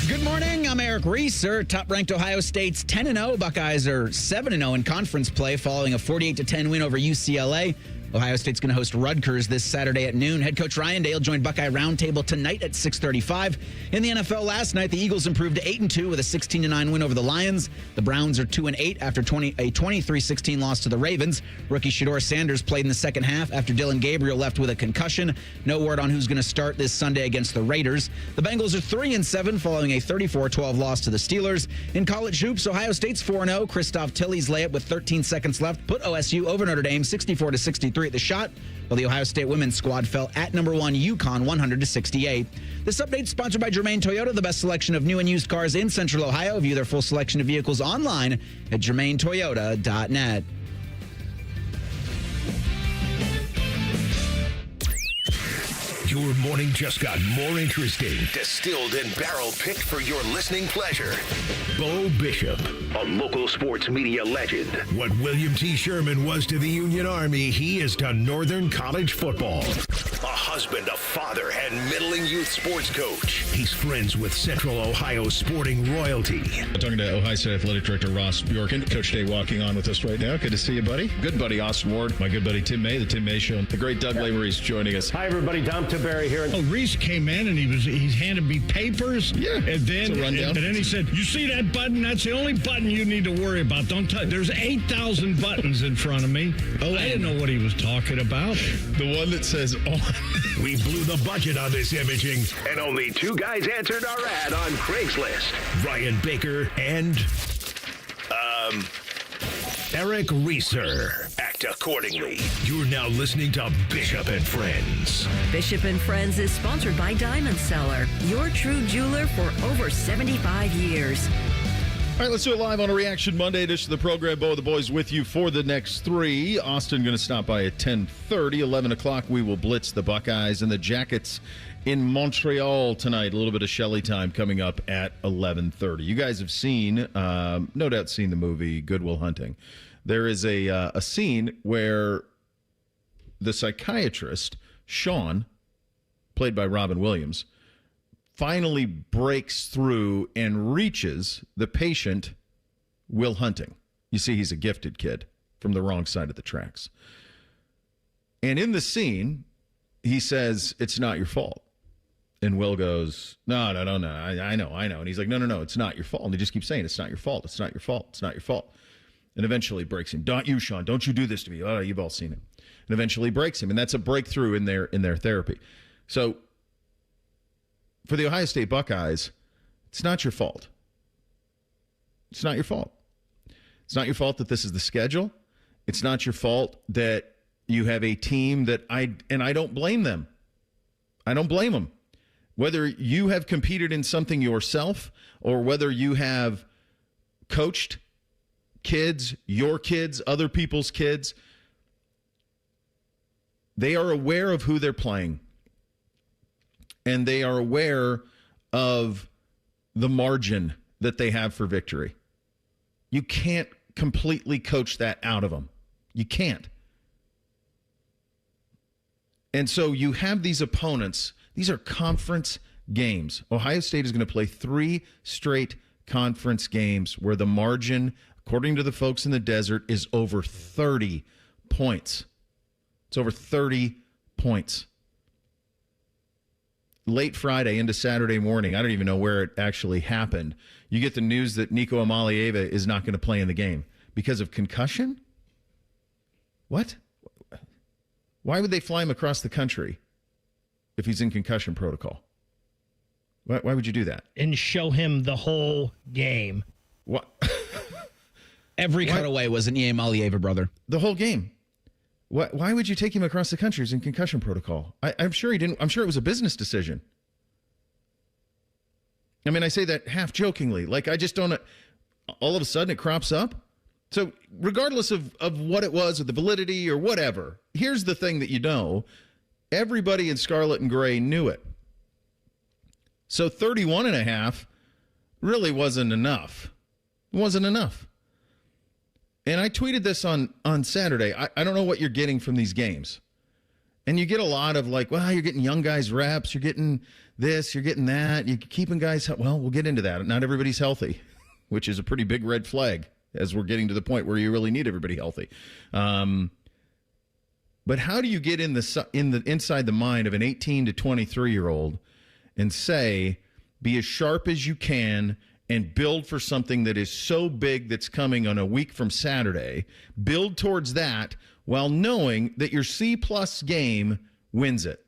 Good morning. I'm Eric Reeser. Top-ranked Ohio State's 10-0. Buckeyes are 7-0 in conference play following a 48-10 win over UCLA. Ohio State's going to host Rutgers this Saturday at noon. Head coach Ryan Dale joined Buckeye Roundtable tonight at 6:35. In the NFL last night, the Eagles improved to 8-2 with a 16-9 win over the Lions. The Browns are 2-8 after a 23-16 loss to the Ravens. Rookie Shedeur Sanders played in the second half after Dylan Gabriel left with a concussion. No word on who's going to start this Sunday against the Raiders. The Bengals are 3-7 following a 34-12 loss to the Steelers. In college hoops, Ohio State's 4-0. Christoph Tilley's layup with 13 seconds left put OSU over Notre Dame 64-63 at the shot, while the Ohio State women's squad fell at number 1 UConn 100-68. This update sponsored by Germain Toyota, the best selection of new and used cars in Central Ohio. View their full selection of vehicles online at germaintoyota.net. Your morning just got more interesting. Distilled and barrel-picked for your listening pleasure. Bo Bishop, a local sports media legend. What William T. Sherman was to the Union Army, he is to Northern College football. A husband, a father, and middling youth sports coach. He's friends with Central Ohio sporting royalty. I'm talking to Ohio State Athletic Director Ross Bjorken. Coach Day walking on with us right now. Good to see you, buddy. Good buddy Austin Ward. My good buddy Tim May, the Tim May Show. The great Doug Lavery's joining us. Hi, everybody. Dom Tiberi here. Oh, Reese came in and he handed me papers. Yeah, and then it's a rundown. And then he said, "You see that button? That's the only button you need to worry about. Don't touch. There's 8,000 buttons in front of me." Oh, I didn't know what he was talking about. The one that says on. We blew the budget on this imaging, and only 2 guys answered our ad on Craigslist. Ryan Baker and Eric Reeser. Act accordingly. You're now listening to Bishop and Friends. Bishop and Friends is sponsored by Diamond Seller, your true jeweler for over 75 years. All right, let's do it live on a Reaction Monday edition of the program. Bo, the boys with you for the next 3. Austin going to stop by at 10:30. 11 o'clock, we will blitz the Buckeyes and the Jackets in Montreal tonight. A little bit of Shelley time coming up at 11:30. You guys have seen, no doubt seen the movie Good Will Hunting. There is a scene where the psychiatrist, Sean, played by Robin Williams, finally breaks through and reaches the patient, Will Hunting. You see, he's a gifted kid from the wrong side of the tracks. And in the scene, he says, "It's not your fault." And Will goes, No, I know. And he's like, no, it's not your fault. And he just keeps saying, "It's not your fault. It's not your fault. It's not your fault." And eventually breaks him. "Don't you, Sean, don't you do this to me." "Oh, you've all seen it." And eventually breaks him. And that's a breakthrough in their therapy. So for the Ohio State Buckeyes, it's not your fault. It's not your fault. It's not your fault that this is the schedule. It's not your fault that you have a team that I don't blame them. I don't blame them. Whether you have competed in something yourself or whether you have coached kids, your kids, other people's kids, they are aware of who they're playing. And they are aware of the margin that they have for victory. You can't completely coach that out of them. You can't. And so you have these opponents. These are conference games. Ohio State is going to play 3 straight conference games where the margin, according to the folks in the desert, is over 30 points. It's over 30 points. Late Friday into Saturday morning, I don't even know where it actually happened, you get the news that Nico Amalieva is not going to play in the game because of concussion? What? Why would they fly him across the country if he's in concussion protocol? Why would you do that? And show him the whole game. What? Every cutaway was an E.M. Alieva brother. The whole game. Why would you take him across the country? He's in concussion protocol. I'm sure he didn't. I'm sure it was a business decision. I mean, I say that half jokingly. Like, I just don't. All of a sudden, it crops up. So, regardless of what it was, or the validity, or whatever, here's the thing that you know: everybody in scarlet and gray knew it. So, 31.5 really wasn't enough. It wasn't enough. And I tweeted this on Saturday. I don't know what you're getting from these games. And you get a lot of like, well, you're getting young guys reps. You're getting this, you're getting that, you're keeping guys. Well, we'll get into that. Not everybody's healthy, which is a pretty big red flag as we're getting to the point where you really need everybody healthy. But how do you get inside the mind of an 18 to 23-year-old and say, be as sharp as you can and build for something that is so big that's coming on a week from Saturday, build towards that while knowing that your C-plus game wins it.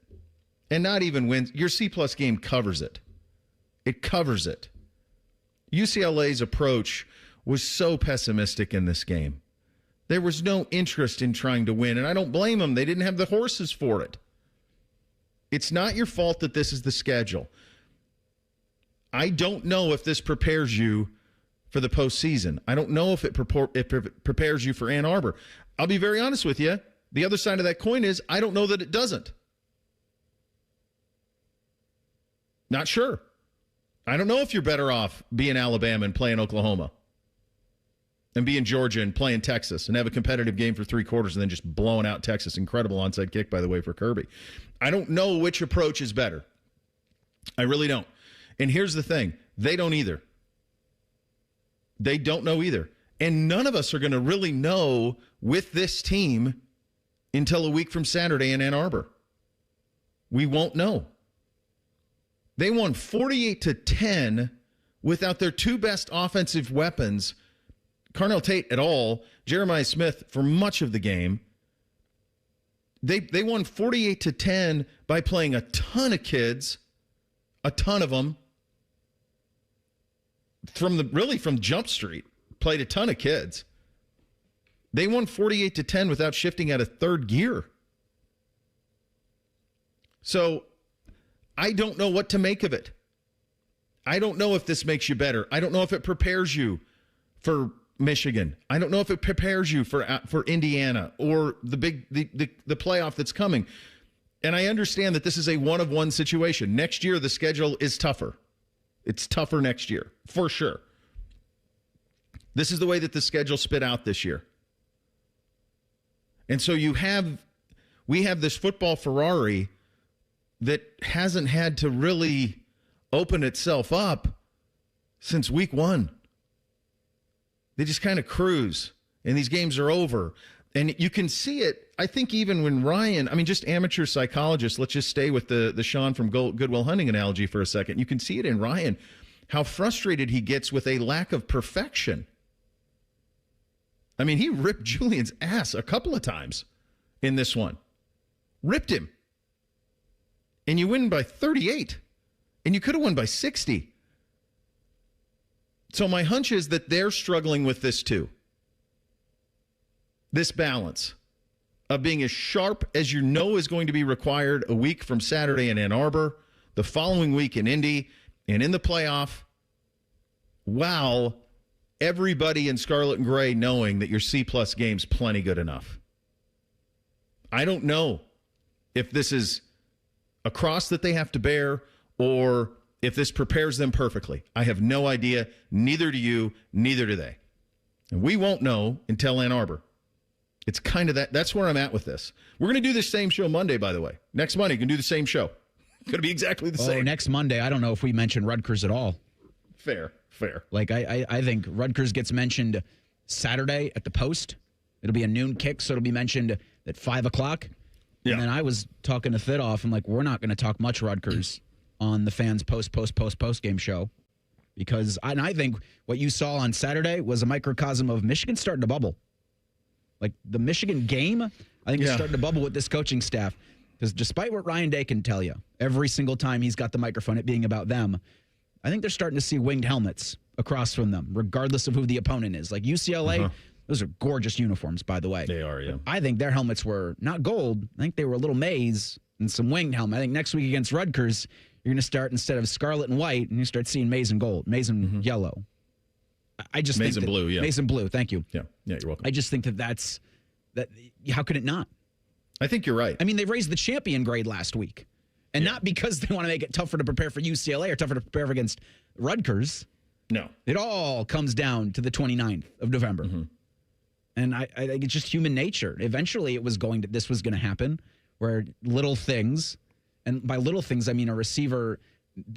And not even wins, your C-plus game covers it. It covers it. UCLA's approach was so pessimistic in this game. There was no interest in trying to win, and I don't blame them. They didn't have the horses for it. It's not your fault that this is the schedule. I don't know if this prepares you for the postseason. I don't know if it prepares you for Ann Arbor. I'll be very honest with you. The other side of that coin is I don't know that it doesn't. Not sure. I don't know if you're better off being Alabama and playing Oklahoma and being Georgia and playing Texas and have a competitive game for 3 quarters and then just blowing out Texas. Incredible onside kick, by the way, for Kirby. I don't know which approach is better. I really don't. And here's the thing. They don't either. They don't know either. And none of us are going to really know with this team until a week from Saturday in Ann Arbor. We won't know. They won 48-10 without their 2 best offensive weapons, Carnell Tate at all, Jeremiah Smith for much of the game. They won 48-10 by playing a ton of kids, a ton of them, from Jump Street, played a ton of kids. They won 48-10 without shifting out of third gear. So I don't know what to make of it. I don't know if this makes you better. I don't know if it prepares you for Michigan. I don't know if it prepares you for Indiana or the playoff that's coming. And I understand that this is a one-of-one situation. Next year, the schedule is tougher. It's tougher next year, for sure. This is the way that the schedule spit out this year. And so we have this football Ferrari that hasn't had to really open itself up since week 1. They just kind of cruise, and these games are over. And you can see it, I think, even when Ryan, just amateur psychologists, let's just stay with the Sean from Goodwill Hunting analogy for a second. You can see it in Ryan, how frustrated he gets with a lack of perfection. He ripped Julian's ass a couple of times in this one. Ripped him. And you win by 38. And you could have won by 60. So my hunch is that they're struggling with this too. This balance of being as sharp as you know is going to be required a week from Saturday in Ann Arbor, the following week in Indy, and in the playoff, while everybody in Scarlet and Gray knowing that your C-plus game's plenty good enough. I don't know if this is a cross that they have to bear or if this prepares them perfectly. I have no idea. Neither do you. Neither do they. And we won't know until Ann Arbor. It's kind of that's where I'm at with this. We're going to do the same show Monday, by the way. Next Monday, you can do the same show. Going to be exactly the same. Next Monday, I don't know if we mention Rutgers at all. Fair. Like, I think Rutgers gets mentioned Saturday at the Post. It'll be a noon kick, so it'll be mentioned at 5 o'clock. Yeah. And then I was talking to Thidoff. I'm like, we're not going to talk much Rutgers on the fans post game show. Because I think what you saw on Saturday was a microcosm of Michigan starting to bubble. Like, the Michigan game, I think is starting to bubble with this coaching staff. Because despite what Ryan Day can tell you, every single time he's got the microphone, it being about them, I think they're starting to see winged helmets across from them, regardless of who the opponent is. Like UCLA, those are gorgeous uniforms, by the way. They are, yeah. I think their helmets were not gold. I think they were a little maize and some winged helmet. I think next week against Rutgers, you're going to start, instead of scarlet and white, and you start seeing maize and gold, maize and yellow. I just maize and blue, yeah. Maize and blue, thank you. Yeah, you're welcome. I just think that's how could it not? I think you're right. They raised the champion grade last week. And not because they want to make it tougher to prepare for UCLA or tougher to prepare against Rutgers. No. It all comes down to the 29th of November. Mm-hmm. And I think it's just human nature. Eventually this was going to happen, where little things, and by little things, I mean a receiver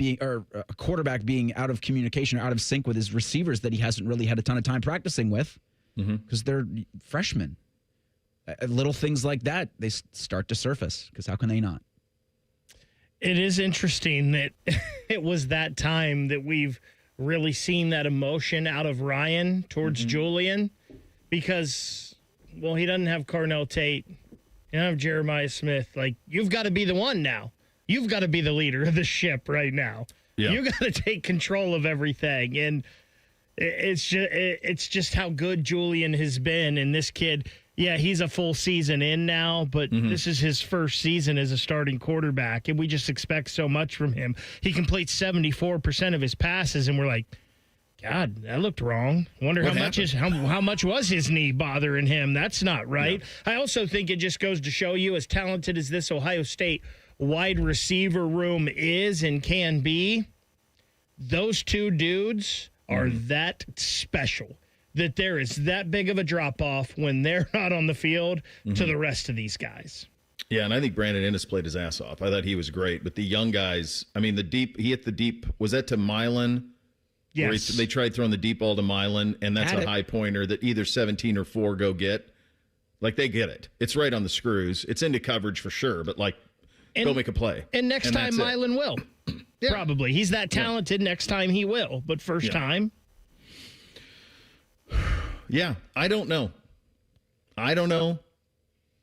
a quarterback being out of communication or out of sync with his receivers that he hasn't really had a ton of time practicing with because they're freshmen. Little things like that, they start to surface because how can they not? It is interesting that it was that time that we've really seen that emotion out of Ryan towards Julian because, well, he doesn't have Cornell Tate. He doesn't have Jeremiah Smith. Like, you've got to be the one now. You've got to be the leader of the ship right now. Yeah. You got to take control of everything. And it's just how good Julian has been. And this kid, yeah, he's a full season in now, but this is his first season as a starting quarterback, and we just expect so much from him. He completes 74% of his passes, and we're like, God, that looked wrong. Wonder how much was his knee bothering him? That's not right. Yeah. I also think it just goes to show you, as talented as this Ohio State wide receiver room is and can be, those two dudes are that special, that there is that big of a drop-off when they're not on the field to the rest of these guys. Yeah, and I think Brandon Ennis played his ass off. I thought he was great. But the young guys, I mean, he hit the deep. Was that to Milan? Yes. They tried throwing the deep ball to Milan, and that's a high pointer that either 17 or 4 go get. Like, they get it. It's right on the screws. It's into coverage for sure, but, like, go make a play. And next time Milan will. Probably. He's that talented. Next time he will. But first time. Yeah, I don't know.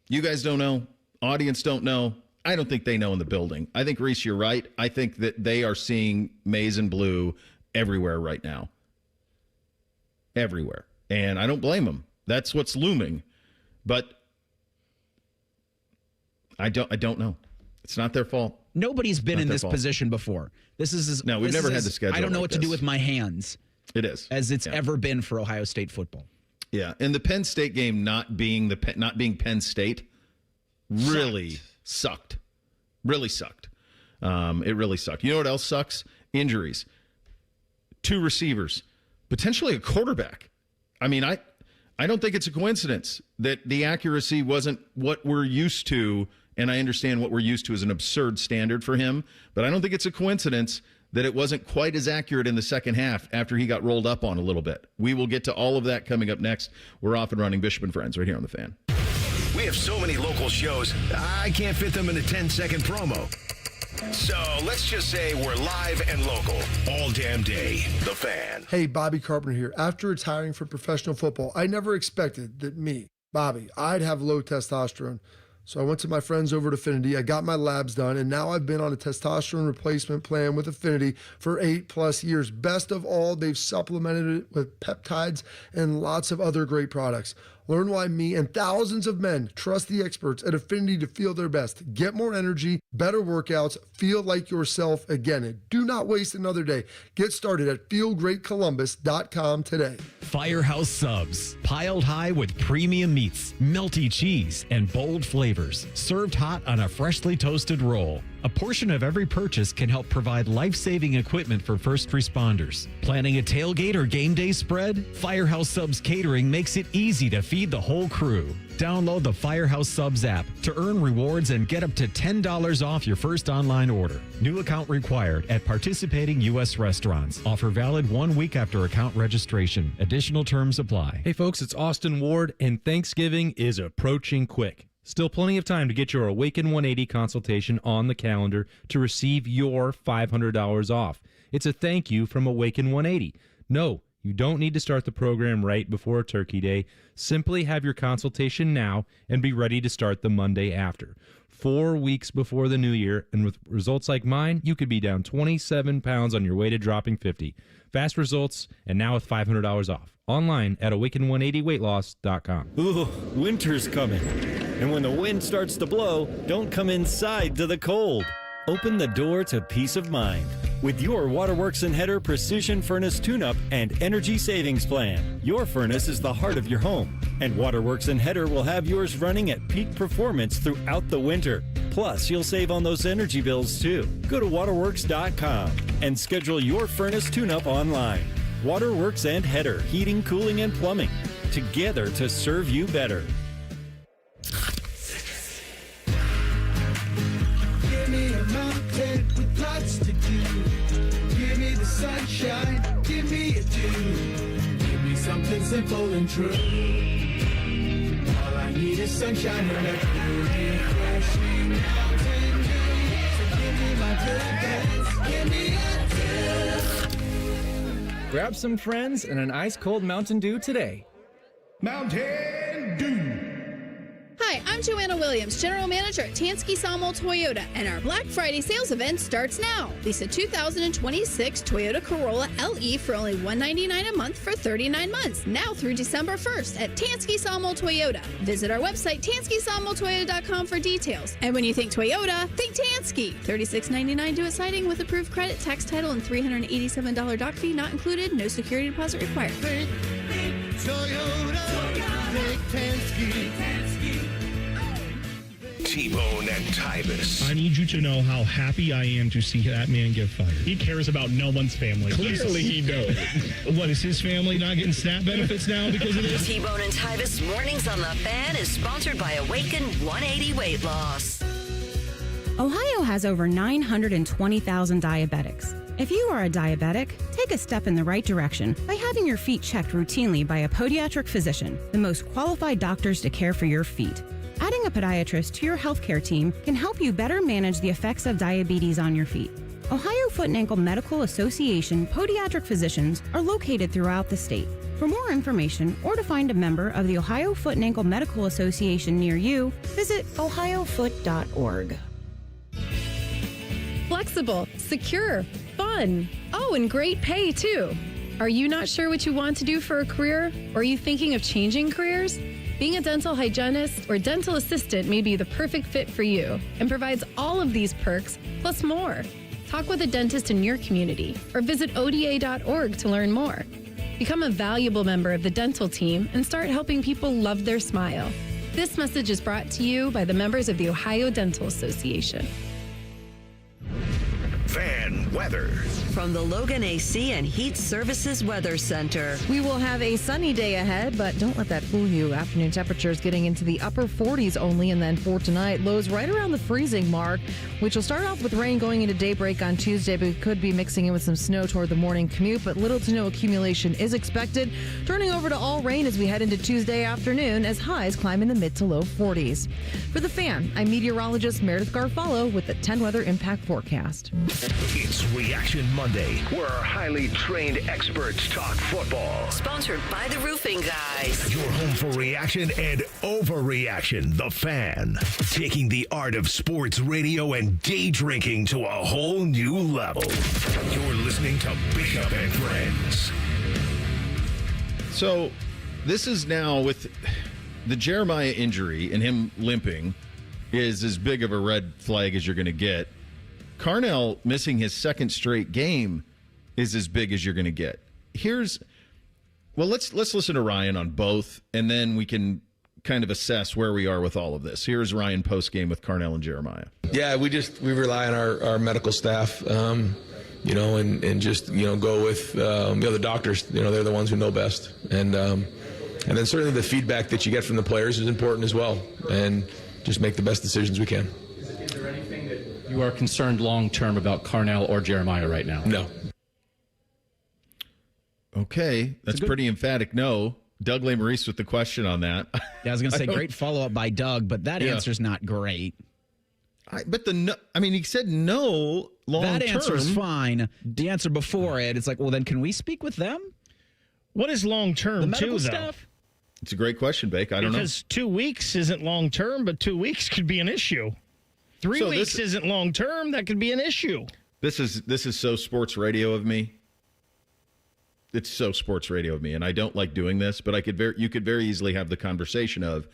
You guys don't know. Audience don't know. I don't think they know in the building. I think, Reese, you're right. I think that they are seeing maize and blue everywhere right now. Everywhere. And I don't blame them. That's what's looming. But I don't know. It's not their fault. Nobody's been in this position before. We've never had the schedule. I don't know like what to do with my hands. It is. As it's ever been for Ohio State football. Yeah, and the Penn State game not being Penn State really sucked. Really sucked. It really sucked. You know what else sucks? Injuries. 2 receivers. Potentially a quarterback. I mean, I don't think it's a coincidence that the accuracy wasn't what we're used to, and I understand what we're used to is an absurd standard for him, but I don't think it's a coincidence that it wasn't quite as accurate in the second half after he got rolled up on a little bit. We will get to all of that coming up next. We're off and running Bishop and Friends right here on The Fan. We have so many local shows, I can't fit them in a 10-second promo. So let's just say we're live and local all damn day. The Fan. Hey, Bobby Carpenter here. After retiring from professional football, I never expected that me, Bobby, I'd have low testosterone. So I went to my friends over at Affinity, I got my labs done, and now I've been on a testosterone replacement plan with Affinity for 8+ years. Best of all, they've supplemented it with peptides and lots of other great products. Learn why me and thousands of men trust the experts at Affinity to feel their best. Get more energy, better workouts, feel like yourself again. And do not waste another day. Get started at feelgreatcolumbus.com today. Firehouse Subs, piled high with premium meats, melty cheese, and bold flavors, served hot on a freshly toasted roll. A portion of every purchase can help provide life-saving equipment for first responders. Planning a tailgate or game day spread? Firehouse Subs Catering makes it easy to feed the whole crew. Download the Firehouse Subs app to earn rewards and get up to $10 off your first online order. New account required at participating U.S. restaurants. Offer valid 1 week after account registration. Additional terms apply. Hey folks, it's Austin Ward, and Thanksgiving is approaching quick. Still plenty of time to get your Awaken 180 consultation on the calendar to receive your $500 off. It's a thank you from Awaken 180. No, you don't need to start the program right before Turkey Day. Simply have your consultation now and be ready to start the Monday after. 4 weeks before the new year, and with results like mine, you could be down 27 pounds on your way to dropping 50. Fast results, and now with $500 off. Online at awaken180weightloss.com. Ooh, winter's coming. And when the wind starts to blow, don't come inside to the cold. Open the door to peace of mind with your Waterworks and Header Precision Furnace Tune-Up and Energy Savings Plan. Your furnace is the heart of your home, and Waterworks and Header will have yours running at peak performance throughout the winter. Plus, you'll save on those energy bills too. Go to waterworks.com and schedule your furnace tune-up online. Waterworks and Header, heating, cooling, and plumbing. Together to serve you better. Give me a mountain with lots to do. sunshine, give me a tune. Give me something simple and true. All I need is sunshine and a cool, refreshing Mountain Dew. So give me my good give me a tune. Grab some friends and an ice-cold Mountain Dew today. Mountain Dew. Hi, I'm Joanna Williams, General Manager at Tansky Sawmill Toyota, and our Black Friday sales event starts now. Lease a 2026 Toyota Corolla LE for only $199 a month for 39 months, now through December 1st at Tansky Sawmill Toyota. Visit our website, TanskySawmillToyota.com for details. And when you think Toyota, think Tansky. $36.99 due at sighting with approved credit, tax title, and $387 doc fee not included. No security deposit required. Think Toyota. Think Tansky. T-Bone and Tybus. I need you to know how happy I am to see that man get fired. He cares about no one's family. Clearly he does. What, is his family not getting SNAP benefits now because of this? T-Bone and Tybus Mornings on the Fan is sponsored by Awaken 180 Weight Loss. Ohio has over 920,000 diabetics. If you are a diabetic, take a step in the right direction by having your feet checked routinely by a podiatric physician, the most qualified doctors to care for your feet. Adding a podiatrist to your healthcare team can help you better manage the effects of diabetes on your feet. Ohio Foot and Ankle Medical Association podiatric physicians are located throughout the state. For more information or to find a member of the Ohio Foot and Ankle Medical Association near you, visit ohiofoot.org. Flexible, secure, fun. Oh, and great pay, too. Are you not sure what you want to do for a career? Or are you thinking of changing careers? Being a dental hygienist or dental assistant may be the perfect fit for you and provides all of these perks, plus more. Talk with a dentist in your community or visit ODA.org to learn more. Become a valuable member of the dental team and start helping people love their smile. This message is brought to you by the members of the Ohio Dental Association. Fan weather. From the Logan AC and Heat Services Weather Center. We will have a sunny day ahead, but don't let that fool you. Afternoon temperatures getting into the upper 40s only, and then for tonight, lows right around the freezing mark, which will start off with rain going into daybreak on Tuesday, but could be mixing in with some snow toward the morning commute, but little to no accumulation is expected. Turning over to all rain as we head into Tuesday afternoon as highs climb in the mid to low 40s. For the Fan, I'm meteorologist Meredith Garfalo with the 10 Weather Impact Forecast. It's Reaction Monday, where our highly trained experts talk football. Sponsored by the Roofing Guys. Your home for reaction and overreaction. The Fan. Taking the art of sports radio and day drinking to a whole new level. You're listening to Bishop and Friends. So, this is now with the Jeremiah injury and him limping is as big of a red flag as you're going to get. Carnell missing his second straight game is as big as you're going to get. Let's listen to Ryan on both, and then we can kind of assess where we are with all of this. Here's Ryan post game with Carnell and Jeremiah. Yeah, we rely on our medical staff, and just go with the other doctors. They're the ones who know best, and then certainly the feedback that you get from the players is important as well, and just make the best decisions we can. Is there anything that you are concerned long-term about Carnell or Jeremiah right now? No. Okay, that's pretty emphatic no. Doug LeMaurice with the question on that. Yeah, I was going to say great follow-up by Doug, but that answer's not great. He said no long-term. That answer's fine. The answer before it's like, well, then can we speak with them? What is long-term, too, though? It's a great question, Bake. I don't know. Because 2 weeks isn't long-term, but 2 weeks could be an issue. 3 weeks isn't long-term. That could be an issue. This is so sports radio of me. It's so sports radio of me, and I don't like doing this, but you could very easily have the conversation of,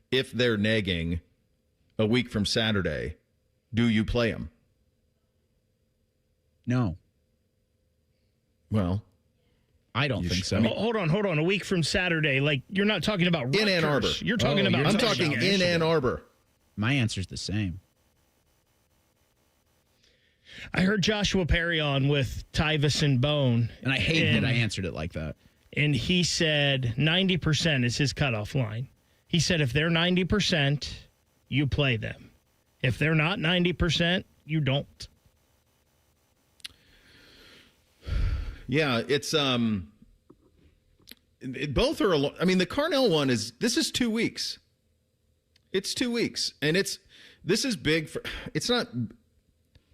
if they're negging a week from Saturday, do you play them? No. Well, I don't think so. Hold on. A week from Saturday, like you're not talking about Rutgers. In Ann Arbor. You're talking about. I'm talking in Ann Arbor. My answer's the same. I heard Joshua Perry on with Tyvis and Bone. And I hate that I answered it like that. And he said 90% is his cutoff line. He said if they're 90%, you play them. If they're not 90%, you don't. Yeah, it's both are. I mean, the Carnell one this is 2 weeks. It's 2 weeks, and this is big for. It's not.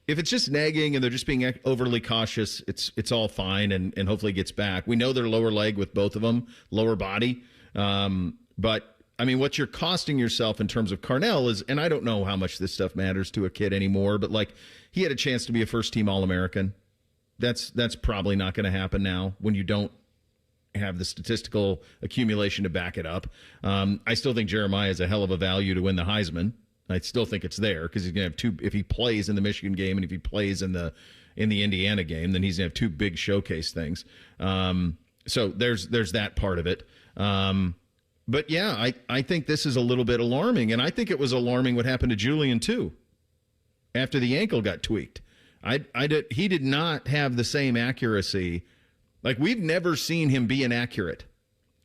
If it's just nagging and they're just being overly cautious, it's all fine, and hopefully gets back. We know their lower leg with both of them, lower body, but. I mean, what you're costing yourself in terms of Carnell is, and I don't know how much this stuff matters to a kid anymore, but like he had a chance to be a first-team All-American. That's probably not going to happen now when you don't have the statistical accumulation to back it up. I still think Jeremiah is a hell of a value to win the Heisman. I still think it's there because he's going to have two. If he plays in the Michigan game and if he plays in the Indiana game, then he's going to have two big showcase things. So there's that part of it. But yeah, I think this is a little bit alarming, and I think it was alarming what happened to Julian too. After the ankle got tweaked, he did not have the same accuracy. Like we've never seen him be inaccurate,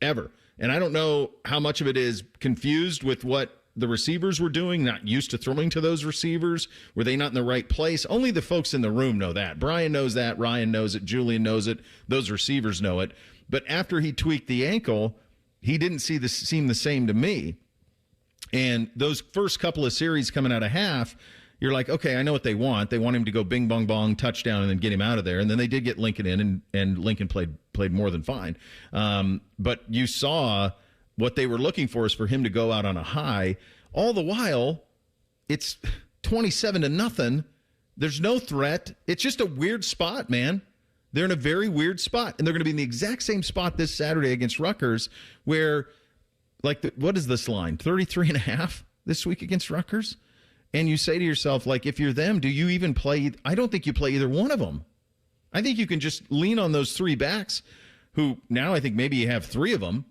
ever. And I don't know how much of it is confused with what the receivers were doing, not used to throwing to those receivers. Were they not in the right place? Only the folks in the room know that. Brian knows that. Ryan knows it. Julian knows it. Those receivers know it. But after he tweaked the ankle, he didn't seem the same to me. And those first couple of series coming out of half, you're like, okay, I know what they want. They want him to go bing, bong, bong, touchdown, and then get him out of there. And then they did get Lincoln in, and Lincoln played more than fine. But you saw what they were looking for is for him to go out on a high. All the while, it's 27-0. There's no threat. It's just a weird spot, man. They're in a very weird spot, and they're going to be in the exact same spot this Saturday against Rutgers where, like, what is this line? 33.5 this week against Rutgers? And you say to yourself, like, if you're them, do you even play? I don't think you play either one of them. I think you can just lean on those three backs who now I think maybe you have three of them.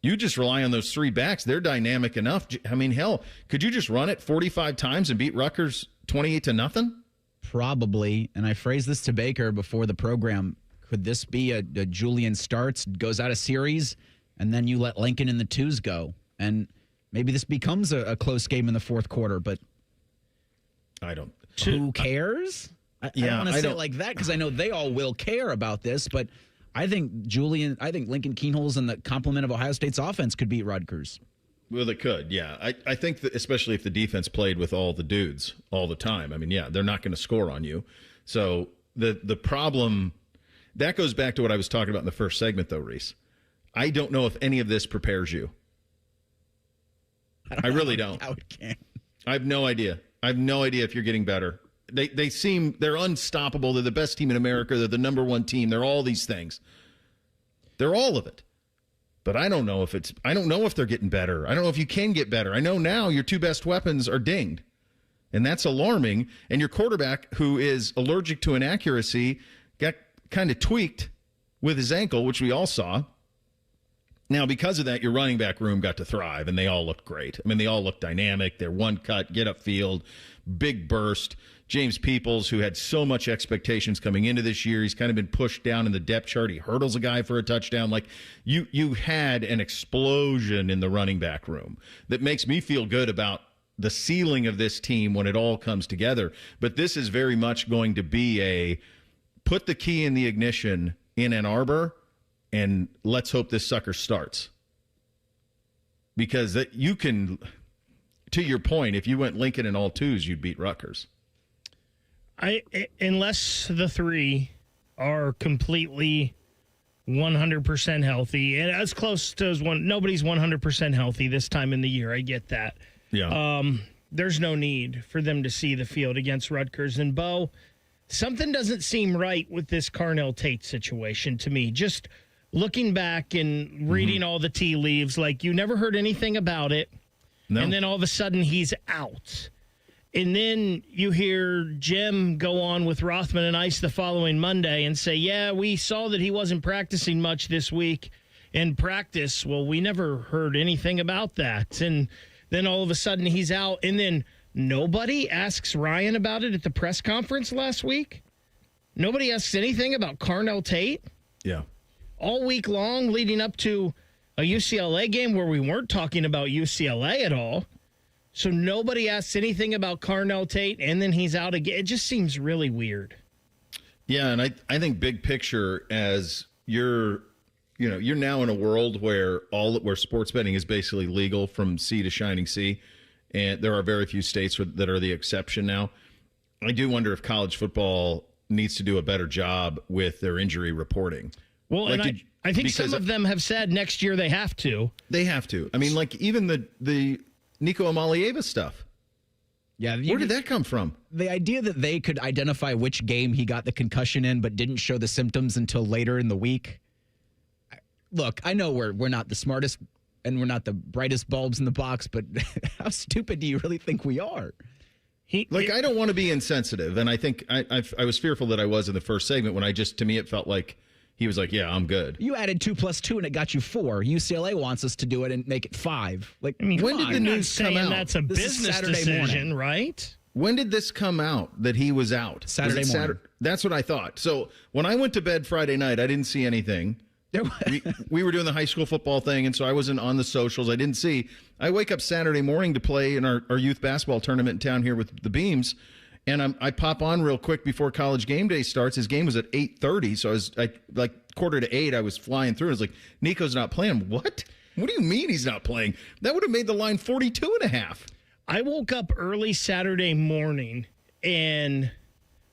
You just rely on those three backs. They're dynamic enough. I mean, hell, could you just run it 45 times and beat Rutgers 28-0? Probably, and I phrased this to Baker before the program. Could this be a Julian starts, goes out of series, and then you let Lincoln and the twos go? And maybe this becomes a close game in the fourth quarter, but I don't. Who cares? I don't want to say it like that because I know they all will care about this, but I think Lincoln Keenholz and the complement of Ohio State's offense could beat Rutgers. Well, they could, yeah. I think that especially if the defense played with all the dudes all the time. I mean, yeah, they're not going to score on you. So the problem, that goes back to what I was talking about in the first segment, though, Reese. I don't know if any of this prepares you. I really don't. How it can. I have no idea. I have no idea if you're getting better. They're unstoppable. They're the best team in America. They're the number one team. They're all these things. They're all of it. But I don't know if they're getting better. I don't know if you can get better. I know now your two best weapons are dinged. And that's alarming. And your quarterback, who is allergic to inaccuracy, got kind of tweaked with his ankle, which we all saw. Now, because of that, your running back room got to thrive, and they all looked great. I mean, they all looked dynamic. They're one cut, get upfield, big burst. James Peoples, who had so much expectations coming into this year, he's kind of been pushed down in the depth chart. He hurdles a guy for a touchdown. Like, you had an explosion in the running back room that makes me feel good about the ceiling of this team when it all comes together. But this is very much going to be a put the key in the ignition in Ann Arbor, and let's hope this sucker starts. Because you can, to your point, if you went Lincoln and all twos, you'd beat Rutgers. Unless the three are completely 100% healthy, and as close to as one, nobody's 100% healthy this time in the year. I get that. Yeah. There's no need for them to see the field against Rutgers. And Bo, something doesn't seem right with this Carnell Tate situation to me. Just looking back and reading all the tea leaves, like you never heard anything about it. No. And then all of a sudden he's out. And then you hear Jim go on with Rothman and Ice the following Monday and say, yeah, we saw that he wasn't practicing much this week in practice. Well, we never heard anything about that. And then all of a sudden he's out. And then nobody asks Ryan about it at the press conference last week. Nobody asks anything about Carnell Tate. Yeah. All week long leading up to a UCLA game where we weren't talking about UCLA at all. So nobody asks anything about Carnell Tate, and then he's out again. It just seems really weird. Yeah, and I think big picture, as you're now in a world where sports betting is basically legal from sea to shining sea, and there are very few states that are the exception now. I do wonder if college football needs to do a better job with their injury reporting. Well, like, and I think some of them have said next year they have to. They have to. I mean, like even the Nico Amalieva stuff. Yeah, where did that come from? The idea that they could identify which game he got the concussion in, but didn't show the symptoms until later in the week. Look, I know we're not the smartest and we're not the brightest bulbs in the box, but how stupid do you really think we are? I don't want to be insensitive, and I think I was fearful that I was in the first segment when to me it felt like he was like, "Yeah, I'm good." You added 2 + 2, and it got you 4. UCLA wants us to do it and make it 5. Like, I mean, when did the news come out? That's a business decision, right? When did this come out that he was out? Saturday morning. That's what I thought. So when I went to bed Friday night, I didn't see anything. We were doing the high school football thing, and so I wasn't on the socials. I didn't see. I wake up Saturday morning to play in our youth basketball tournament in town here with the Beams, and I pop on real quick before college game day starts. His game was at 8:30, so I like 7:45. I was flying through. I was like, Nico's not playing. What? What do you mean he's not playing? That would have made the line 42.5. I woke up early Saturday morning and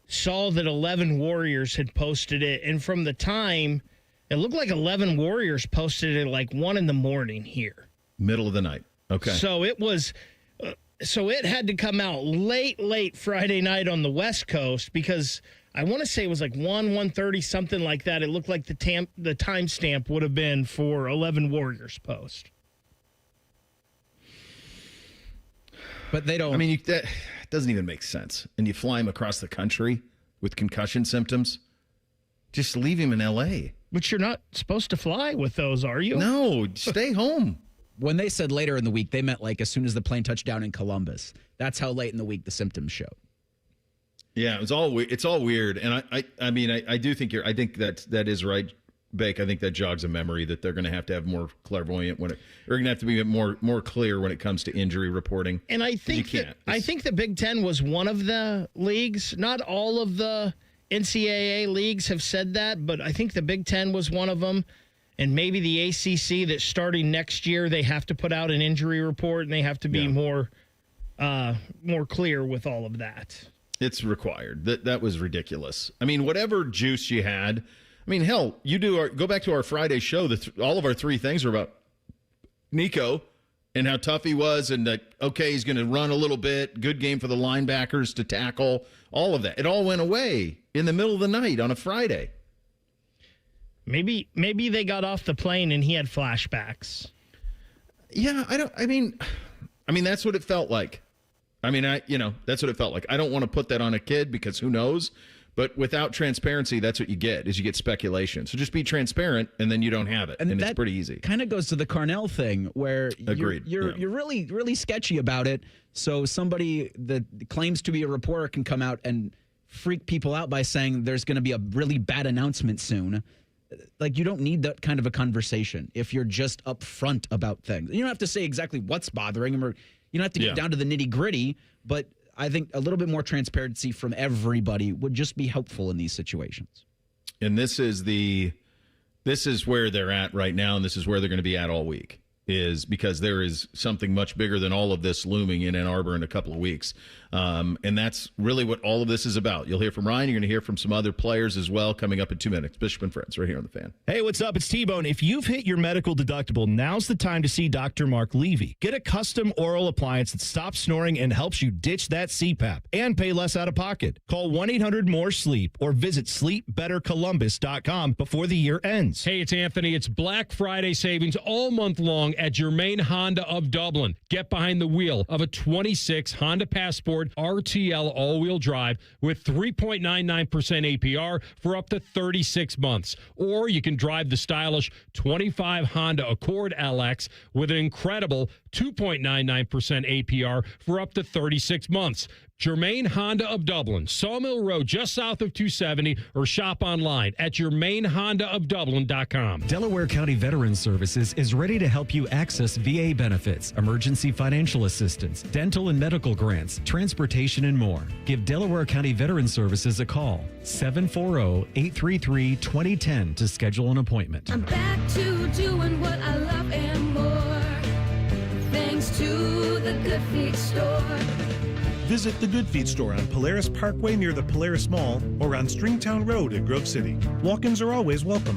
saw that 11 Warriors had posted it, and from the time, it looked like 11 Warriors posted it like 1 a.m. here. Middle of the night. Okay. So it was, so it had to come out late Friday night on the West Coast, because I want to say it was like 1:30, something like that. It looked like the timestamp would have been for 11 Warriors post. But they don't. I mean, that doesn't even make sense. And you fly him across the country with concussion symptoms. Just leave him in L.A. But you're not supposed to fly with those, are you? No, stay home. When they said later in the week, they meant like as soon as the plane touched down in Columbus. That's how late in the week the symptoms showed. Yeah, it's all weird. And I mean, I do think I think that is right, Bake. I think that jogs a memory that they're going to have more clairvoyant they're going to have to be more clear when it comes to injury reporting. And I think I think the Big Ten was one of the leagues. Not all of the NCAA leagues have said that, but I think the Big Ten was one of them, and maybe the ACC, that starting next year they have to put out an injury report and they have to be more clear with all of that. It's required. That was ridiculous. I mean, whatever juice you had. I mean, hell, go back to our Friday show. All of our 3 things are about Nico and how tough he was, and that, okay, he's going to run a little bit. Good game for the linebackers to tackle. All of that. It all went away in the middle of the night on a Friday. Maybe they got off the plane and he had flashbacks. Yeah, I mean that's what it felt like. I mean, that's what it felt like. I don't want to put that on a kid because who knows? But without transparency, that's what you get speculation. So just be transparent, and then you don't have it, and it's pretty easy. Kind of goes to the Carnell thing, where Agreed. You're really, really sketchy about it. So somebody that claims to be a reporter can come out and freak people out by saying there's going to be a really bad announcement soon. Like, you don't need that kind of a conversation if you're just upfront about things. You don't have to say exactly what's bothering them, or you don't have to get down to the nitty gritty, but I think a little bit more transparency from everybody would just be helpful in these situations. And this is where they're at right now, and this is where they're going to be at all week, is because there is something much bigger than all of this looming in Ann Arbor in a couple of weeks. And that's really what all of this is about. You'll hear from Ryan. You're going to hear from some other players as well coming up in 2 minutes. Bishop and Friends right here on The Fan. Hey, what's up? It's T-Bone. If you've hit your medical deductible, now's the time to see Dr. Mark Levy. Get a custom oral appliance that stops snoring and helps you ditch that CPAP and pay less out of pocket. Call 1-800-MORE-SLEEP or visit sleepbettercolumbus.com before the year ends. Hey, it's Anthony. It's Black Friday savings all month long at Germain Honda of Dublin. Get behind the wheel of a 26 Honda Passport RTL all-wheel drive with 3.99% APR for up to 36 months. Or you can drive the stylish 25 Honda Accord LX with an incredible 2.99% APR for up to 36 months. Germain Honda of Dublin, Sawmill Road, just south of 270, or shop online at germainhondaofdublin.com. Delaware County Veterans Services is ready to help you access VA benefits, emergency financial assistance, dental and medical grants, transportation, and more. Give Delaware County Veterans Services a call, 740-833-2010 to schedule an appointment. I'm back to doing what I love and more, thanks to the Good Feet store. Visit the Good Feet store on Polaris Parkway near the Polaris Mall or on Stringtown Road in Grove City. Walk-ins are always welcome.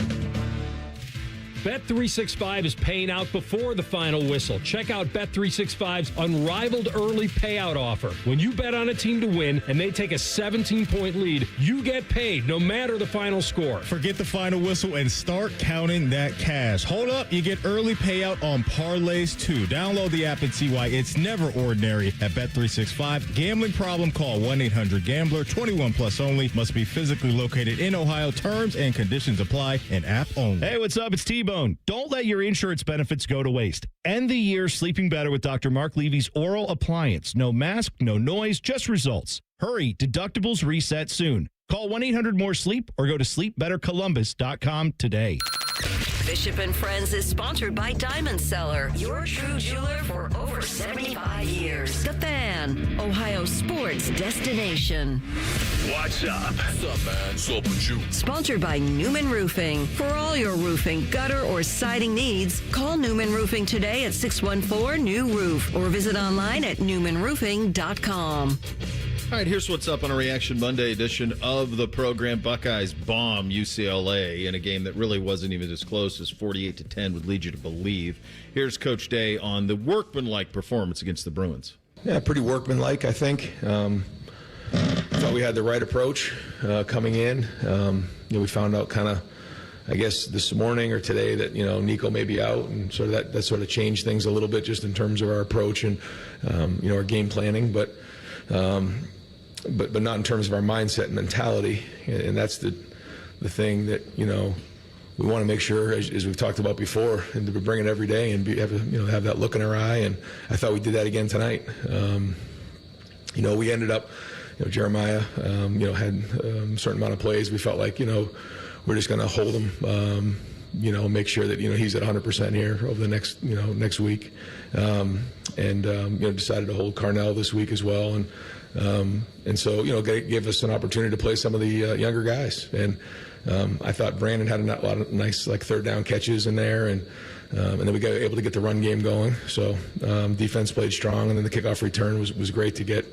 Bet365 is paying out before the final whistle. Check out Bet365's unrivaled early payout offer. When you bet on a team to win and they take a 17-point lead, you get paid no matter the final score. Forget the final whistle and start counting that cash. Hold up, you get early payout on parlays too. Download the app and see why it's never ordinary at Bet365. Gambling problem? Call 1-800-GAMBLER. 21 plus only. Must be physically located in Ohio. Terms and conditions apply. An app only. Hey, what's up? It's T-Bone. Don't let your insurance benefits go to waste. End the year sleeping better with Dr. Mark Levy's oral appliance. No mask, no noise, just results. Hurry, deductibles reset soon. Call 1-800-MORE-SLEEP or go to sleepbettercolumbus.com today. Bishop and Friends is sponsored by Diamond Seller, your true jeweler for over 75 years. The Fan, Ohio sports destination. What's up? What's up, man? What's up with you? Sponsored by Newman Roofing. For all your roofing, gutter, or siding needs, call Newman Roofing today at 614-NEW-ROOF or visit online at newmanroofing.com. All right, here's what's up on a Reaction Monday edition of the program. Buckeyes bomb UCLA in a game that really wasn't even as close as 48-10 would lead you to believe. Here's Coach Day on the workmanlike performance against the Bruins. Yeah, pretty workmanlike, I think. Thought we had the right approach coming in. We found out kind of, I guess, this morning or today that, Nico may be out, and sort of that sort of changed things a little bit just in terms of our approach and, our game planning. But not in terms of our mindset and mentality. And that's the thing that, we want to make sure, as we've talked about before, and we bring it every day and have that look in our eye. And I thought we did that again tonight. We ended up, Jeremiah, had a certain amount of plays. We felt like, we're just going to hold him, make sure that, he's at 100% here over the next week. Decided to hold Carnell this week as well. And so, gave us an opportunity to play some of the younger guys. And I thought Brandon had a lot of nice, third down catches in there. And then we got able to get the run game going. So defense played strong. And then the kickoff return was great to get,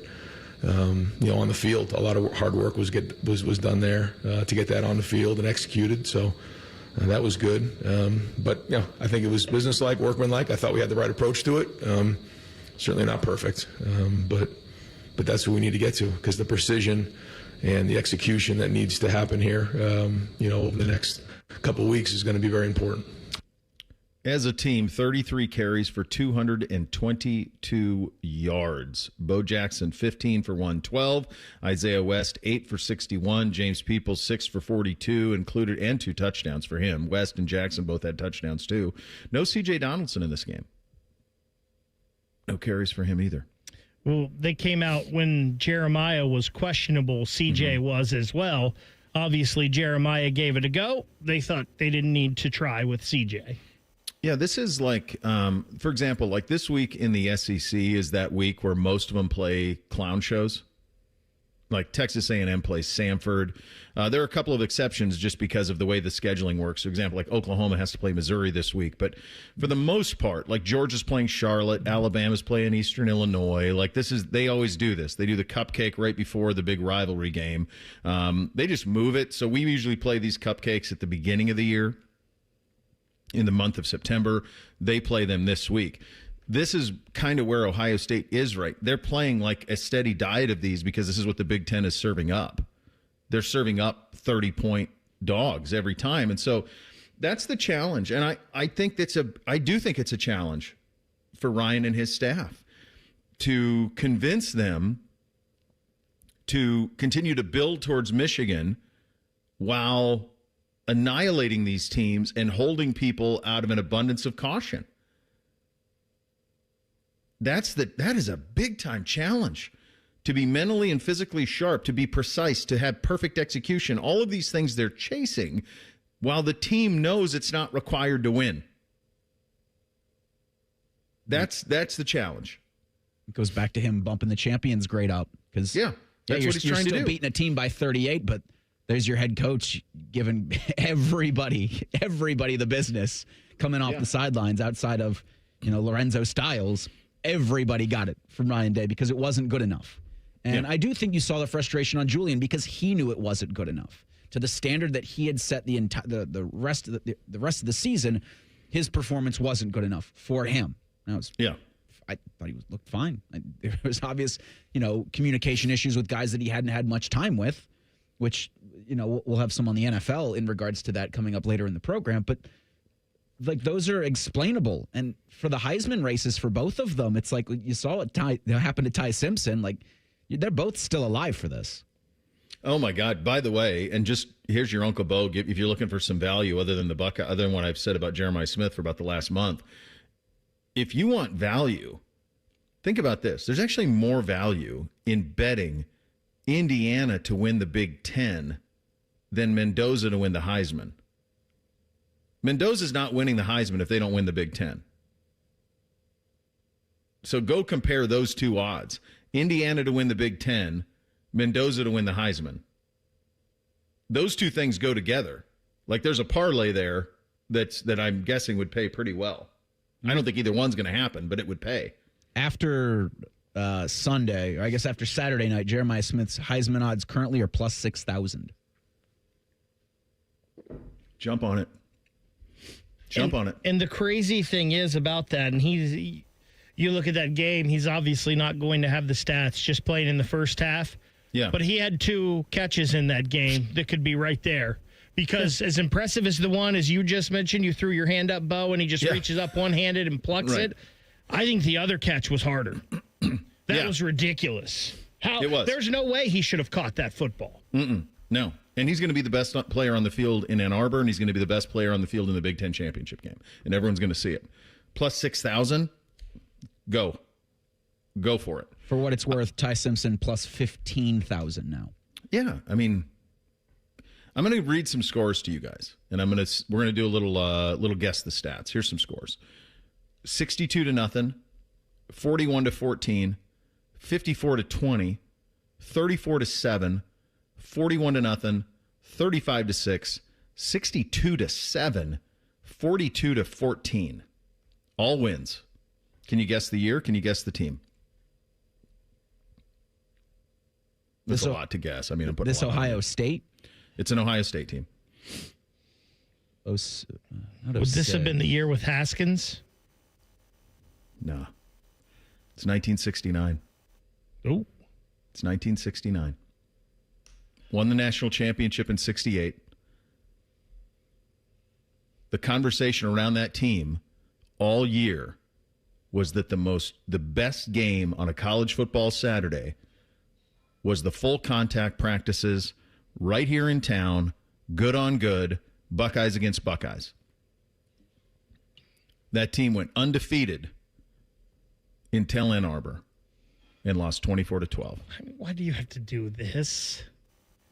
on the field. A lot of hard work was done there to get that on the field and executed. So that was good. But I think it was businesslike, workmanlike. I thought we had the right approach to it. Certainly not perfect, but that's what we need to get to, because the precision and the execution that needs to happen here, over the next couple of weeks is going to be very important. As a team, 33 carries for 222 yards. Bo Jackson, 15 for 112. Isaiah West, 8 for 61. James Peoples, 6 for 42, included, and 2 touchdowns for him. West and Jackson both had touchdowns, too. No C.J. Donaldson in this game. No carries for him either. Well, they came out when Jeremiah was questionable. C.J. was as well. Obviously, Jeremiah gave it a go. They thought they didn't need to try with C.J. Yeah, this is like, for example, like this week in the SEC is that week where most of them play clown shows. Like Texas A&M plays Samford. There are a couple of exceptions just because of the way the scheduling works. For example, like Oklahoma has to play Missouri this week. But for the most part, like Georgia's playing Charlotte, Alabama's playing Eastern Illinois. Like they always do this. They do the cupcake right before the big rivalry game. They just move it. So we usually play these cupcakes at the beginning of the year. In the month of September, they play them this week. This is kind of where Ohio State is right. They're playing like a steady diet of these because this is what the Big Ten is serving up. They're serving up 30-point dogs every time. And so that's the challenge. And I do think it's a challenge for Ryan and his staff to convince them to continue to build towards Michigan while annihilating these teams and holding people out of an abundance of caution. That is a big time challenge to be mentally and physically sharp, to be precise, to have perfect execution. All of these things they're chasing while the team knows it's not required to win. That's the challenge. It goes back to him bumping the champions grade up because that's what he's trying to do. You're still beating a team by 38, but there's your head coach giving everybody the business coming off the sidelines outside of, Lorenzo Styles. Everybody got it from Ryan Day because it wasn't good enough. And I do think you saw the frustration on Julian because he knew it wasn't good enough. To the standard that he had set the rest of the season, his performance wasn't good enough for him. I thought he looked fine. There was obvious, communication issues with guys that he hadn't had much time with, which, we'll have some on the NFL in regards to that coming up later in the program. But like those are explainable. And for the Heisman races for both of them, it's like you saw it happen to Ty Simpson. Like they're both still alive for this. Oh my God! By the way, and just here's your Uncle Bo. If you're looking for some value other than other than what I've said about Jeremiah Smith for about the last month, if you want value, think about this. There's actually more value in betting Indiana to win the Big Ten than Mendoza to win the Heisman. Mendoza's not winning the Heisman if they don't win the Big Ten. So go compare those two odds. Indiana to win the Big Ten, Mendoza to win the Heisman. Those two things go together. Like there's a parlay there that I'm guessing would pay pretty well. I don't think either one's going to happen, but it would pay. After Sunday, or I guess after Saturday night, Jeremiah Smith's Heisman odds currently are plus 6,000. Jump on it. Jump on it. And the crazy thing is about that, and you look at that game, he's obviously not going to have the stats just playing in the first half. Yeah. But he had 2 catches in that game that could be right there. Because as impressive as the one, as you just mentioned, you threw your hand up, Bo, and he just reaches up one-handed and plucks it. I think the other catch was harder. That was ridiculous. It was. There's no way he should have caught that football. No. And he's going to be the best player on the field in Ann Arbor, and he's going to be the best player on the field in the Big Ten championship game. And everyone's going to see it. Plus 6,000, go for it. For what it's worth, Ty Simpson plus 15,000 now. Yeah, I mean, I'm going to read some scores to you guys, and we're going to do a little guess the stats. Here's some scores: 62-0, 41-14, 54-20, 34-7, 41-0, 35-6, 62-7, 42-14. All wins. Can you guess the year? Can you guess the team? That's a lot to guess. I mean, I'm putting this Ohio State. It's an Ohio State team. Would this have been the year with Haskins? No. It's 1969. Oh. It's 1969. Won the national championship in 68. The conversation around that team all year was that the best game on a college football Saturday was the full contact practices right here in town, good on good, Buckeyes against Buckeyes. That team went undefeated until Ann Arbor and lost 24-12. Why do you have to do this?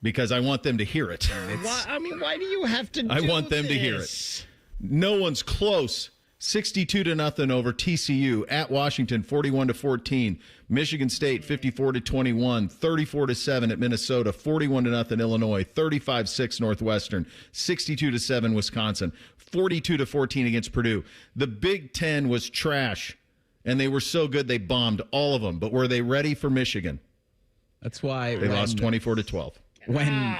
Because I want them to hear it. Why do you have to do I want them to hear it. No one's close. 62-0 over TCU at Washington, 41-14. Michigan State, 54-21. 34-7 at Minnesota, 41-0 Illinois, 35-6 Northwestern, 62-7 Wisconsin, 42-14 against Purdue. The Big Ten was trash, and they were so good they bombed all of them. But were they ready for Michigan? That's why they lost 24-12. When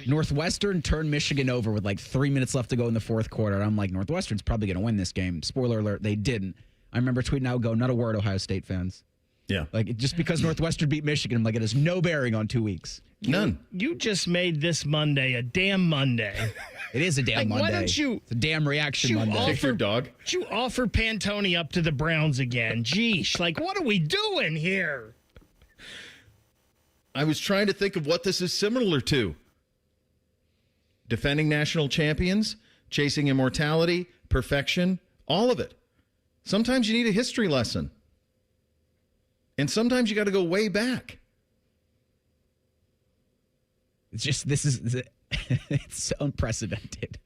Northwestern turned Michigan over with like 3 minutes left to go in the fourth quarter, I'm like, Northwestern's probably going to win this game. Spoiler alert, they didn't. I remember tweeting out, not a word, Ohio State fans. Yeah. Like, just because Northwestern beat Michigan, I'm like, it has no bearing on 2 weeks. None. You just made this Monday a damn Monday. It is a damn Monday. Why don't you? It's a damn reaction Monday. Take your dog. You offer Pantone up to the Browns again. Geesh, like, what are we doing here? I was trying to think of what this is similar to. Defending national champions, chasing immortality, perfection, all of it. Sometimes you need a history lesson. And sometimes you got to go way back. It's just it's so unprecedented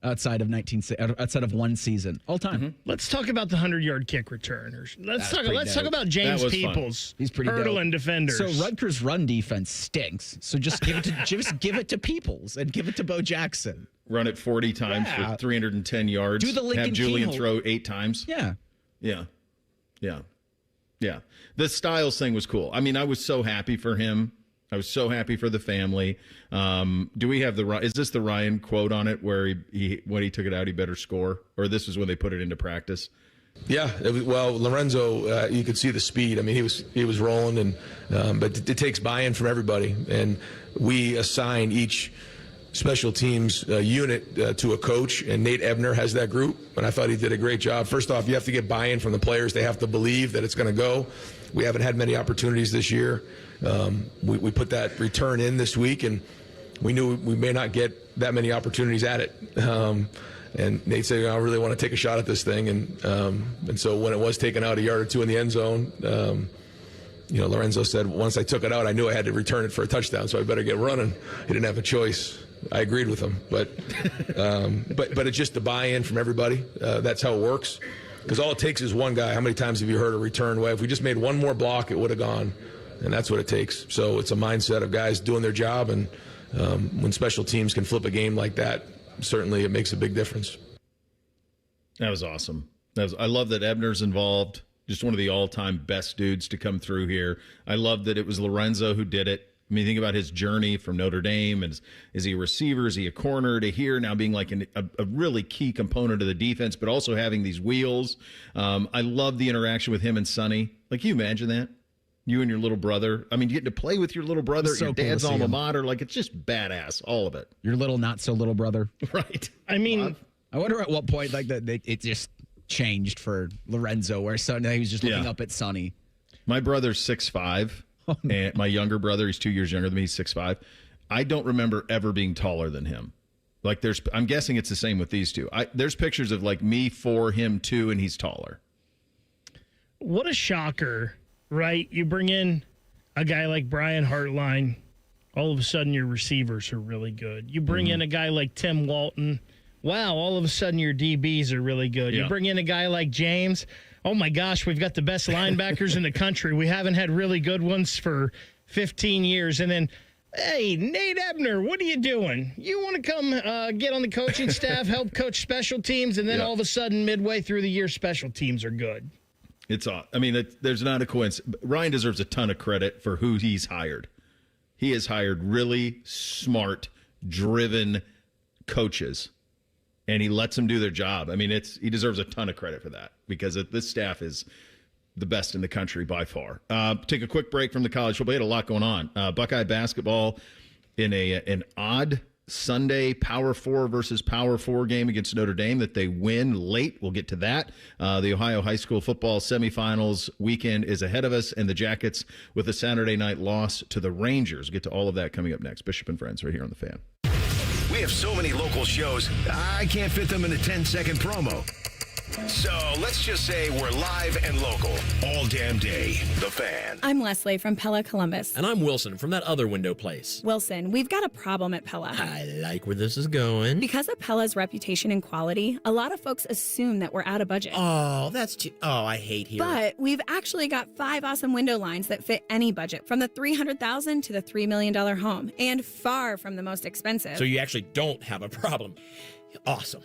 outside of one season all time. Let's talk about the 100-yard kick returners. Let's talk about James That was Peoples. fun. He's pretty hurdling dope. defenders. So Rutgers' run defense stinks. So just give it to Peoples and give it to Bo Jackson. Run it 40 times for 310 yards. Do the Lincoln Have Julian Keyhole. throw 8 times. Yeah. The Styles thing was cool. I mean, I was so happy for him. I was so happy for the family. Do we have is this the Ryan quote on it where he when he took it out, he better score? Or this was when they put it into practice? Yeah, Lorenzo, you could see the speed. I mean, he was rolling, and but it takes buy-in from everybody, and we assign each special teams unit to a coach, and Nate Ebner has that group, and I thought he did a great job. First off, you have to get buy-in from the players. They have to believe that it's going to go. We haven't had many opportunities this year. We put that return in this week, and we knew we may not get that many opportunities at it. And Nate said, I really want to take a shot at this thing. And so when it was taken out a yard or two in the end zone, Lorenzo said, once I took it out, I knew I had to return it for a touchdown, so I better get running. He didn't have a choice. I agreed with him. But it's just the buy-in from everybody. That's how it works. Because all it takes is one guy. How many times have you heard a return? Well, if we just made one more block, it would have gone. And that's what it takes. So it's a mindset of guys doing their job. And when special teams can flip a game like that, certainly it makes a big difference. That was awesome. I love that Ebner's involved. Just one of the all-time best dudes to come through here. I love that it was Lorenzo who did it. I mean, think about his journey from Notre Dame. Is he a receiver? Is he a corner? To here now being like a really key component of the defense, but also having these wheels. I love the interaction with him and Sonny. Like, you imagine that? You and your little brother. I mean, you get to play with your little brother, So your cool dad's to see alma him. mater. Like, it's just badass, all of it. Your little not so little brother. Right. I mean, I wonder at what point it just changed for Lorenzo, where Sonny, he was just looking up at Sonny. My brother's 6'5", and my younger brother, he's 2 years younger than me, he's 6'5". I don't remember ever being taller than him. Like, I'm guessing it's the same with these two. There's pictures of like me 4, him 2, and he's taller. what a shocker, right? You bring in a guy like Brian Hartline, all of a sudden your receivers are really good. You bring in a guy like Tim Walton, wow, all of a sudden your DBs are really good. Yeah. You bring in a guy like James, oh my gosh, we've got the best linebackers in the country. We haven't had really good ones for 15 years. And then, hey, Nate Ebner, what are you doing? You want to come get on the coaching staff, help coach special teams, and then all of a sudden, midway through the year, special teams are good. It's I mean, there's not a coincidence. Ryan deserves a ton of credit for who he's hired. He has hired really smart, driven coaches, and he lets them do their job. I mean, he deserves a ton of credit for that because this staff is the best in the country by far. Take a quick break from the college football. We had a lot going on. Buckeye basketball in an odd Sunday Power 4 versus Power 4 game against Notre Dame that they win late. We'll get to that. The Ohio high school football semifinals weekend is ahead of us, and the Jackets with a Saturday night loss to the Rangers. We'll get to all of that coming up next. Bishop and Friends right here on The Fan. We have so many local shows, I can't fit them in a 10-second promo. So let's just say we're live and local all damn day. The Fan. I'm Leslie from Pella Columbus. And I'm Wilson from that other window place. Wilson, we've got a problem at Pella. I like where this is going. Because of Pella's reputation and quality, a lot of folks assume that we're out of budget. Oh, that's too... Oh, I hate hearing. But we've actually got 5 awesome window lines that fit any budget, from the $300,000 to the $3 million home, and far from the most expensive. So you actually don't have a problem. Awesome.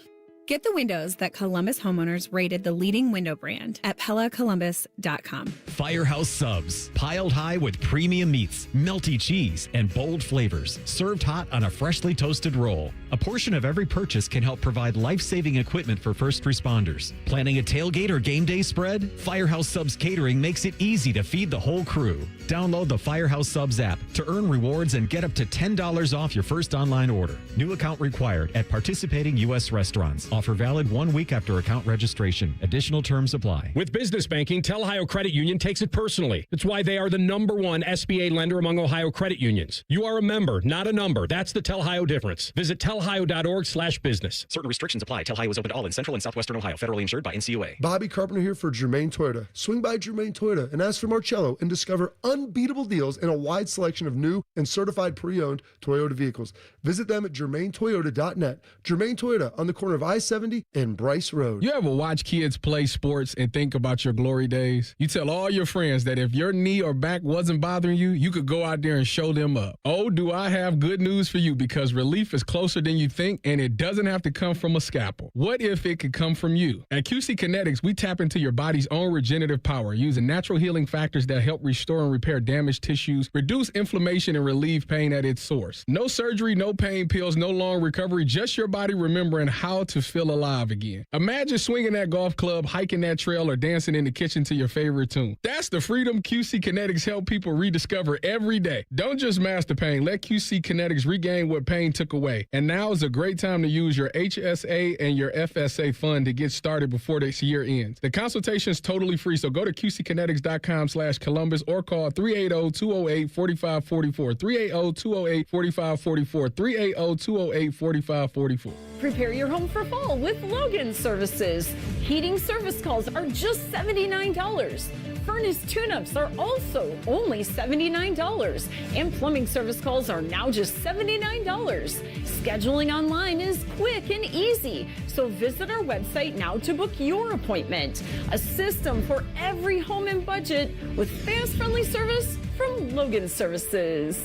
Get the windows that Columbus homeowners rated the leading window brand at PellaColumbus.com. Firehouse Subs, piled high with premium meats, melty cheese, and bold flavors, served hot on a freshly toasted roll. A portion of every purchase can help provide life-saving equipment for first responders. Planning a tailgate or game day spread? Firehouse Subs Catering makes it easy to feed the whole crew. Download the Firehouse Subs app to earn rewards and get up to $10 off your first online order. New account required at participating U.S. restaurants. Offer valid 1 week after account registration. Additional terms apply. With business banking, Tel Ohio Credit Union takes it personally. That's why they are the #1 SBA lender among Ohio credit unions. You are a member, not a number. That's the Tel Ohio difference. Visit telhio.org/business. Certain restrictions apply. Telhio is open to all in Central and Southwestern Ohio. Federally insured by NCUA. Bobby Carpenter here for Germain Toyota. Swing by Germain Toyota and ask for Marcello and discover unbeatable deals and a wide selection of new and certified pre-owned Toyota vehicles. Visit them at germaintoyota.net. Germain Toyota on the corner of I-70 and Bryce Road. You ever watch kids play sports and think about your glory days? You tell all your friends that if your knee or back wasn't bothering you, you could go out there and show them up. Oh, do I have good news for you, because relief is closer than you think, and it doesn't have to come from a scalpel. What if it could come from you? At QC Kinetics, we tap into your body's own regenerative power using natural healing factors that help restore and repair damaged tissues, reduce inflammation, and relieve pain at its source. No surgery, no pain pills, no long recovery, just your body remembering how to feel alive again. Imagine swinging that golf club, hiking that trail, or dancing in the kitchen to your favorite tune. That's the freedom QC Kinetics help people rediscover every day. Don't just master pain. Let QC Kinetics regain what pain took away. And now is a great time to use your HSA and your FSA fund to get started before this year ends. The consultation is totally free, so go to QCkinetics.com/Columbus or call 380-208-4544. 380-208-4544. 380-208-4544. Prepare your home for fall with Logan Services. Heating service calls are just $79. Furnace tune-ups are also only $79. And plumbing service calls are now just $79. Scheduling online is quick and easy. So visit our website now to book your appointment. A system for every home and budget with fast, friendly service from Logan Services.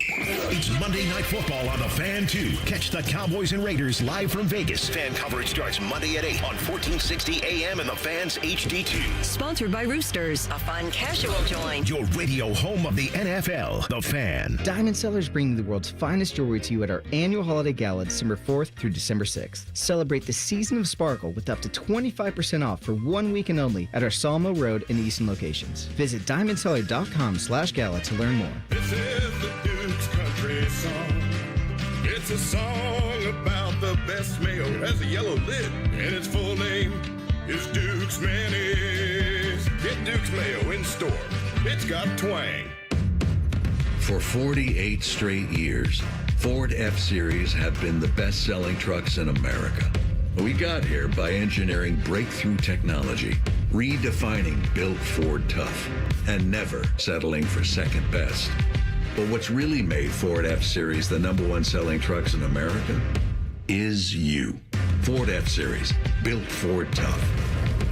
It's Monday Night Football on the Fan 2. Catch the Cowboys and Raiders live from Vegas. Fan coverage starts Monday at 8 on 1460 AM and the Fans HD2. Sponsored by Roosters, a fun casual joint. Your radio home of the NFL, the Fan. Diamond Sellers bring the world's finest jewelry to you at our annual holiday gala December 4th through December 6th. Celebrate the season of sparkle with up to 25% off for 1 weekend only at our Salmo Road and Easton locations. Visit diamondseller.com/gala to learn more. This is the Duke's country song. It's a song about the best mayo. It has a yellow lid, and its full name is Duke's Mayonnaise. Get Duke's Mayo in store. It's got twang. For 48 straight years, Ford F-Series have been the best-selling trucks in America. We got here by engineering breakthrough technology, redefining Built Ford Tough, and never settling for second best. But what's really made Ford F-Series the #1 selling trucks in America is you. Ford F-Series, Built Ford Tough.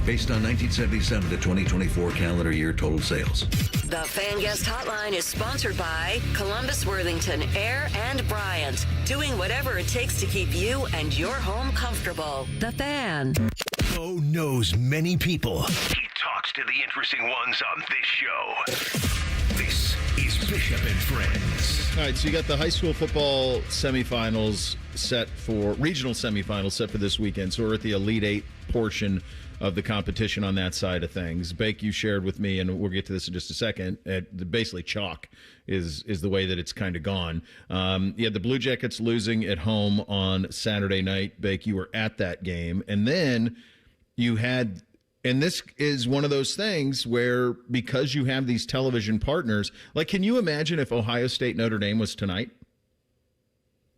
Based on 1977 to 2024 calendar year total sales. The Fan Guest Hotline is sponsored by Columbus, Worthington, Air, and Bryant. Doing whatever it takes to keep you and your home comfortable. The Fan. Bo knows many people. He talks to the interesting ones on this show. This is Bishop and Friends. All right, so you got the high school football semifinals set for regional semifinals set for this weekend. So we're at the Elite Eight portion of the competition on that side of things. Bake, you shared with me, and we'll get to this in just a second. Basically, chalk is the way that it's kind of gone. You had the Blue Jackets losing at home on Saturday night. Bake, you were at that game, and then you had. And this is one of those things where, because you have these television partners, like, can you imagine if Ohio State Notre Dame was tonight?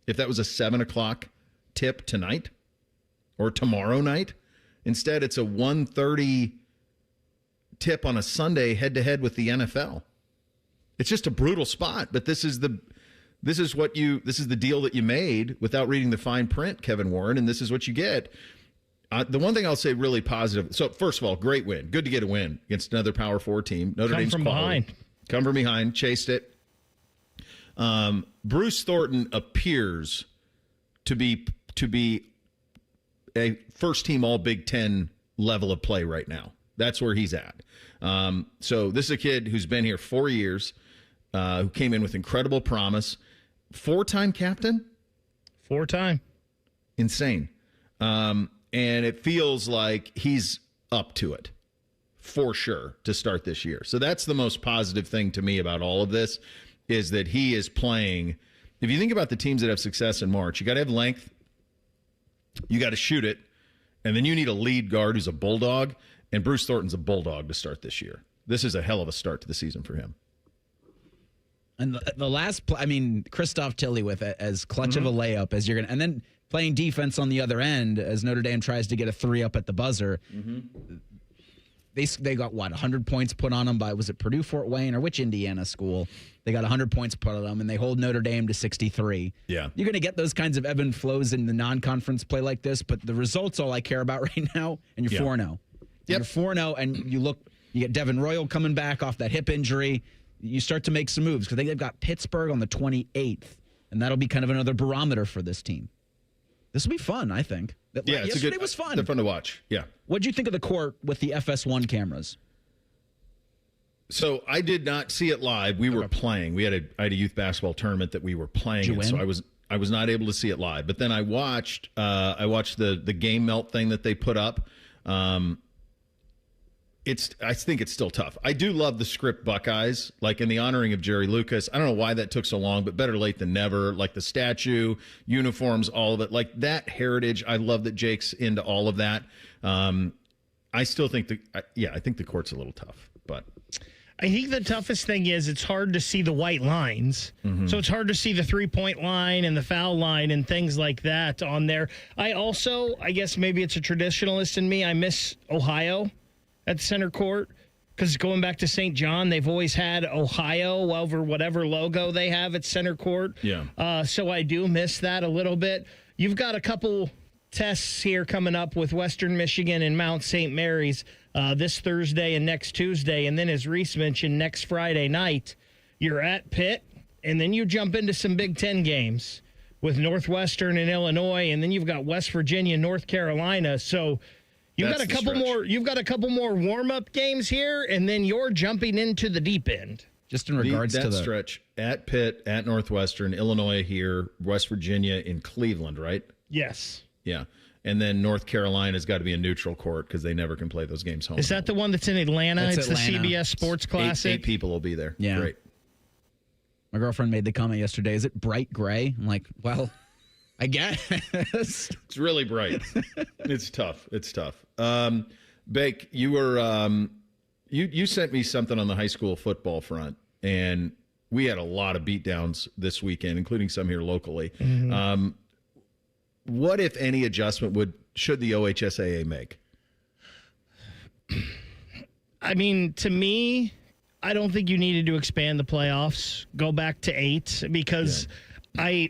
If that was a 7 o'clock tip tonight or tomorrow night? Instead, it's a 1:30 tip on a Sunday head-to-head with the NFL. It's just a brutal spot, but this is the deal that you made without reading the fine print, Kevin Warren, and this is what you get. The one thing I'll say really positive. So, first of all, great win. Good to get a win against another Power 4 team. Notre Dame's from behind. Come from behind. Chased it. Bruce Thornton appears to be a first-team All-Big Ten level of play right now. That's where he's at. So this is a kid who's been here 4 years, who came in with incredible promise. 4-time captain? 4-time. Insane. And it feels like he's up to it for sure to start this year. So that's the most positive thing to me about all of this, is that he is playing. If you think about the teams that have success in March, you got to have length, you got to shoot it, and then you need a lead guard who's a bulldog, and Bruce Thornton's a bulldog to start this year. This is a hell of a start to the season for him. And the last play, I mean, Christoph Tilley with it as clutch of a layup as you're going to, and then playing defense on the other end as Notre Dame tries to get a 3 up at the buzzer. They got, 100 points put on them by, was it Purdue Fort Wayne or which Indiana school? They got 100 points put on them, and they hold Notre Dame to 63. Yeah. You're going to get those kinds of ebb and flows in the non-conference play like this, but the results all I care about right now, and you're 4-0. You're 4-0, and you get Devin Royal coming back off that hip injury. You start to make some moves because they've got Pittsburgh on the 28th, and that'll be kind of another barometer for this team. This will be fun, I think. Yesterday was fun. They're fun to watch. Yeah. What did you think of the court with the FS1 cameras? So I did not see it live. We were playing. I had a youth basketball tournament that we were playing, in, so I was not able to see it live. But then I watched the game melt thing that they put up. I think it's still tough. I do love the script Buckeyes, like in the honoring of Jerry Lucas. I don't know why that took so long, but better late than never. Like the statue, uniforms, all of it. Like that heritage, I love that Jake's into all of that. I still think I think the court's a little tough, but I think the toughest thing is it's hard to see the white lines. So it's hard to see the 3-point line and the foul line and things like that on there. I guess maybe it's a traditionalist in me. I miss Ohio at center court, because going back to St. John, they've always had Ohio over whatever logo they have at center court. Yeah. So I do miss that a little bit. You've got a couple tests here coming up with Western Michigan and Mount St. Mary's this Thursday and next Tuesday. And then, as Reese mentioned, next Friday night, you're at Pitt, and then you jump into some Big Ten games with Northwestern and Illinois, and then you've got West Virginia, North Carolina. So You've got a couple more warm-up games here, and then you're jumping into the deep end. Just in regards to the stretch at Pitt, at Northwestern, Illinois here, West Virginia in Cleveland, right? Yes. Yeah. And then North Carolina's got to be a neutral court because they never can play those games home. Is that the one that's in Atlanta? It's Atlanta. The CBS Sports Classic. Eight people will be there. Yeah. Great. My girlfriend made the comment yesterday, is it bright gray? I'm like, well, I guess. It's really bright. It's tough. Bake, you were you sent me something on the high school football front, and we had a lot of beatdowns this weekend, including some here locally. What, if any, adjustment should the OHSAA make? I mean, to me, I don't think you needed to expand the playoffs, go back to 8, because I'm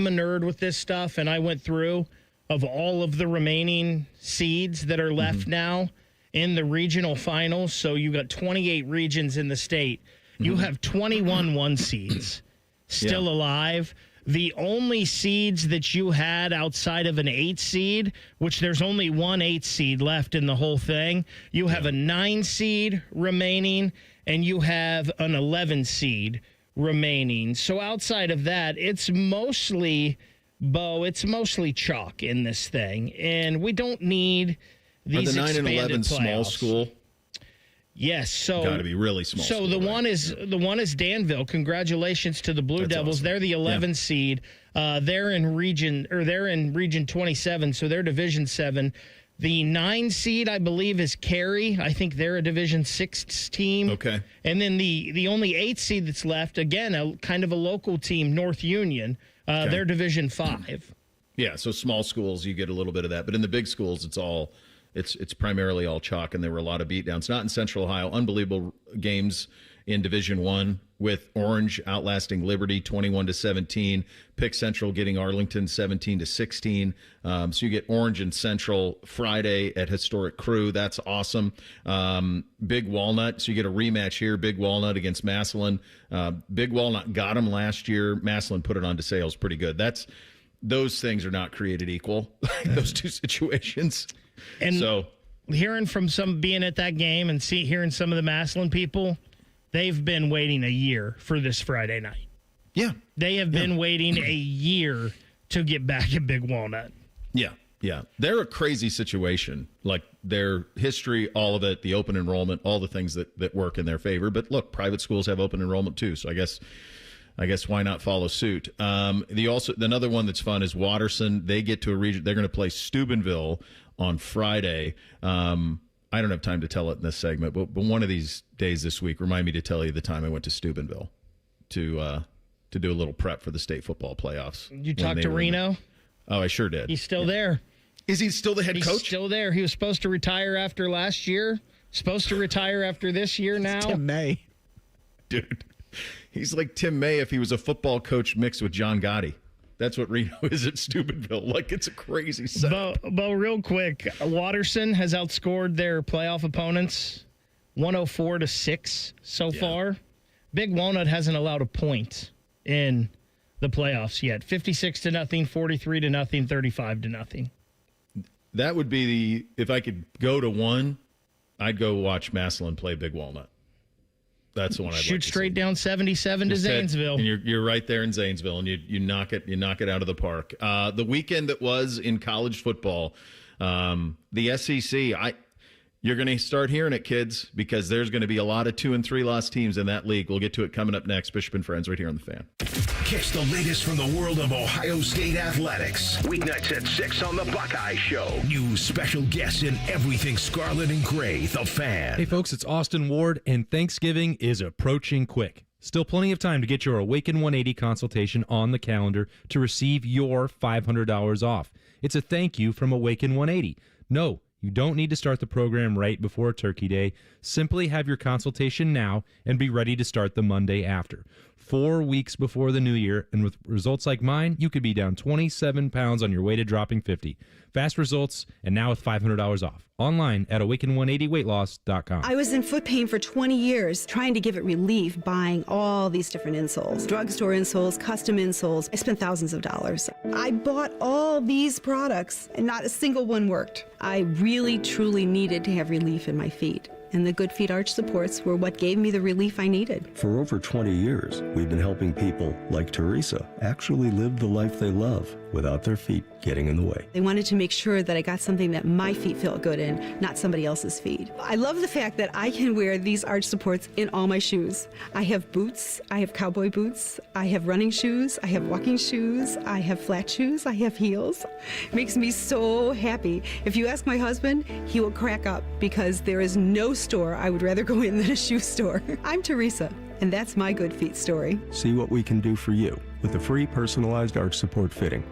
a nerd with this stuff, and I went through of all of the remaining seeds that are left now in the regional finals. So you got 28 regions in the state. You have 21 1 seeds still alive. The only seeds that you had outside of an 8 seed, which there's only one 8 seed left in the whole thing, you have a 9 seed remaining, and you have an 11 seed remaining. So outside of that, it's mostly chalk in this thing, and we don't need these expanded playoffs. Are the 9 and 11 small school? Yes, so got to be really small. So the one is Danville. Congratulations to the Blue Devils. Awesome. They're the 11 seed. They're in region 27, so they're Division 7. The 9 seed, I believe, is Cary. I think they're a Division 6 team. Okay. And then the only 8 seed that's left, again, a kind of a local team, North Union. They're Division 5. Yeah, so small schools, you get a little bit of that. But in the big schools, it's primarily all chalk, and there were a lot of beatdowns. Not in Central Ohio. Unbelievable games in Division 1 with Orange outlasting Liberty 21-17. Pick Central getting Arlington 17-16. So you get Orange and Central Friday at Historic Crew. That's awesome. Big Walnut. So you get a rematch here. Big Walnut against Massillon. Big Walnut got them last year. Massillon put it on to sales pretty good. Those things are not created equal. Those two situations. And so hearing from being at that game and hearing some of the Massillon people, they've been waiting a year for this Friday night. Yeah. They have been waiting a year to get back at Big Walnut. Yeah. They're a crazy situation. Like their history, all of it, the open enrollment, all the things that work in their favor. But look, private schools have open enrollment too. So I guess why not follow suit? Another one that's fun is Watterson. They get to a region. They're going to play Steubenville on Friday. I don't have time to tell it in this segment, but one of these days this week, remind me to tell you the time I went to Steubenville. to do a little prep for the state football playoffs. You talked to Reno? Oh, I sure did. He's still there. Is he still the head coach? He's still there. He was supposed to retire after last year. Supposed to retire after this year now. Tim May. Dude, he's like Tim May if he was a football coach mixed with John Gotti. That's what Reno is at Steubenville. Like, it's a crazy setup. Bo, real quick, Watterson has outscored their playoff opponents 104-6 so far. Big Walnut hasn't allowed a point in the playoffs yet. 56-0, 43-0, 35-0. That would be if I could go to one, I'd go watch Massillon play Big Walnut. That's the one I'd shoot like to straight see. down 77 to Zanesville. And you're right there in Zanesville, and you knock it out of the park. The weekend that was in college football, the SEC, you're going to start hearing it, kids, because there's going to be a lot of 2- and 3-loss teams in that league. We'll get to it coming up next. Bishop and Friends right here on The Fan. Catch the latest from the world of Ohio State athletics. Weeknights at 6 on The Buckeye Show. News, special guests, and everything Scarlet and Gray. The Fan. Hey, folks, it's Austin Ward, and Thanksgiving is approaching quick. Still plenty of time to get your Awaken 180 consultation on the calendar to receive your $500 off. It's a thank you from Awaken 180. No, you don't need to start the program right before Turkey Day. Simply have your consultation now and be ready to start the Monday after. 4 weeks before the new year, and with results like mine, you could be down 27 pounds on your way to dropping 50. Fast results, and now with $500 off. Online at awaken180weightloss.com. I was in foot pain for 20 years, trying to give it relief, buying all these different insoles. Drugstore insoles, custom insoles. I spent thousands of dollars. I bought all these products, and not a single one worked. I really, truly needed to have relief in my feet. And the Good Feet arch supports were what gave me the relief I needed. For over 20 years, we've been helping people like Teresa actually live the life they love without their feet getting in the way. They wanted to make sure that I got something that my feet felt good in, not somebody else's feet. I love the fact that I can wear these arch supports in all my shoes. I have boots, I have cowboy boots, I have running shoes, I have walking shoes, I have flat shoes, I have heels. It makes me so happy. If you ask my husband, he will crack up because there is no store I would rather go in than a shoe store. I'm Teresa, and that's my Good Feet story. See what we can do for you with a free personalized arch support fitting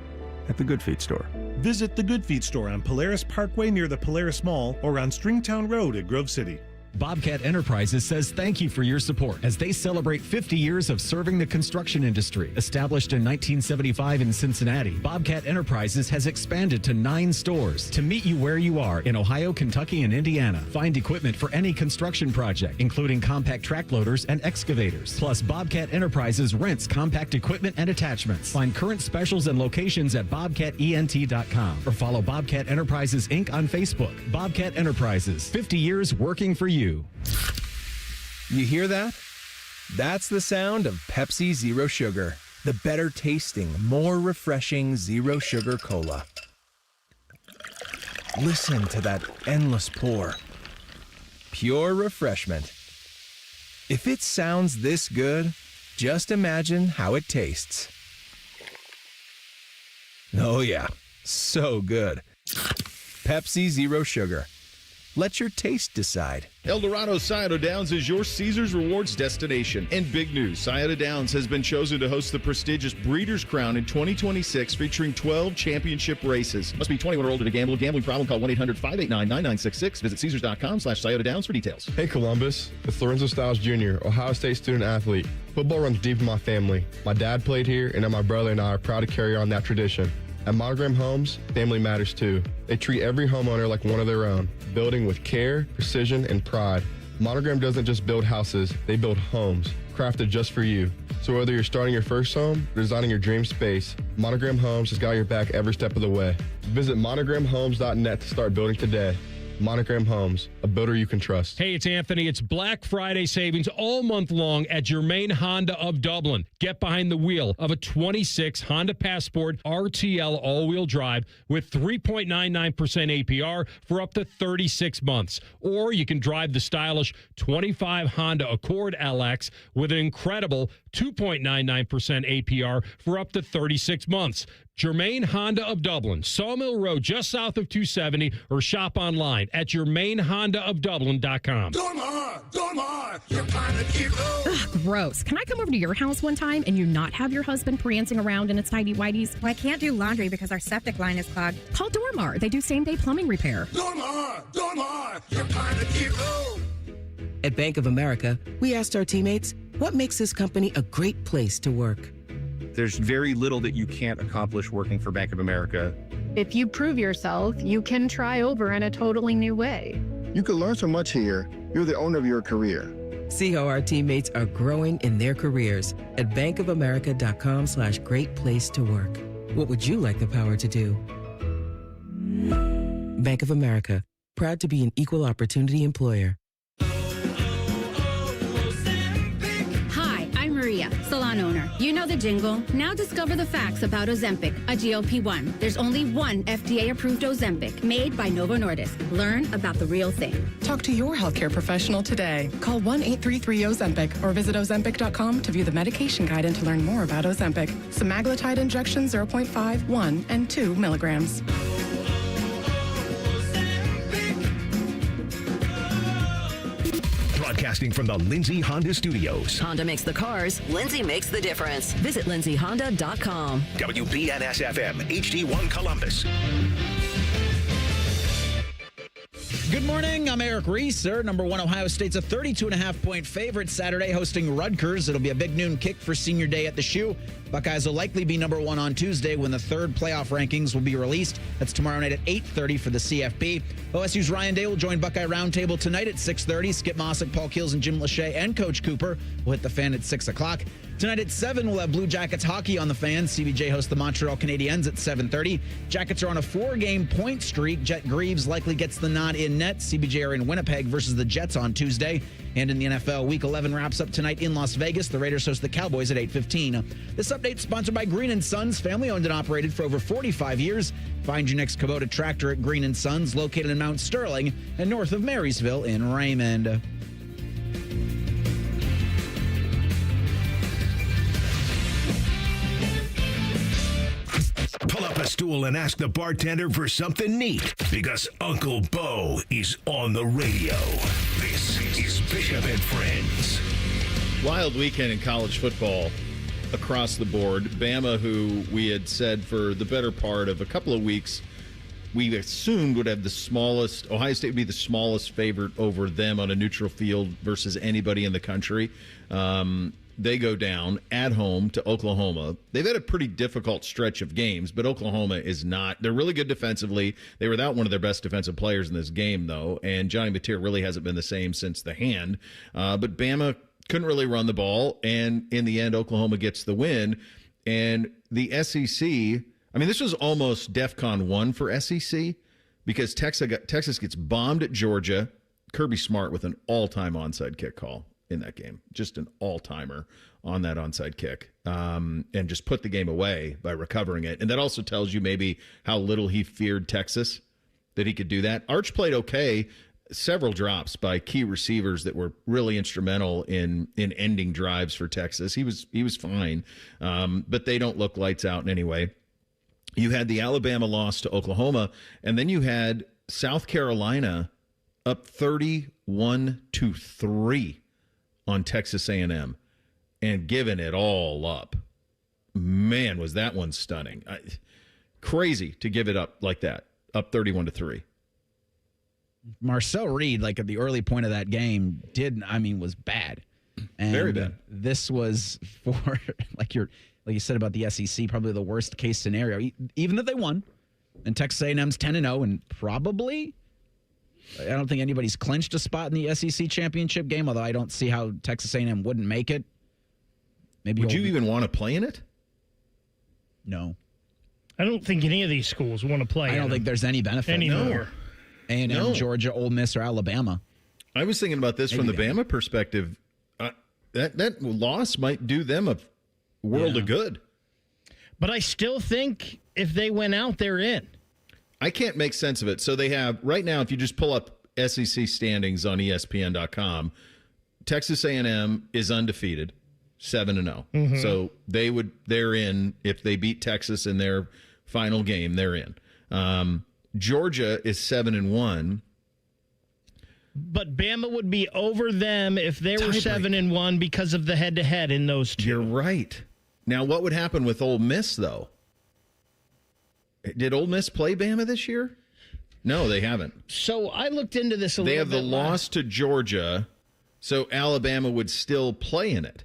at the Good Feet store. Visit the Good Feet store on Polaris Parkway near the Polaris Mall or on Stringtown Road at Grove City. Bobcat Enterprises says thank you for your support as they celebrate 50 years of serving the construction industry. Established in 1975 in Cincinnati, Bobcat Enterprises has expanded to 9 stores to meet you where you are in Ohio, Kentucky, and Indiana. Find equipment for any construction project, including compact track loaders and excavators. Plus, Bobcat Enterprises rents compact equipment and attachments. Find current specials and locations at bobcatent.com or follow Bobcat Enterprises Inc. on Facebook. Bobcat Enterprises, 50 years working for you. You hear that? That's the sound of Pepsi Zero Sugar, the better tasting, more refreshing zero sugar cola. Listen to that endless pour. Pure refreshment. If it sounds this good, just imagine how it tastes. Oh yeah, so good. Pepsi Zero Sugar. Let your taste decide. El Dorado Scioto Downs is your Caesars Rewards destination. And big news, Scioto Downs has been chosen to host the prestigious Breeders' Crown in 2026, featuring 12 championship races. Must be 21 or older to gamble. Gambling problem, call 1-800-589-9966. Visit Caesars.com/Scioto Downs for details. Hey Columbus, it's Lorenzo Stiles Jr., Ohio State student athlete. Football runs deep in my family. My dad played here, and now my brother and I are proud to carry on that tradition. At Monogram Homes, family matters too. They treat every homeowner like one of their own, building with care, precision, and pride. Monogram doesn't just build houses, they build homes, crafted just for you. So whether you're starting your first home or designing your dream space, Monogram Homes has got your back every step of the way. Visit monogramhomes.net to start building today. Monogram Homes, a builder you can trust. Hey, it's Anthony. It's Black Friday savings all month long at Germain Honda of Dublin. Get behind the wheel of a 26 Honda Passport RTL all-wheel drive with 3.99% APR for up to 36 months. Or you can drive the stylish 25 Honda Accord LX with an incredible 2.99% APR for up to 36 months. Germain Honda of Dublin, Sawmill Road, just south of 270, or shop online at GermainHondaofDublin.com. You're kind of cute. Ugh, gross. Can I come over to your house one time and you not have your husband prancing around in its tidy whities? Well, I can't do laundry because our septic line is clogged. Call Dormar. They do same-day plumbing repair. Dormar! You're kind of cute. At Bank of America, we asked our teammates, what makes this company a great place to work? There's very little that you can't accomplish working for Bank of America. If you prove yourself, you can try over in a totally new way. You can learn so much here. You're the owner of your career. See how our teammates are growing in their careers at bankofamerica.com/great place to work. What would you like the power to do? Bank of America, proud to be an equal opportunity employer. Hi, I'm Maria, salon owner. You know the jingle. Now discover the facts about Ozempic, a GLP-1. There's only one FDA-approved Ozempic made by Novo Nordisk. Learn about the real thing. Talk to your healthcare professional today. Call 1-833-OZEMPIC or visit Ozempic.com to view the medication guide and to learn more about Ozempic. Semaglutide injection 0.5, 1, and 2 milligrams. Broadcasting from the Lindsay Honda Studios. Honda makes the cars. Lindsay makes the difference. Visit lindsayhonda.com. WBNS-FM, HD1 Columbus. Good morning. I'm Eric Reeser. Number one, Ohio State's a 32.5-point favorite Saturday, hosting Rutgers. It'll be a big noon kick for senior day at the Shoe. Buckeyes will likely be number one on Tuesday when the third playoff rankings will be released. That's tomorrow night at 8:30 for the CFP. OSU's Ryan Day will join Buckeye Roundtable tonight at 6:30. Skip Mossick, Paul Keels, and Jim Lachey and Coach Cooper will hit the Fan at 6 o'clock. Tonight at 7, we'll have Blue Jackets hockey on the Fan. CBJ hosts the Montreal Canadiens at 7:30. Jackets are on a 4-game point streak. Jet Greaves likely gets the nod in net. CBJ are in Winnipeg versus the Jets on Tuesday. And in the NFL, Week 11 wraps up tonight in Las Vegas. The Raiders host the Cowboys at 8:15. This update sponsored by Green & Sons, family-owned and operated for over 45 years. Find your next Kubota tractor at Green & Sons, located in Mount Sterling and north of Marysville in Raymond. Pull up a stool and ask the bartender for something neat, because Uncle Bo is on the radio. This is Bishop and Friends. Wild weekend in college football across the board. Bama, who we had said for the better part of a couple of weeks, we assumed would have the smallest, Ohio State would be the smallest favorite over them on a neutral field versus anybody in the country. They go down at home to Oklahoma. They've had a pretty difficult stretch of games, but Oklahoma is not. They're really good defensively. They were without one of their best defensive players in this game, though, and Johnny Mateer really hasn't been the same since the hand. But Bama couldn't really run the ball, and in the end, Oklahoma gets the win. And the SEC, I mean, this was almost DEFCON 1 for SEC because Texas gets bombed at Georgia. Kirby Smart with an all-time onside kick call in that game, just an all-timer on that onside kick, and just put the game away by recovering it. And that also tells you maybe how little he feared Texas, that he could do that. Arch played okay, several drops by key receivers that were really instrumental in ending drives for Texas. He was fine, but they don't look lights out in any way. You had the Alabama loss to Oklahoma, and then you had South Carolina up 31-3 on Texas A&M and giving it all up. Man, was that one stunning. Crazy to give it up like that, up 31-3. Marcel Reed, like at the early point of that game, was bad. And very bad. This was for, like you said about the SEC, probably the worst case scenario. Even that they won, and Texas A&M's 10-0, and probably, I don't think anybody's clinched a spot in the SEC championship game, although I don't see how Texas A&M wouldn't make it. Maybe would you even want to play in it? No. I don't think any of these schools want to play. I don't think there's any benefit anymore. A&M, no. Georgia, Ole Miss, or Alabama. I was thinking about this from the Bama perspective. That loss might do them a world of good. But I still think if they went out, they're in. I can't make sense of it. So they have, right now, if you just pull up SEC standings on ESPN.com, Texas A&M is undefeated. 7-0. Mhm. So they're in. If they beat Texas in their final game, they're in. Georgia is 7-1. But Bama would be over them if they were 7-1 because of the head-to-head in those two. You're right. Now, what would happen with Ole Miss, though? Did Ole Miss play Bama this year? No, they haven't. So I looked into this a They little bit. have the loss to Georgia, so Alabama would still play in it.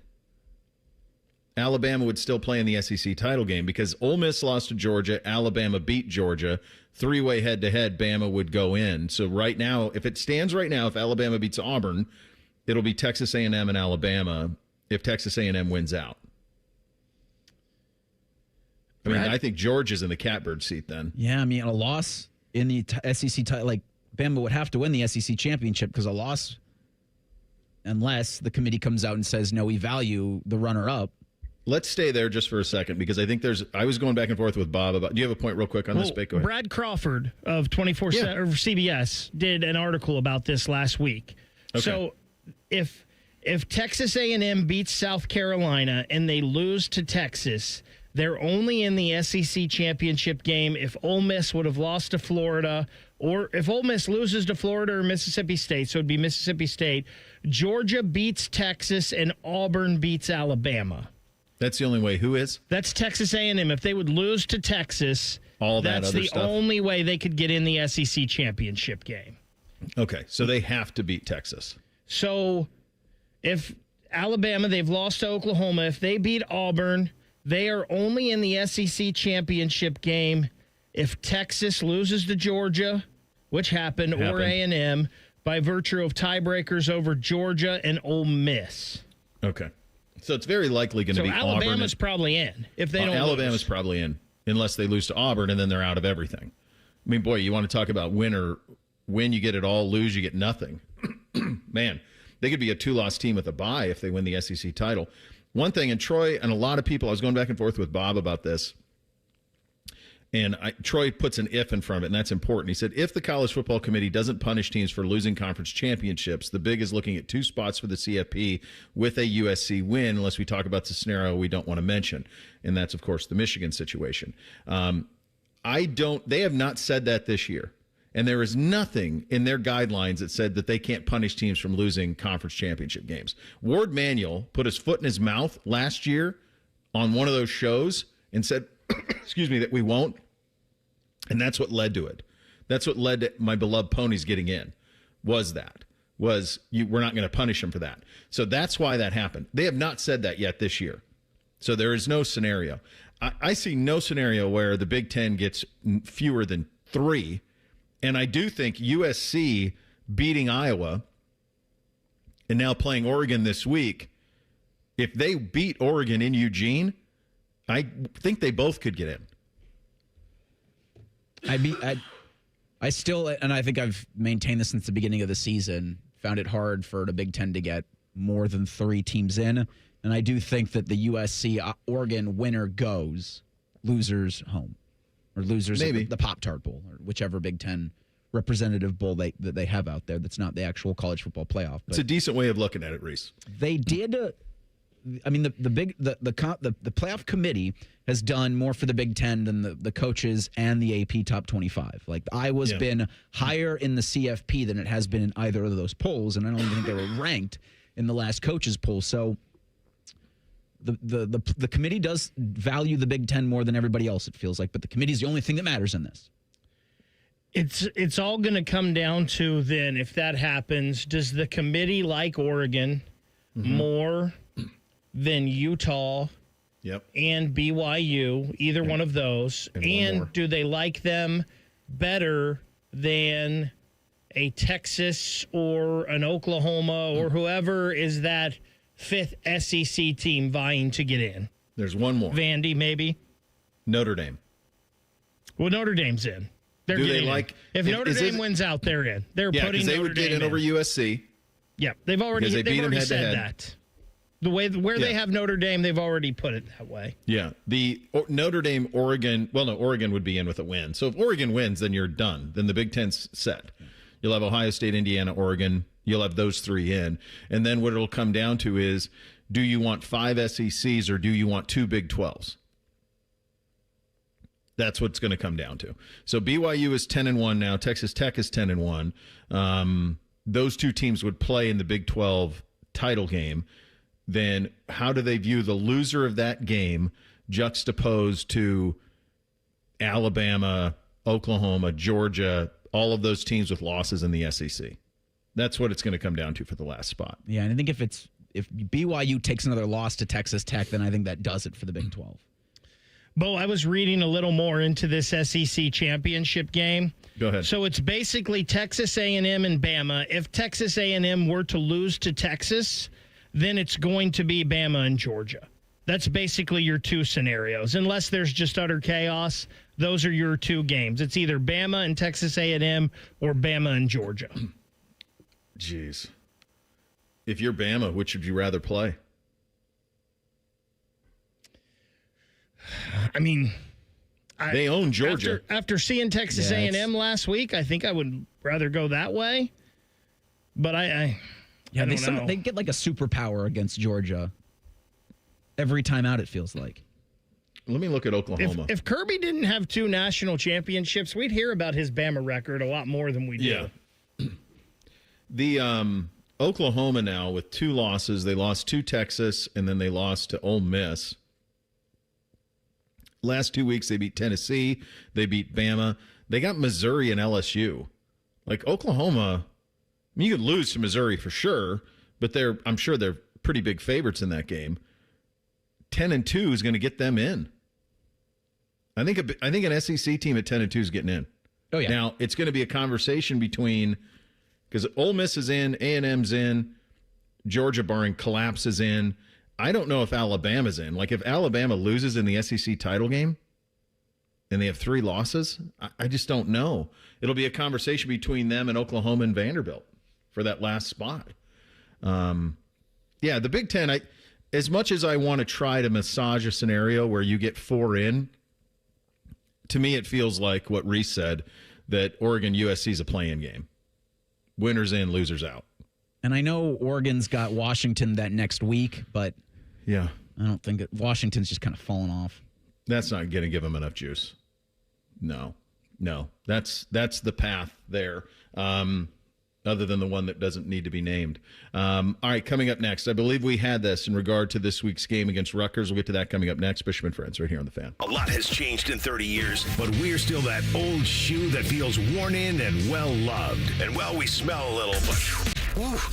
Alabama would still play in the SEC title game because Ole Miss lost to Georgia, Alabama beat Georgia. Three-way head-to-head, Bama would go in. So right now, if it stands right now, if Alabama beats Auburn, it'll be Texas A&M and Alabama if Texas A&M wins out. I mean, I think Georgia's in the catbird seat then. Yeah, I mean, a loss in the SEC title, like Bama would have to win the SEC championship because a loss, unless the committee comes out and says, no, we value the runner-up. Let's stay there just for a second because I think I was going back and forth with Bob about, do you have a point real quick on this? Go ahead. Brad Crawford of 24/7 or CBS did an article about this last week. Okay. So if Texas A&M beats South Carolina and they lose to Texas, they're only in the SEC championship game if Ole Miss would have lost to Florida, or if Ole Miss loses to Florida or Mississippi State, so it'd be Mississippi State. Georgia beats Texas and Auburn beats Alabama. That's the only way. Who is? That's Texas A&M. If they would lose to Texas, that's the only way they could get in the SEC championship game. Okay, so they have to beat Texas. So if Alabama, they've lost to Oklahoma. If they beat Auburn, they are only in the SEC championship game if Texas loses to Georgia, which happened. Or A&M, by virtue of tiebreakers over Georgia and Ole Miss. Okay. So it's very likely going to be Auburn. Alabama's probably in if they don't Alabama's lose. probably in unless they lose to Auburn, and then they're out of everything. I mean, boy, you want to talk about win, you get it all, lose, you get nothing. Man, they could be a 2-loss team with a bye if they win the SEC title. One thing, and Troy and a lot of people, I was going back and forth with Bob about this, and Troy puts an if in front of it, and that's important. He said, if the College Football Committee doesn't punish teams for losing conference championships, the Big is looking at 2 spots for the CFP with a USC win, unless we talk about the scenario we don't want to mention, and that's, of course, the Michigan situation. They have not said that this year, and there is nothing in their guidelines that said that they can't punish teams from losing conference championship games. Ward Manuel put his foot in his mouth last year on one of those shows and said, excuse me, that we won't. And that's what led to it. That's what led to my beloved ponies getting in. We're not going to punish them for that. So that's why that happened. They have not said that yet this year. So there is no scenario. I see no scenario where the Big Ten gets fewer than 3. And I do think USC beating Iowa and now playing Oregon this week, if they beat Oregon in Eugene, I think they both could get in. I still, and I think I've maintained this since the beginning of the season, found it hard for the Big Ten to get more than 3 teams in. And I do think that the USC-Oregon winner goes, losers home. Or losers of the Pop-Tart Bowl, or whichever Big Ten representative bowl that they have out there that's not the actual college football playoff. But it's a decent way of looking at it, Reese. They did... I mean, the playoff committee has done more for the Big Ten than the coaches and the AP top 25. Like, Iowa's been higher in the CFP than it has been in either of those polls, and I don't even think they were ranked in the last coaches poll. So the committee does value the Big Ten more than everybody else, it feels like, but the committee is the only thing that matters in this. It's all going to come down to then, if that happens, does the committee like Oregon more than Utah and BYU, either one of those? And do they like them better than a Texas or an Oklahoma or whoever is that 5th SEC team vying to get in? There's one more. Vandy, maybe? Notre Dame. Well, Notre Dame's in. They're getting in. If Notre Dame wins out, they're in. They're putting they Notre would get Dame in over USC. Yeah, they've already said head-to-head. that. The way where they have Notre Dame, they've already put it that way. Yeah, the Notre Dame, Oregon. Well, no, Oregon would be in with a win. So if Oregon wins, then you're done. Then the Big Ten's set. You'll have Ohio State, Indiana, Oregon. You'll have those 3 in, and then what it'll come down to is do you want 5 SECs or do you want 2 Big 12s? That's what's going to come down to. So BYU is 10-1 now. Texas Tech is 10-1. Those two teams would play in the Big 12 title game. Then how do they view the loser of that game juxtaposed to Alabama, Oklahoma, Georgia, all of those teams with losses in the SEC? That's what it's going to come down to for the last spot. Yeah, and I think if BYU takes another loss to Texas Tech, then I think that does it for the Big 12. Bo, I was reading a little more into this SEC championship game. Go ahead. So it's basically Texas A&M and Bama. If Texas A&M were to lose to Texas, then it's going to be Bama and Georgia. That's basically your two scenarios. Unless there's just utter chaos, those are your two games. It's either Bama and Texas A&M or Bama and Georgia. Jeez. If you're Bama, which would you rather play? I mean, they own Georgia. After seeing Texas A&M last week, I think I would rather go that way. But I don't know. They get like a superpower against Georgia every time out, it feels like. Let me look at Oklahoma. If Kirby didn't have 2 national championships, we'd hear about his Bama record a lot more than we do. Yeah. The Oklahoma now with 2 losses. They lost to Texas, and then they lost to Ole Miss. Last 2 weeks, they beat Tennessee. They beat Bama. They got Missouri and LSU. Like Oklahoma, I mean, you could lose to Missouri for sure, but I'm sure they're pretty big favorites in that game. 10-2 is going to get them in. I think an SEC team at 10-2 is getting in. Oh yeah. Now it's going to be a conversation between, because Ole Miss is in, A&M's in, Georgia barring collapse is in. I don't know if Alabama's in. Like if Alabama loses in the SEC title game and they have 3 losses, I just don't know. It'll be a conversation between them and Oklahoma and Vanderbilt for that last spot. Yeah, the Big Ten, as much as I want to try to massage a scenario where you get 4 in, to me it feels like what Reese said, that Oregon USC is a play-in game. Winners in, losers out. And I know Oregon's got Washington that next week, but yeah, I don't think Washington's just kind of fallen off. That's not going to give them enough juice. No. That's the path there. Other than the one that doesn't need to be named. All right, coming up next, I believe we had this in regard to this week's game against Rutgers. We'll get to that coming up next. Bishop and Friends right here on The Fan. A lot has changed in 30 years, but we're still that old shoe that feels worn in and well-loved. And, well, we smell a little, but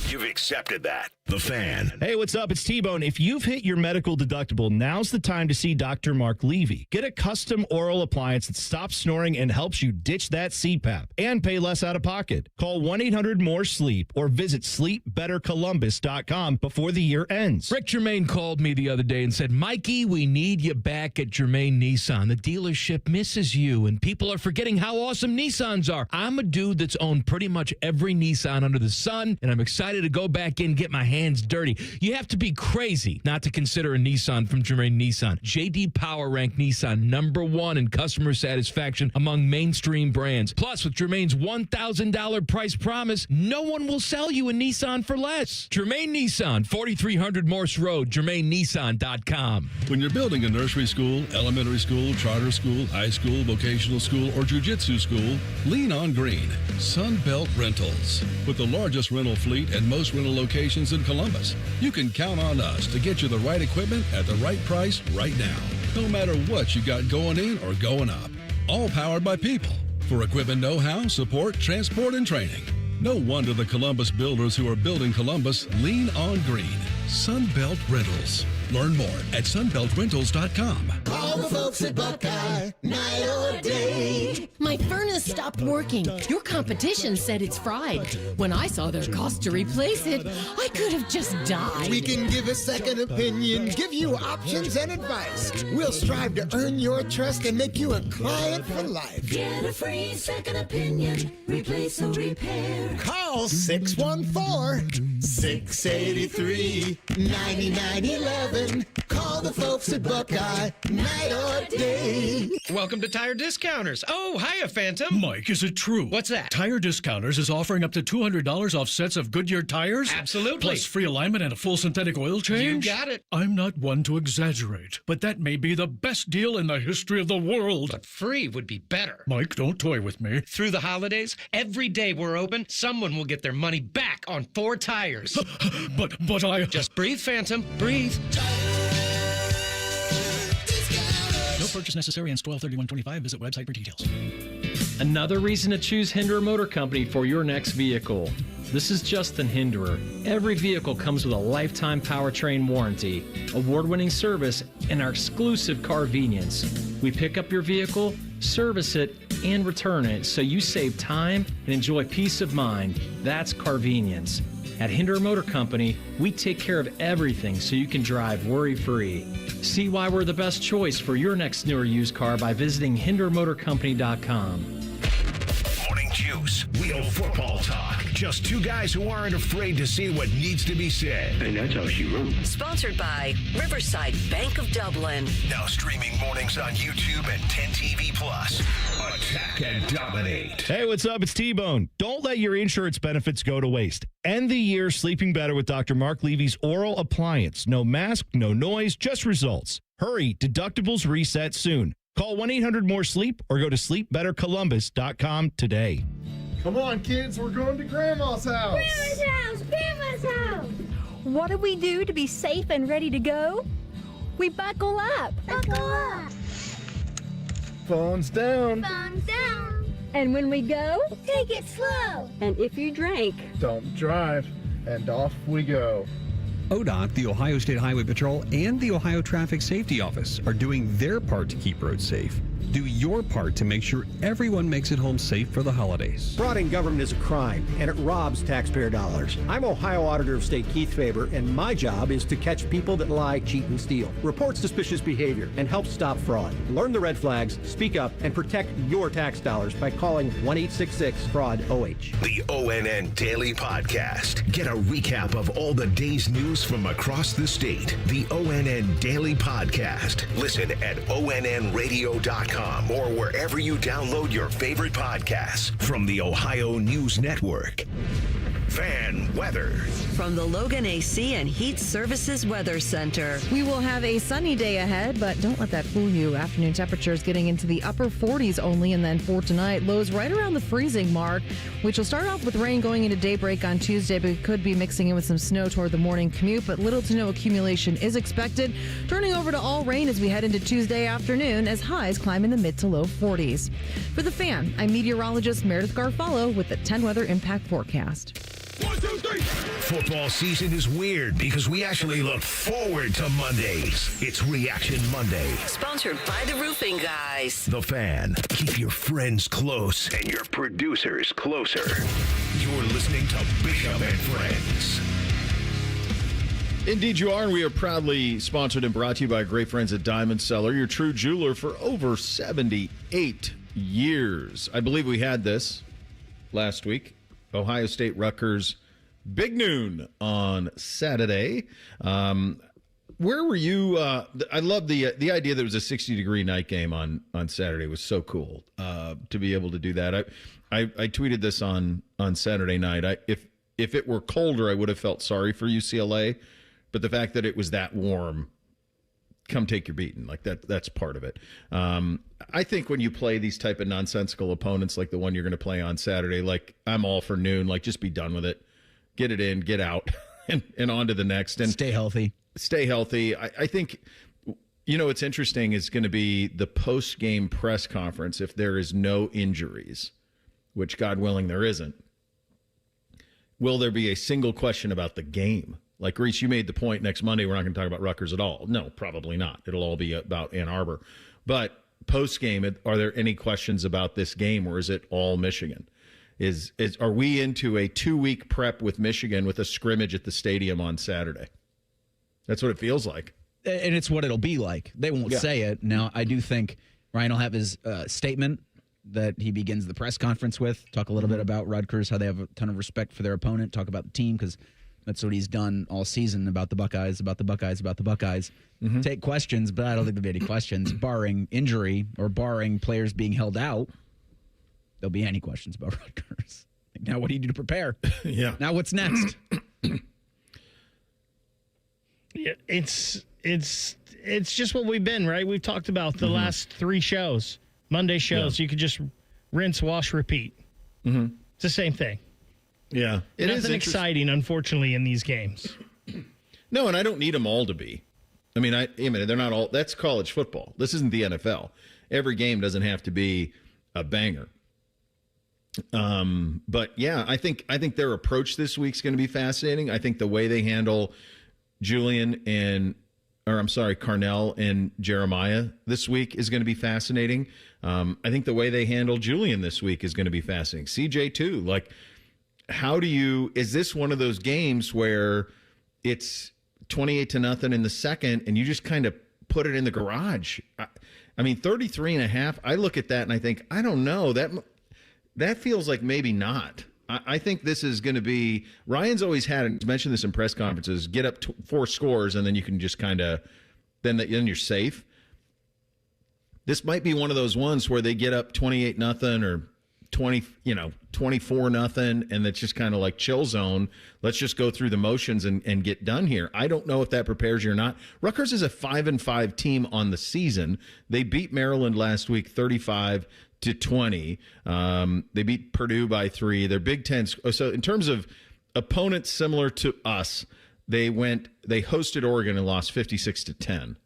you've accepted that. The Fan. Hey, what's up? It's T-Bone. If you've hit your medical deductible, now's the time to see Dr. Mark Levy. Get a custom oral appliance that stops snoring and helps you ditch that CPAP and pay less out of pocket. Call 1-800-MORE-SLEEP or visit sleepbettercolumbus.com before the year ends. Rick Germain called me the other day and said, Mikey, we need you back at Germain Nissan. The dealership misses you, and people are forgetting how awesome Nissans are. I'm a dude that's owned pretty much every Nissan under the sun, and I'm excited to go back in and get my hands dirty. You have to be crazy not to consider a Nissan from Germain Nissan. J.D. Power ranked Nissan #1 in customer satisfaction among mainstream brands. Plus, with Germain's $1,000 price promise, no one will sell you a Nissan for less. Germain Nissan, 4300 Morse Road, GermainNissan.com. When you're building a nursery school, elementary school, charter school, high school, vocational school, or jiu-jitsu school, lean on green. Sunbelt Rentals. With the largest rental fleet and most rental locations in Columbus, you can count on us to get you the right equipment at the right price right now. No matter what you got going in or going up. All powered by people. For equipment know-how, support, transport, and training. No wonder the Columbus builders who are building Columbus lean on green. Sunbelt Rentals. Learn more at sunbeltrentals.com. Call the folks at Buckeye, night or day. My furnace stopped working. Your competition said it's fried. When I saw their cost to replace it, I could have just died. We can give a second opinion, give you options and advice. We'll strive to earn your trust and make you a client for life. Get a free second opinion. Replace or repair. Call 614-683-9911. Call the folks at Buckeye, night or day. Welcome to Tire Discounters. Oh, hiya, Phantom. Mike, is it true? What's that? Tire Discounters is offering up to $200 off sets of Goodyear tires? Absolutely. Plus free alignment and a full synthetic oil change? You got it. I'm not one to exaggerate, but that may be the best deal in the history of the world. But free would be better. Mike, don't toy with me. Through the holidays, every day we're open, someone will get their money back on 4 tires. But I... Just breathe, Phantom. Breathe. No purchase necessary. Ends 12/31/25. Visit website for details. Another reason to choose Hinderer Motor Company for your next vehicle. This is Justin Hinderer. Every vehicle comes with a lifetime powertrain warranty, award-winning service, and our exclusive Carvenience. We pick up your vehicle, service it, and return it so you save time and enjoy peace of mind. That's Carvenience. At Hinderer Motor Company, we take care of everything so you can drive worry-free. See why we're the best choice for your next new or used car by visiting HindererMotorCompany.com. Morning Juice, real football talk. Just two guys who aren't afraid to see what needs to be said. And that's how she wrote. Sponsored by Riverside Bank of Dublin. Now streaming mornings on YouTube and 10 TV Plus. Attack and dominate. Hey, what's up? It's T-Bone. Don't let your insurance benefits go to waste. End the year sleeping better with Dr. Mark Levy's oral appliance. No mask, no noise, just results. Hurry, deductibles reset soon. Call 1-800-MORE-SLEEP or go to sleepbettercolumbus.com today. Come on, kids, we're going to Grandma's house. Grandma's house! Grandma's house! What do we do to be safe and ready to go? We buckle up. Buckle up. Phones down. Phones down. And when we go, take it slow. And if you drink, Don't drive. And off we go. ODOT, the Ohio State Highway Patrol, and the Ohio Traffic Safety Office are doing their part to keep roads safe. Do your part to make sure everyone makes it home safe for the holidays. Fraud in government is a crime, and it robs taxpayer dollars. I'm Ohio Auditor of State Keith Faber, and my job is to catch people that lie, cheat, and steal, report suspicious behavior, and help stop fraud. Learn the red flags, speak up, and protect your tax dollars by calling 1-866-FRAUD-OH. The ONN Daily Podcast. Get a recap of all the day's news from across the state. The ONN Daily Podcast. Listen at onnradio.com or wherever you download your favorite podcasts from the Ohio News Network. Fan weather. From the Logan AC and Heat Services Weather Center. We will have a sunny day ahead, but don't let that fool you. Afternoon temperatures getting into the upper 40s only, and then for tonight, lows right around the freezing mark, which will start off with rain going into daybreak on Tuesday, but could be mixing in with some snow toward the morning commute, but little to no accumulation is expected. Turning over to all rain as we head into Tuesday afternoon as highs climb in the mid to low 40s. For The Fan, I'm meteorologist Meredith Garfalo with the 10 Weather Impact Forecast. 1, 2, 3. Football season is weird because we actually look forward to Mondays. It's Reaction Monday. Sponsored by the Roofing Guys. The Fan. Keep your friends close and your producers closer. You're listening to Bishop and Friends. Indeed you are, and we are proudly sponsored and brought to you by our great friends at Diamond Cellar, your true jeweler for over 78 years. I believe we had this last week. Ohio State Rutgers, big noon on Saturday. Where were you? I love the idea that it was a 60-degree night game on Saturday. It was so cool to be able to do that. I tweeted this on Saturday night. If it were colder, I would have felt sorry for UCLA, but the fact that it was that warm, come take your beating. Like that's part of it. I think when you play these type of nonsensical opponents like the one you're going to play on Saturday, like I'm all for noon, like just be done with it. Get it in, get out, and on to the next. And stay healthy. Stay healthy. I think, what's interesting is going to be the post-game press conference if there is no injuries, which God willing there isn't. Will there be a single question about the game? Like, Reese, you made the point next Monday we're not going to talk about Rutgers at all. No, probably not. It'll all be about Ann Arbor. But post-game, are there any questions about this game, or is it all Michigan? Are we into a 2-week prep with Michigan with a scrimmage at the stadium on Saturday? That's what it feels like. And it's what it'll be like. They won't say it. Now, I do think Ryan will have his statement that he begins the press conference with, talk a little bit about Rutgers, how they have a ton of respect for their opponent, talk about the team, because That's what he's done all season about the Buckeyes, about the Buckeyes, about the Buckeyes. Take questions, but I don't think there'll be any questions. Barring injury or barring players being held out, there'll be any questions about Rutgers. Now, what do you do to prepare? Yeah. Now, what's next? It's just what we've been, right? We've talked about the last 3 shows, Monday shows. You could just rinse, wash, repeat. It's the same thing. Yeah. It is Nothing exciting, unfortunately, in these games. No, and I don't need them all to be. I mean, they're not all. That's college football. This isn't the NFL. Every game doesn't have to be a banger. But yeah, I think their approach this week's going to be fascinating. I think the way they handle Carnell and Jeremiah this week is going to be fascinating. I think the way they handle Julian this week is going to be fascinating. CJ too. Like, is this one of those games where it's 28-0 in the second and you just kind of put it in the garage? I mean, 33.5, I look at that and I think, I don't know, that feels like maybe not. I think this is going to be, Ryan's always mentioned this in press conferences, get up 4 scores and then you can just kind of, then you're safe. This might be one of those ones where they get up 28-0 or 24-0, and it's just kind of like chill zone. Let's just go through the motions and get done here. I don't know if that prepares you or not. Rutgers is a 5-5 team on the season. They beat Maryland last week 35-20. They beat Purdue by 3. They're Big Ten. So in terms of opponents similar to us, they hosted Oregon and lost 56-10.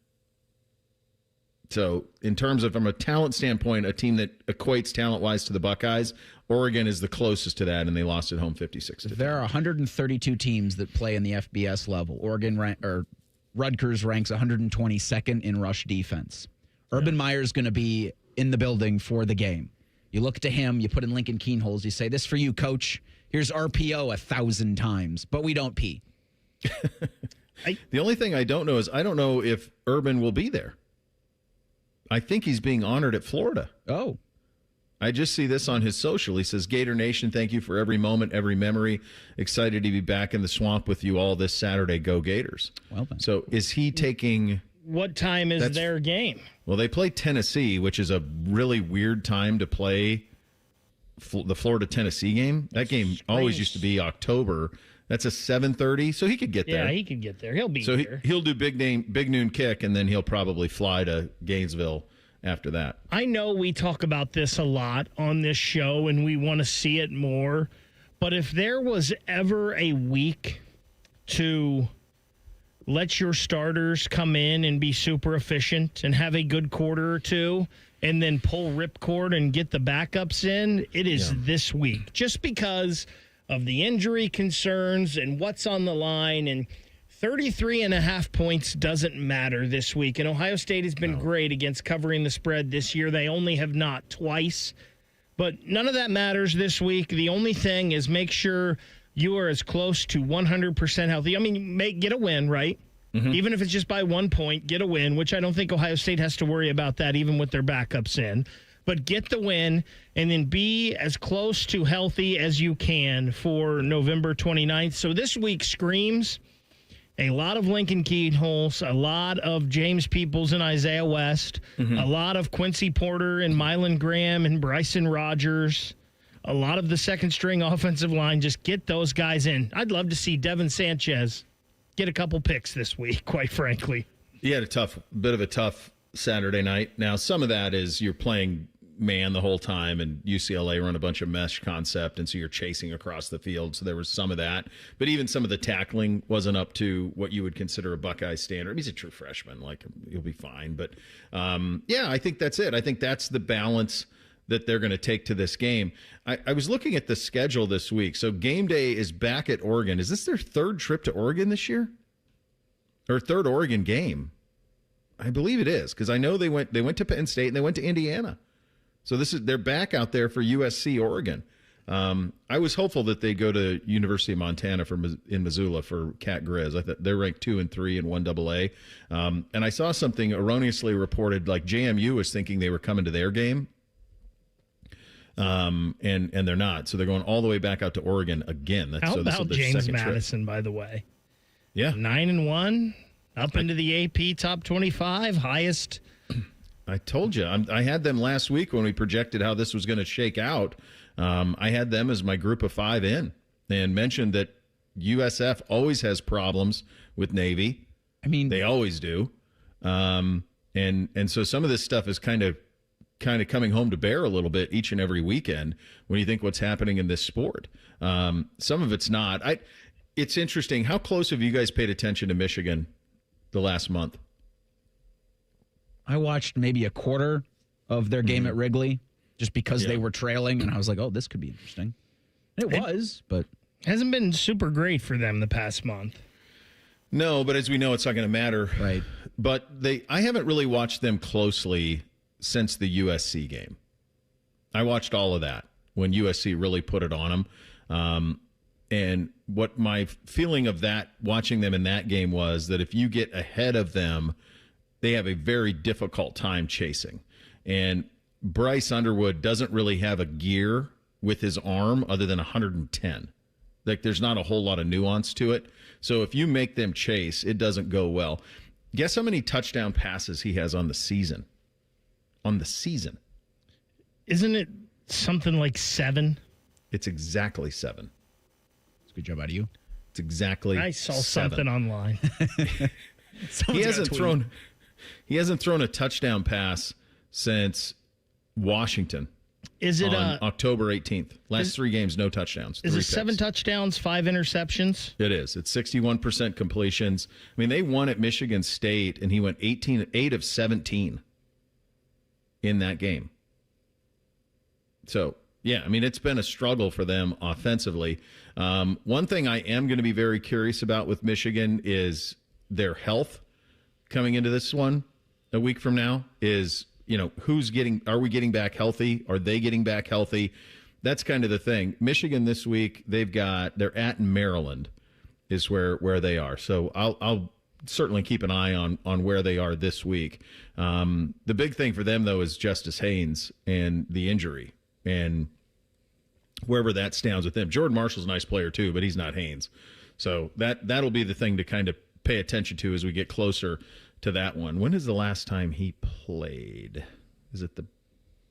So in terms of, from a talent standpoint, a team that equates talent-wise to the Buckeyes, Oregon is the closest to that, and they lost at home 56-10. There are 132 teams that play in the FBS level. Rutgers ranks 122nd in rush defense. Urban Meyer's going to be in the building for the game. You look to him, you put in Lincoln Keenholz, you say, "This for you, coach. Here's RPO 1,000 times, but we don't pee." The only thing I don't know is I don't know if Urban will be there. I think he's being honored at Florida. Oh. I just see this on his social. He says, "Gator Nation, thank you for every moment, every memory. Excited to be back in the swamp with you all this Saturday. Go Gators." Well then. So is he taking... What time is their game? Well, they play Tennessee, which is a really weird time to play the Florida-Tennessee game. That game always used to be October. That's a 7:30, so he could get there. Yeah, he could get there. He'll be there. He'll do big noon kick, and then he'll probably fly to Gainesville after that. I know we talk about this a lot on this show, and we want to see it more. But if there was ever a week to let your starters come in and be super efficient and have a good quarter or two, and then pull ripcord and get the backups in, it is this week. Just because of the injury concerns and what's on the line, and 33.5 points doesn't matter this week. And Ohio State has been great against covering the spread this year. They only have not twice. But none of that matters this week. The only thing is make sure you are as close to 100% healthy. I mean, get a win, right? Mm-hmm. Even if it's just by 1 point, get a win, which I don't think Ohio State has to worry about that even with their backups in. But get the win and then be as close to healthy as you can for November 29th. So this week screams a lot of Lincoln Keenholz, a lot of James Peoples and Isaiah West, a lot of Quincy Porter and Mylan Graham and Bryson Rogers, a lot of the second-string offensive line. Just get those guys in. I'd love to see Devin Sanchez get a couple picks this week, quite frankly. He had a bit of a tough Saturday night. Now, some of that is you're playing man the whole time, and UCLA run a bunch of mesh concept, and so you're chasing across the field, so there was some of that. But even some of the tackling wasn't up to what you would consider a Buckeye standard. He's a true freshman, like, he'll be fine. But I think that's it. I think that's the balance that they're going to take to this game. I was looking at the schedule this week. So game day is back at Oregon. Is this their third trip to Oregon this year? Or third Oregon game? I believe it is, because I know they went to Penn State and they went to Indiana. So they're back out there for USC Oregon. I was hopeful that they'd go to University of Montana in Missoula for Cat Grizz. I thought they're ranked 2 and 3 in 1AA. And I saw something erroneously reported, like JMU was thinking they were coming to their game. and they're not. So they're going all the way back out to Oregon again. How about James Madison, by the way? Yeah. 9-1, up into the AP top 25, highest. I told you. I had them last week when we projected how this was going to shake out. I had them as my group of 5 in and mentioned that USF always has problems with Navy. I mean, they always do. And so some of this stuff is kind of coming home to bear a little bit each and every weekend when you think what's happening in this sport. Some of it's not. It's interesting. How close have you guys paid attention to Michigan the last month? I watched maybe a quarter of their game at Wrigley just because they were trailing, and I was like, oh, this could be interesting. And it was, but hasn't been super great for them the past month. No, but as we know, it's not going to matter. Right. But I haven't really watched them closely since the USC game. I watched all of that when USC really put it on them. And what my feeling of that, watching them in that game, was that if you get ahead of them, they have a very difficult time chasing. And Bryce Underwood doesn't really have a gear with his arm other than 110. Like, there's not a whole lot of nuance to it. So if you make them chase, it doesn't go well. Guess how many touchdown passes he has on the season? Isn't it something like 7? It's exactly 7. It's a good job out of you. It's exactly I saw 7. something online. He hasn't thrown a touchdown pass since Washington. Is it on October 18th? Last 3 games, no touchdowns. Is it 3 7 picks. touchdowns, 5 interceptions? It is. It's 61% completions. I mean, they won at Michigan State, and he went 8 of 17 in that game. So, yeah, I mean, it's been a struggle for them offensively. One thing I am going to be very curious about with Michigan is their health coming into this one a week from now. Is, are we getting back healthy? Are they getting back healthy? That's kind of the thing. Michigan this week, they're at Maryland is where they are. So I'll certainly keep an eye on where they are this week. The big thing for them, though, is Justice Haynes and the injury, and wherever that stands with them. Jordan Marshall's a nice player too, but he's not Haynes. So that'll be the thing to kind of pay attention to as we get closer to that one. When is the last time he played?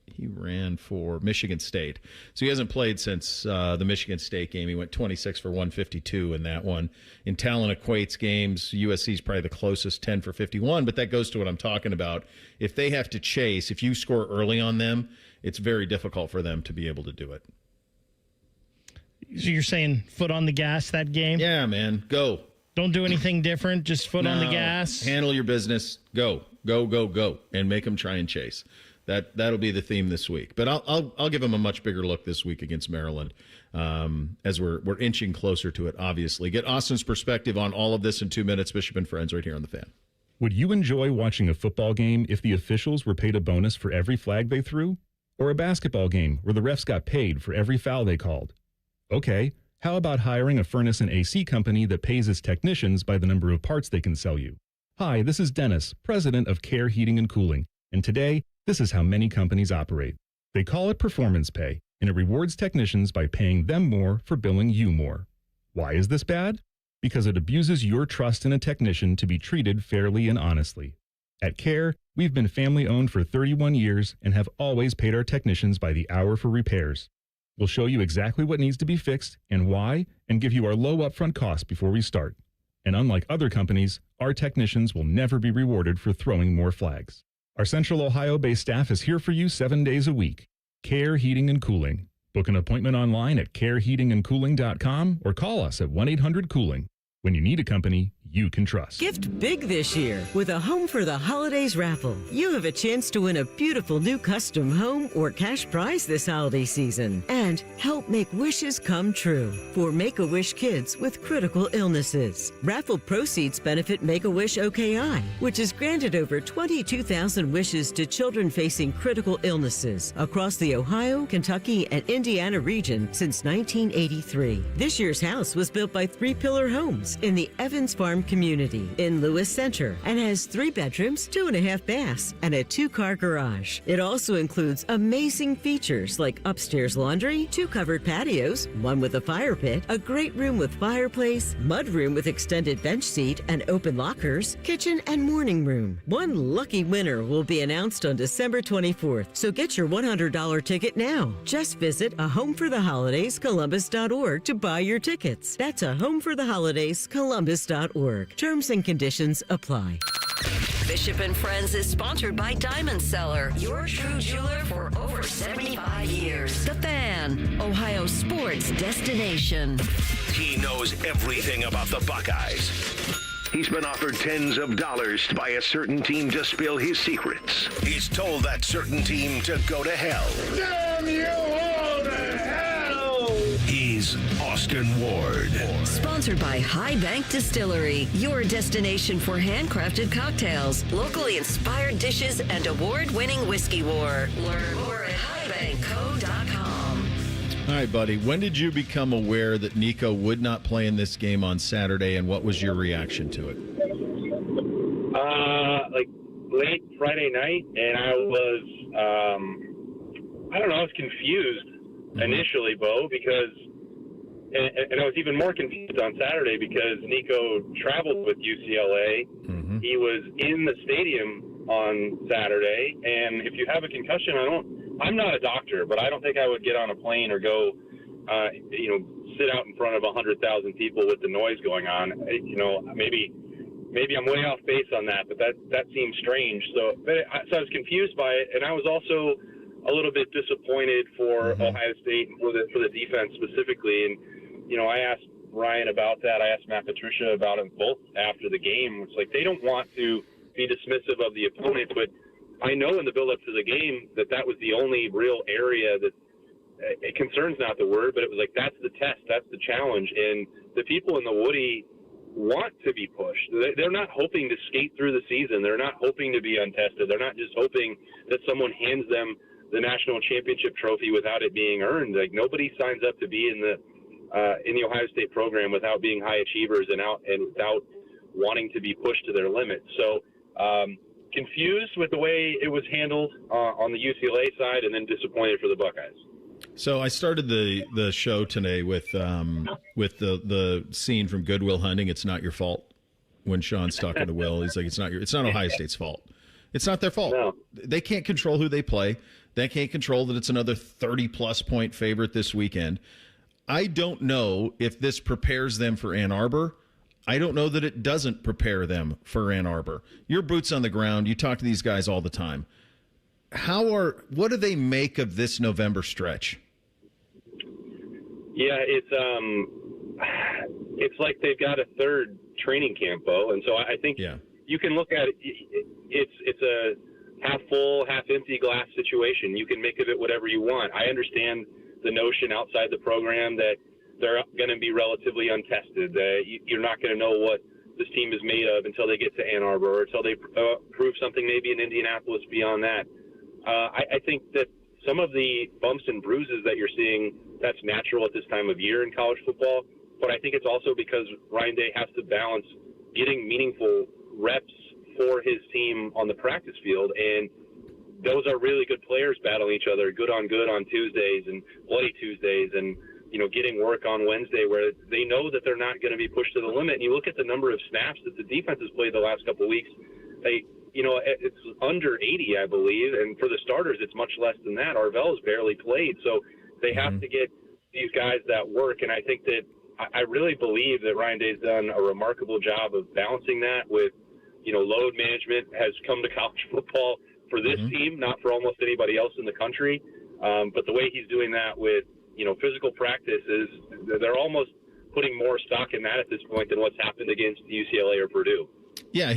He ran for Michigan State. So he hasn't played since the Michigan State game. He went 26 for 152 in that one. In talent equates games, USC's probably the closest, 10 for 51, but that goes to what I'm talking about. If they have to chase, if you score early on them, it's very difficult for them to be able to do it. So you're saying foot on the gas that game? Yeah, man. Go. Don't do anything different. Just foot on the gas. Handle your business. Go, and make them try and chase. That'll be the theme this week. But I'll give them a much bigger look this week against Maryland, as we're inching closer to it. Obviously, get Austin's perspective on all of this in 2 minutes. Bishop and Friends, right here on the Fan. Would you enjoy watching a football game if the officials were paid a bonus for every flag they threw, or a basketball game where the refs got paid for every foul they called? Okay. How about hiring a furnace and AC company that pays its technicians by the number of parts they can sell you? Hi, this is Dennis, president of Care Heating and Cooling, and today, this is how many companies operate. They call it performance pay, and it rewards technicians by paying them more for billing you more. Why is this bad? Because it abuses your trust in a technician to be treated fairly and honestly. At Care, we've been family-owned for 31 years and have always paid our technicians by the hour for repairs. We'll show you exactly what needs to be fixed and why, and give you our low upfront cost before we start. And unlike other companies, our technicians will never be rewarded for throwing more flags. Our Central Ohio-based staff is here for you 7 days a week. Care Heating and Cooling. Book an appointment online at careheatingandcooling.com or call us at 1-800-COOLING. When you need a company you can trust. Gift big this year with a Home for the Holidays raffle. You have a chance to win a beautiful new custom home or cash prize this holiday season and help make wishes come true for Make-A-Wish kids with critical illnesses. Raffle proceeds benefit Make-A-Wish OKI, which has granted over 22,000 wishes to children facing critical illnesses across the Ohio, Kentucky, and Indiana region since 1983. This year's house was built by 3 Pillar Homes, units in the Evans Farm community in Lewis Center and has 3 bedrooms, 2.5 baths, and a 2-car garage. It also includes amazing features like upstairs laundry, 2 covered patios, 1 with a fire pit, a great room with fireplace, mud room with extended bench seat and open lockers, kitchen and morning room. One lucky winner will be announced on December 24th, so get your $100 ticket now. Just visit ahomeffortheholidayscolumbus.org to buy your tickets. That's ahomeffortheholidayscolumbus.org. Terms and conditions apply. Bishop and Friends is sponsored by Diamond Seller, your true jeweler for over 75 years. The Fan, Ohio sports destination. He knows everything about the Buckeyes. He's been offered tens of dollars by a certain team to spill his secrets. He's told that certain team to go to hell. Damn you all to hell! He's Austin Ward. Sponsored by High Bank Distillery, your destination for handcrafted cocktails, locally inspired dishes, and award-winning whiskey war. Learn more at highbankco.com. All right, buddy. When did you become aware that Nico would not play in this game on Saturday, and what was your reaction to it? Like late Friday night, and I was, I don't know, I was confused initially, Bo, because, and I was even more confused on Saturday because Nico traveled with UCLA. He was in the stadium on Saturday, and if you have a concussion, I'm not a doctor, but I don't think I would get on a plane or go, sit out in front of 100,000 people with the noise going on. Maybe I'm way off base on that, but that seems strange. So I was confused by it, and I was also a little bit disappointed for Ohio State and for the defense specifically. And I asked Ryan about that. I asked Matt Patricia about it both after the game. It's like they don't want to be dismissive of the opponent, but I know in the build-up to the game that was the only real area that concern's not the word, but it was like that's the test, that's the challenge, and the people in the Woody want to be pushed. They're not hoping to skate through the season. They're not hoping to be untested. They're not just hoping that someone hands them the national championship trophy without it being earned. Like nobody signs up to be in the Ohio State program without being high achievers and without wanting to be pushed to their limits. So. Confused with the way it was handled on the UCLA side, and then disappointed for the Buckeyes. So I started the show today with the scene from Good Will Hunting. It's not your fault. When Sean's talking to Will, he's like, it's not Ohio State's fault. It's not their fault. No. They can't control who they play. They can't control that it's another 30-plus point favorite this weekend. I don't know if this prepares them for Ann Arbor. I don't know that it doesn't prepare them for Ann Arbor. Your boots on the ground. You talk to these guys all the time. What do they make of this November stretch? Yeah, it's like they've got a third training camp, Bo, and so I think you can look at it. It's a half full, half empty glass situation. You can make of it whatever you want. I understand the notion outside the program that they're going to be relatively untested. You're not going to know what this team is made of until they get to Ann Arbor or until they prove something maybe in Indianapolis beyond that. I think that some of the bumps and bruises that you're seeing, that's natural at this time of year in college football. But I think it's also because Ryan Day has to balance getting meaningful reps for his team on the practice field. And those are really good players battling each other, good on Tuesdays and bloody Tuesdays, and getting work on Wednesday where they know that they're not going to be pushed to the limit. And you look at the number of snaps that the defense has played the last couple of weeks, it's under 80, I believe. And for the starters, it's much less than that. Arvell's barely played. So they have to get these guys that work. And I think that I really believe that Ryan Day's done a remarkable job of balancing that with, load management has come to college football for this team, not for almost anybody else in the country. But the way he's doing that with, physical practice is they're almost putting more stock in that at this point than what's happened against UCLA or Purdue. Yeah,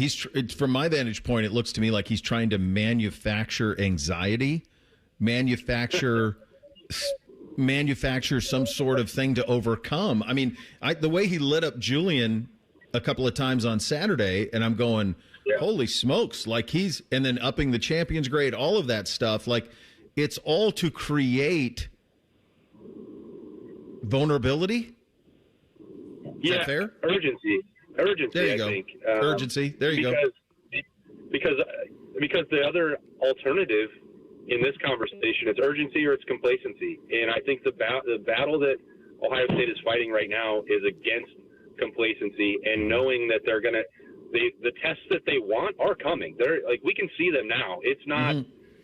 from my vantage point, it looks to me like he's trying to manufacture anxiety, manufacture some sort of thing to overcome. I mean, the way he lit up Julian a couple of times on Saturday, and I'm going, holy smokes, and then upping the champions grade, all of that stuff, it's all to create vulnerability. Is that fair? Urgency. There you I go. think. Urgency. There you go. Because the other alternative in this conversation, it's urgency or it's complacency. And I think the battle that Ohio State is fighting right now is against complacency and knowing that they're going to the tests that they want are coming. They're like, we can see them now. It's not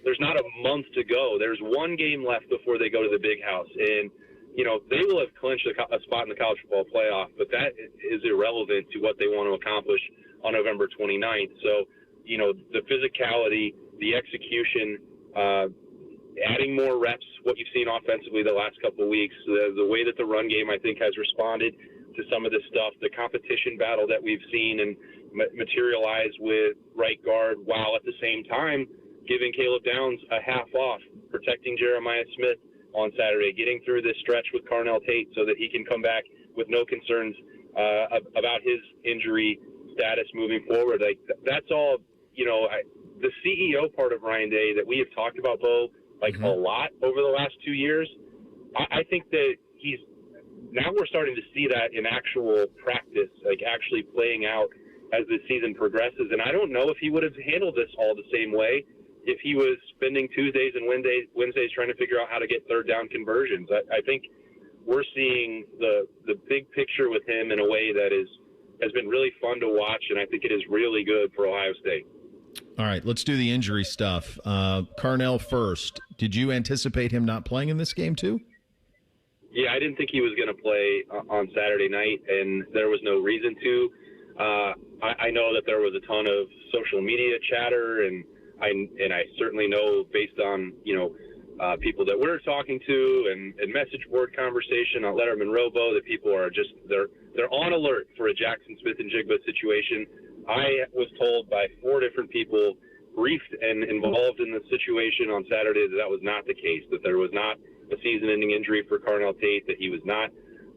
there's not a month to go. There's one game left before they go to the Big House, and they will have clinched a spot in the college football playoff, but that is irrelevant to what they want to accomplish on November 29th. So, the physicality, the execution, adding more reps, what you've seen offensively the last couple of weeks, the way that the run game, I think, has responded to some of this stuff, the competition battle that we've seen and materialize with right guard, while at the same time giving Caleb Downs a half off, protecting Jeremiah Smith on Saturday, getting through this stretch with Carnell Tate so that he can come back with no concerns about his injury status moving forward. Like, that's all, the CEO part of Ryan Day that we have talked about, Bo, a lot over the last 2 years. I think that now we're starting to see that in actual practice, like actually playing out as the season progresses. And I don't know if he would have handled this all the same way if he was spending Tuesdays and Wednesdays trying to figure out how to get third down conversions. I think we're seeing the big picture with him in a way that has been really fun to watch, and I think it is really good for Ohio State. All right, let's do the injury stuff. Carnell first. Did you anticipate him not playing in this game too? Yeah, I didn't think he was going to play on Saturday night, and there was no reason to. I know that there was a ton of social media chatter, and I certainly know based on people that we're talking to and message board conversation on Letterman Robo that people are just they're on alert for a Jackson Smith and Jigba situation. I was told by 4 different people briefed and involved in the situation on Saturday that was not the case, that there was not a season-ending injury for Carnell Tate, that he was not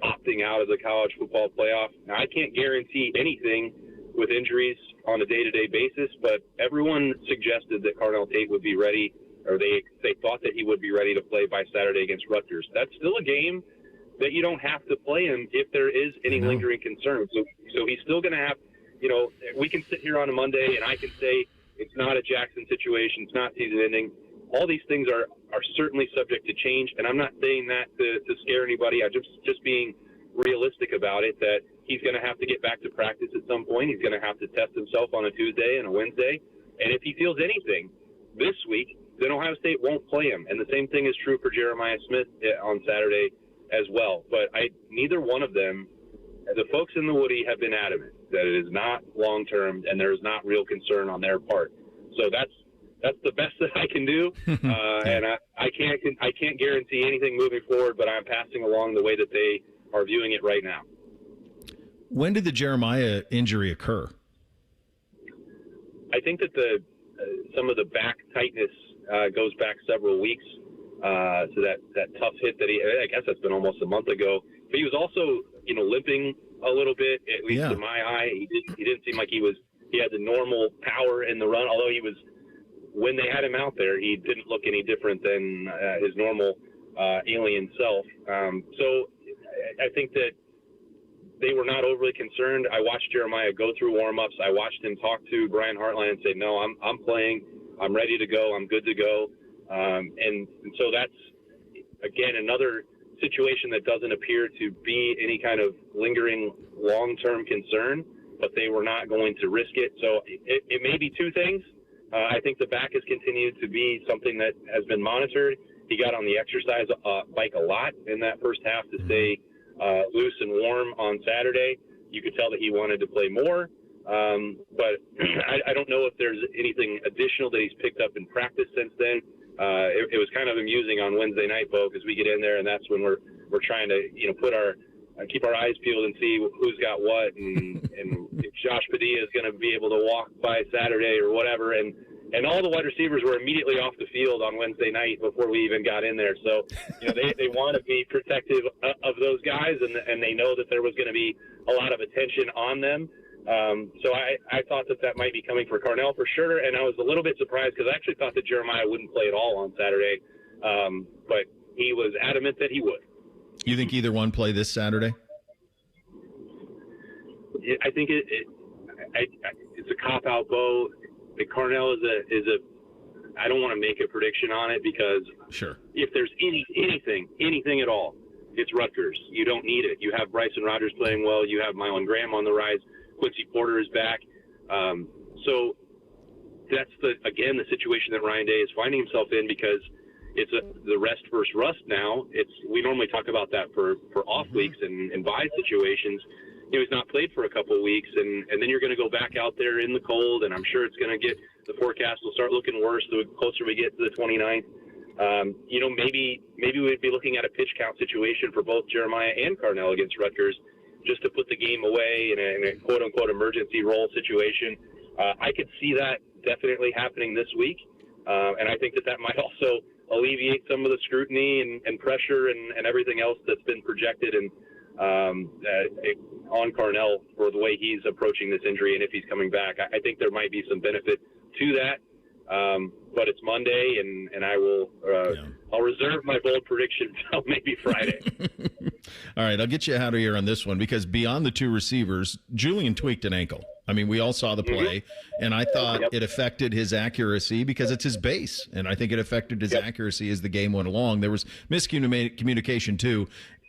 opting out of the college football playoff. Now, I can't guarantee anything with injuries on a day-to-day basis, but everyone suggested that Carnell Tate would be ready, or they thought that he would be ready to play by Saturday against Rutgers. That's still a game that you don't have to play him if there is any lingering concern. So he's still going to have, we can sit here on a Monday and I can say it's not a Jackson situation, it's not season-ending. All these things are certainly subject to change, and I'm not saying that to scare anybody. I'm just being realistic about it, that he's going to have to get back to practice at some point. He's going to have to test himself on a Tuesday and a Wednesday, and if he feels anything this week, then Ohio State won't play him. And the same thing is true for Jeremiah Smith on Saturday as well. But neither one of them, the folks in the Woody have been adamant that it is not long-term and there is not real concern on their part. So that's the best that I can do, and I can't guarantee anything moving forward, but I'm passing along the way that they are viewing it right now. When did the Jeremiah injury occur? I think that some of the back tightness goes back several weeks. So that tough hit that I guess that's been almost a month ago. But he was also, limping a little bit, at least in my eye. He didn't seem like he had the normal power in the run, although when they had him out there, he didn't look any different than his normal alien self. So I think that they were not overly concerned. I watched Jeremiah go through warm-ups. I watched him talk to Brian Hartline and say, no, I'm playing. I'm ready to go. I'm good to go. And so that's, again, another situation that doesn't appear to be any kind of lingering long-term concern, but they were not going to risk it. So it may be two things. I think the back has continued to be something that has been monitored. He got on the exercise bike a lot in that first half to stay loose and warm on Saturday. You could tell that he wanted to play more. But I don't know if there's anything additional that he's picked up in practice since then. It was kind of amusing on Wednesday night, Bo, because we get in there and that's when we're trying to keep our eyes peeled and see who's got what and if Josh Padilla is going to be able to walk by Saturday or whatever. And all the wide receivers were immediately off the field on Wednesday night before we even got in there. So they want to be protective of those guys, and they know that there was going to be a lot of attention on them. So I thought that might be coming for Carnell for sure, and I was a little bit surprised because I actually thought that Jeremiah wouldn't play at all on Saturday, but he was adamant that he would. You think either one play this Saturday? I think it's a cop-out, Bo. Cornell is a. I don't want to make a prediction on it because if there's anything at all, it's Rutgers. You don't need it. You have Bryson Rogers playing well. You have Mylan Graham on the rise. Quincy Porter is back. So that's the situation that Ryan Day is finding himself in because it's the rest versus rust now. We normally talk about that for off weeks and bye situations. He's not played for a couple of weeks, and then you're going to go back out there in the cold, and I'm sure it's going to get the forecast will start looking worse the closer we get to the 29th. Maybe we'd be looking at a pitch count situation for both Jeremiah and Carnell against Rutgers, just to put the game away in a quote unquote emergency role situation. I could see that definitely happening this week, and I think that might also alleviate some of the scrutiny and pressure and everything else that's been projected on Carnell for the way he's approaching this injury and if he's coming back. I think there might be some benefit to that, but it's Monday, and I will I'll reserve my bold prediction until maybe Friday. All right, I'll get you out of here on this one because beyond the two receivers, Julian tweaked an ankle. I mean, we all saw the play, and I thought it affected his accuracy because it's his base, and I think it affected his accuracy as the game went along. There was miscommunication, too.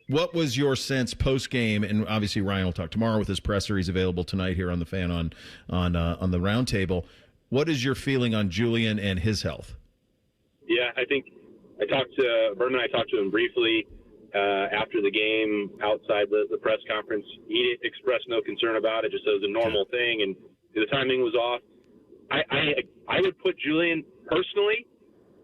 What was your sense post-game? And obviously Ryan will talk tomorrow with his presser. He's available tonight here on the Fan on the roundtable. What is your feeling on Julian and his health? Yeah, I think I talked to Berman. I talked to him briefly after the game outside the press conference. He expressed no concern about it, just as a normal thing, and the timing was off. I would put Julian personally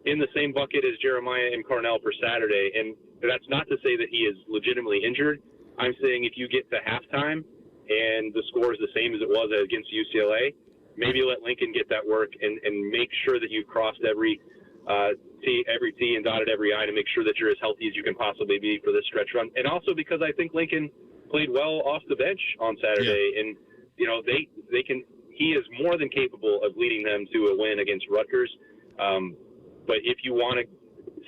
in the same bucket as Jeremiah and Carnell for Saturday, and that's not to say that he is legitimately injured. I'm saying if you get to halftime and the score is the same as it was against UCLA, maybe let Lincoln get that work and make sure that you've crossed every T and dotted every I to make sure that you're as healthy as you can possibly be for this stretch run. And also because I think Lincoln played well off the bench on Saturday, and they can. He is more than capable of leading them to a win against Rutgers. But if you want to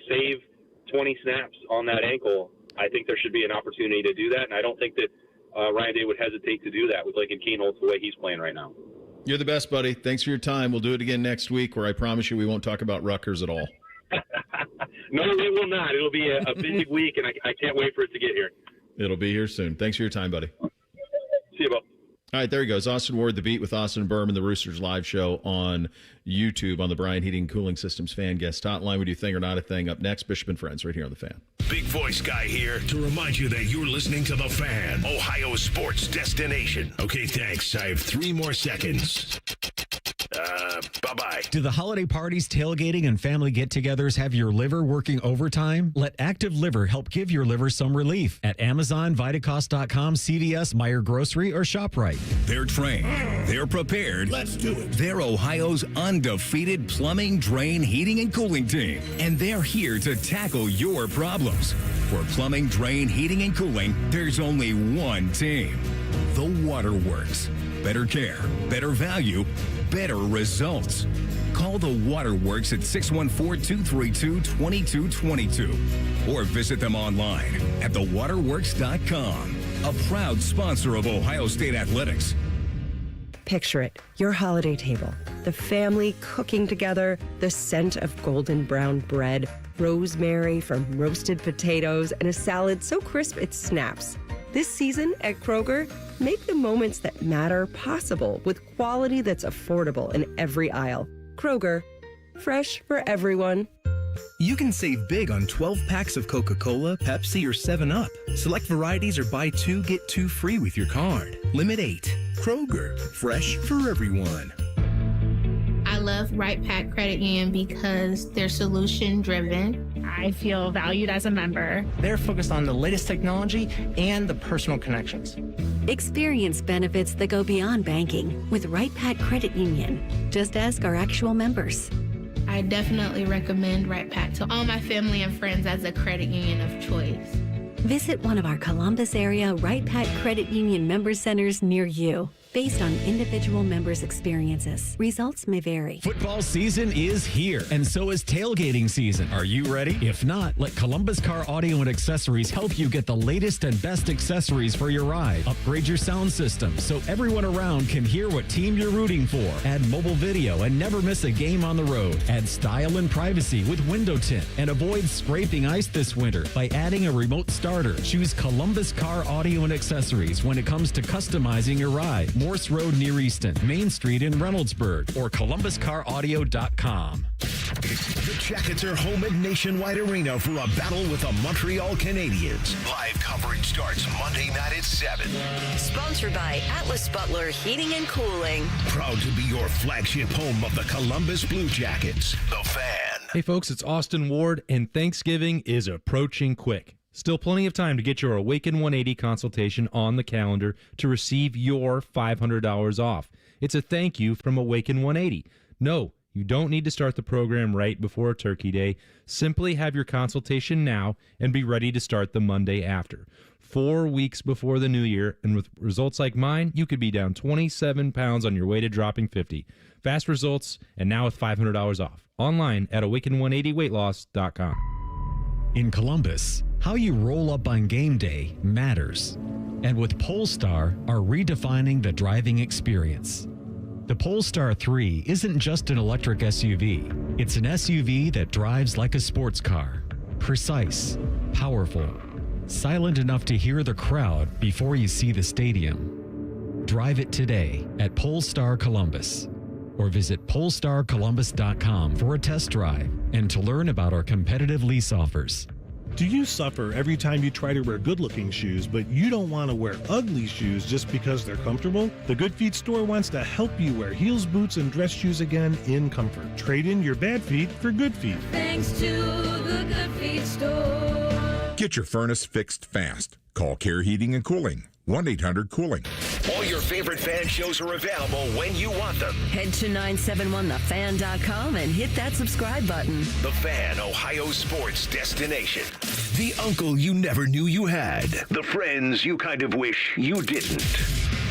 save 20 snaps on that ankle, I think there should be an opportunity to do that. And I don't think that Ryan Day would hesitate to do that with Lincoln Keenholz the way he's playing right now. You're the best, buddy. Thanks for your time. We'll do it again next week, where I promise you we won't talk about Rutgers at all. No, it will not. It'll be a busy week, and I can't wait for it to get here. It'll be here soon. Thanks for your time, buddy. See you, Bo. All right, there he goes. Austin Ward, The Beat with Austin Berman, the Roosters live show on YouTube on the Bryant Heating and Cooling Systems fan guest hotline. We do Thing or Not a Thing. Up next, Bishop and Friends right here on The Fan. Big voice guy here to remind you that you're listening to The Fan, Ohio sports destination. Okay, thanks. I have 3 more seconds. Bye-bye. Do the holiday parties, tailgating, and family get-togethers have your liver working overtime? Let Active Liver help give your liver some relief at Amazon, Vitacost.com, CVS, Meijer Grocery, or ShopRite. They're trained. They're prepared. Let's do it. They're Ohio's undefeated plumbing, drain, heating, and cooling team. And they're here to tackle your problems. For plumbing, drain, heating, and cooling, there's only one team. The Waterworks. Better care, better value, better results. Call the Waterworks at 614-232-2222 or visit them online at thewaterworks.com. A proud sponsor of Ohio State Athletics. Picture it, your holiday table, the family cooking together, the scent of golden brown bread, rosemary from roasted potatoes, and a salad so crisp it snaps. This season at Kroger, make the moments that matter possible with quality that's affordable in every aisle. Kroger, fresh for everyone. You can save big on 12 packs of Coca-Cola, Pepsi, or 7-Up. Select varieties or buy 2, get 2 free with your card. Limit 8. Kroger, fresh for everyone. I love Right Pack Credit Union because they're solution driven. I feel valued as a member. They're focused on the latest technology and the personal connections. Experience benefits that go beyond banking with Right Pack Credit Union. Just ask our actual members. I definitely recommend Right Pack to all my family and friends as a credit union of choice. Visit one of our Columbus area Right Pack Credit Union member centers near you. based on individual members' experiences. Results may vary. Football season is here, and so is tailgating season. Are you ready? If not, let Columbus Car Audio and Accessories help you get the latest and best accessories for your ride. Upgrade your sound system so everyone around can hear what team you're rooting for. Add mobile video and never miss a game on the road. Add style and privacy with window tint, and avoid scraping ice this winter by adding a remote starter. Choose Columbus Car Audio and Accessories when it comes to customizing your ride. Morse Road near Easton, Main Street in Reynoldsburg, or columbuscaraudio.com. The Jackets are home at Nationwide Arena for a battle with the Montreal Canadiens. Live coverage starts Monday night at 7. Sponsored by Atlas Butler Heating and Cooling. Proud to be your flagship home of the Columbus Blue Jackets. The Fan. Hey folks, it's Austin Ward, and Thanksgiving is approaching quick. Still plenty of time to get your Awaken 180 consultation on the calendar to receive your $500 off. It's a thank you from Awaken 180. No, you don't need to start the program right before Turkey Day. Simply have your consultation now and be ready to start the Monday after. 4 weeks before the new year, and with results like mine, you could be down 27 pounds on your way to dropping 50. Fast results, and now with $500 off. Online at awaken180weightloss.com. In Columbus, how you roll up on game day matters. And with Polestar are redefining the driving experience. The Polestar 3 isn't just an electric SUV. It's an SUV that drives like a sports car. Precise, powerful, silent enough to hear the crowd before you see the stadium. Drive it today at Polestar Columbus, or visit polestarcolumbus.com for a test drive and to learn about our competitive lease offers. Do you suffer every time you try to wear good-looking shoes, but you don't want to wear ugly shoes just because they're comfortable? The Good Feet store wants to help you wear heels, boots, and dress shoes again in comfort. Trade in your bad feet for good feet. Thanks to the Good Feet store. Get your furnace fixed fast. Call Care Heating and Cooling. 1-800-COOLING. All your favorite fan shows are available when you want them. Head to 971thefan.com and hit that subscribe button. The Fan, Ohio sports destination. The uncle you never knew you had. The friends you kind of wish you didn't.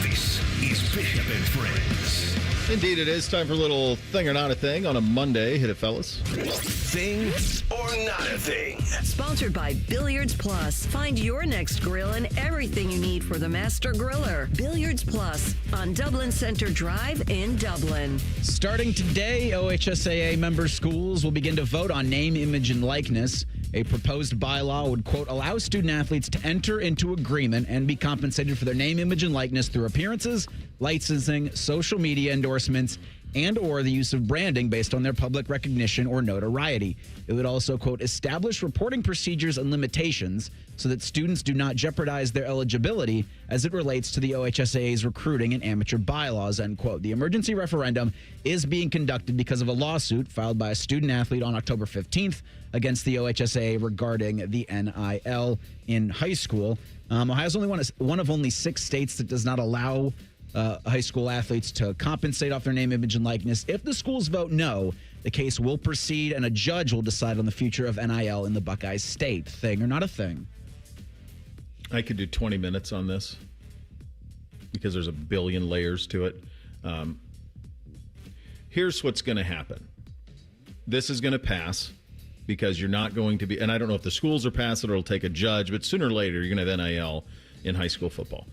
This is Bishop and Friends. Indeed it is. Time for a little thing or not a thing on a Monday. Hit it, fellas. Thing or not a thing. Sponsored by Billiards Plus. Find your next grill and everything you need for the master griller. Billiards Plus on Dublin Center Drive in Dublin. Starting today, OHSAA member schools will begin to vote on name, image, and likeness. A proposed bylaw would, quote, allow student athletes to enter into agreement and be compensated for their name, image, and likeness through appearances, licensing, social media endorsements, and or the use of branding based on their public recognition or notoriety. It would also, quote, establish reporting procedures and limitations so that students do not jeopardize their eligibility as it relates to the OHSAA's recruiting and amateur bylaws, end quote. The emergency referendum is being conducted because of a lawsuit filed by a student athlete on October 15th against the OHSAA regarding the NIL in high school. Ohio's only one of only 6 states that does not allow high school athletes to compensate off their name, image, and likeness. If the schools vote no, the case will proceed and a judge will decide on the future of NIL in the Buckeyes state. Thing or not a thing? I could do 20 minutes on this because there's a billion layers to it. Here's what's going to happen. This is going to pass because you're not going to be, and I don't know if the schools are passing or it'll take a judge, but sooner or later you're going to have NIL in high school football.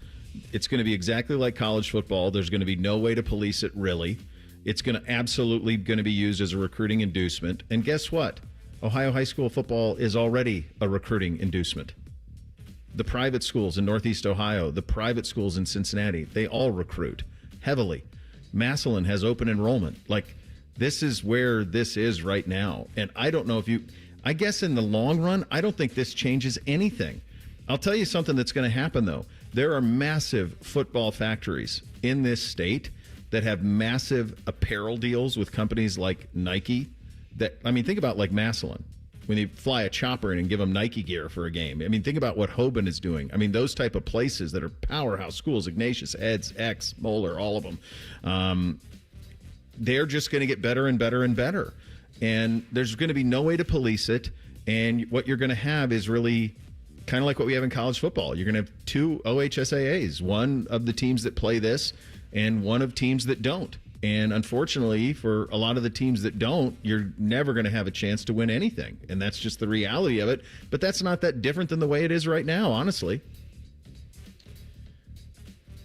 It's going to be exactly like college football. There's going to be no way to police it, really. It's going to absolutely going to be used as a recruiting inducement. And guess what? Ohio high school football is already a recruiting inducement. The private schools in Northeast Ohio, the private schools in Cincinnati, they all recruit heavily. Massillon has open enrollment. Like, this is where this is right now. And I don't know if I guess in the long run, I don't think this changes anything. I'll tell you something that's going to happen, though. There are massive football factories in this state that have massive apparel deals with companies like Nike. Think about like Massillon. When you fly a chopper in and give them Nike gear for a game. I mean, think about what Hoban is doing. I mean, those type of places that are powerhouse schools, Ignatius, Eds, X, Moeller, all of them, they're just going to get better and better and better. And there's going to be no way to police it. And what you're going to have is really kind of like what we have in college football. You're going to have 2 OHSAAs, one of the teams that play this and one of teams that don't. And unfortunately, for a lot of the teams that don't, you're never going to have a chance to win anything. And that's just the reality of it. But that's not that different than the way it is right now, honestly.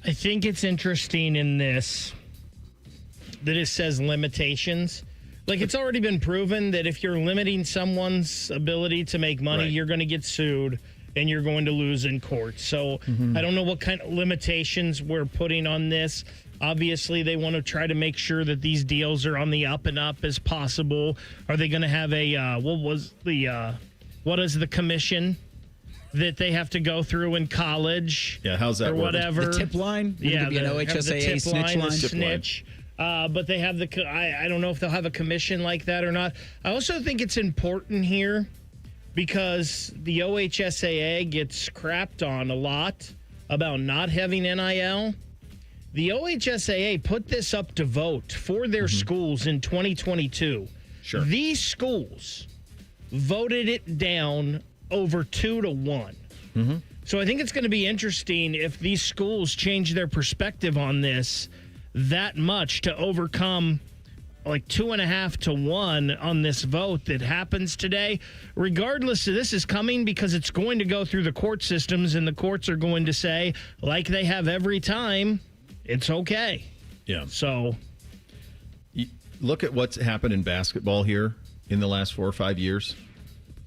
I think it's interesting in this that it says limitations. Like, it's already been proven that if you're limiting someone's ability to make money, you're going to get sued and you're going to lose in court. So I don't know what kind of limitations we're putting on this. Obviously, they want to try to make sure that these deals are on the up and up as possible. Are they going to have a, what is the commission that they have to go through in college? Yeah, how's that or work? whatever? The tip line? Yeah, be an OHSAA snitch line. Snitch. But they have I don't know if they'll have a commission like that or not. I also think it's important here because the OHSAA gets crapped on a lot about not having NIL. The OHSAA put this up to vote for their schools in 2022. Sure. These schools voted it down over 2-1. So I think it's going to be interesting if these schools change their perspective on this that much to overcome like 2.5-1 on this vote that happens today. Regardless of this is coming because it's going to go through the court systems and the courts are going to say, like they have every time, it's okay. Yeah. So look at what's happened in basketball here in the last 4 or 5 years.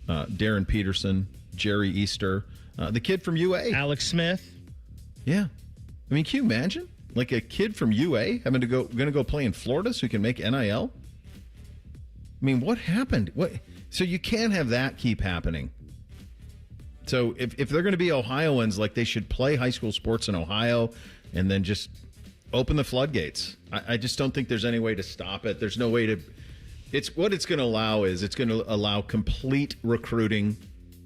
Darren Peterson, Jerry Easter, the kid from UA. Alex Smith. Yeah. I mean, can you imagine? Like a kid from UA going to go play in Florida so he can make NIL? I mean, what happened? So you can't have that keep happening. So if they're going to be Ohioans, like they should play high school sports in Ohio and then just open the floodgates. I just don't think there's any way to stop it. There's no way to. It's what it's going to allow is it's going to allow complete recruiting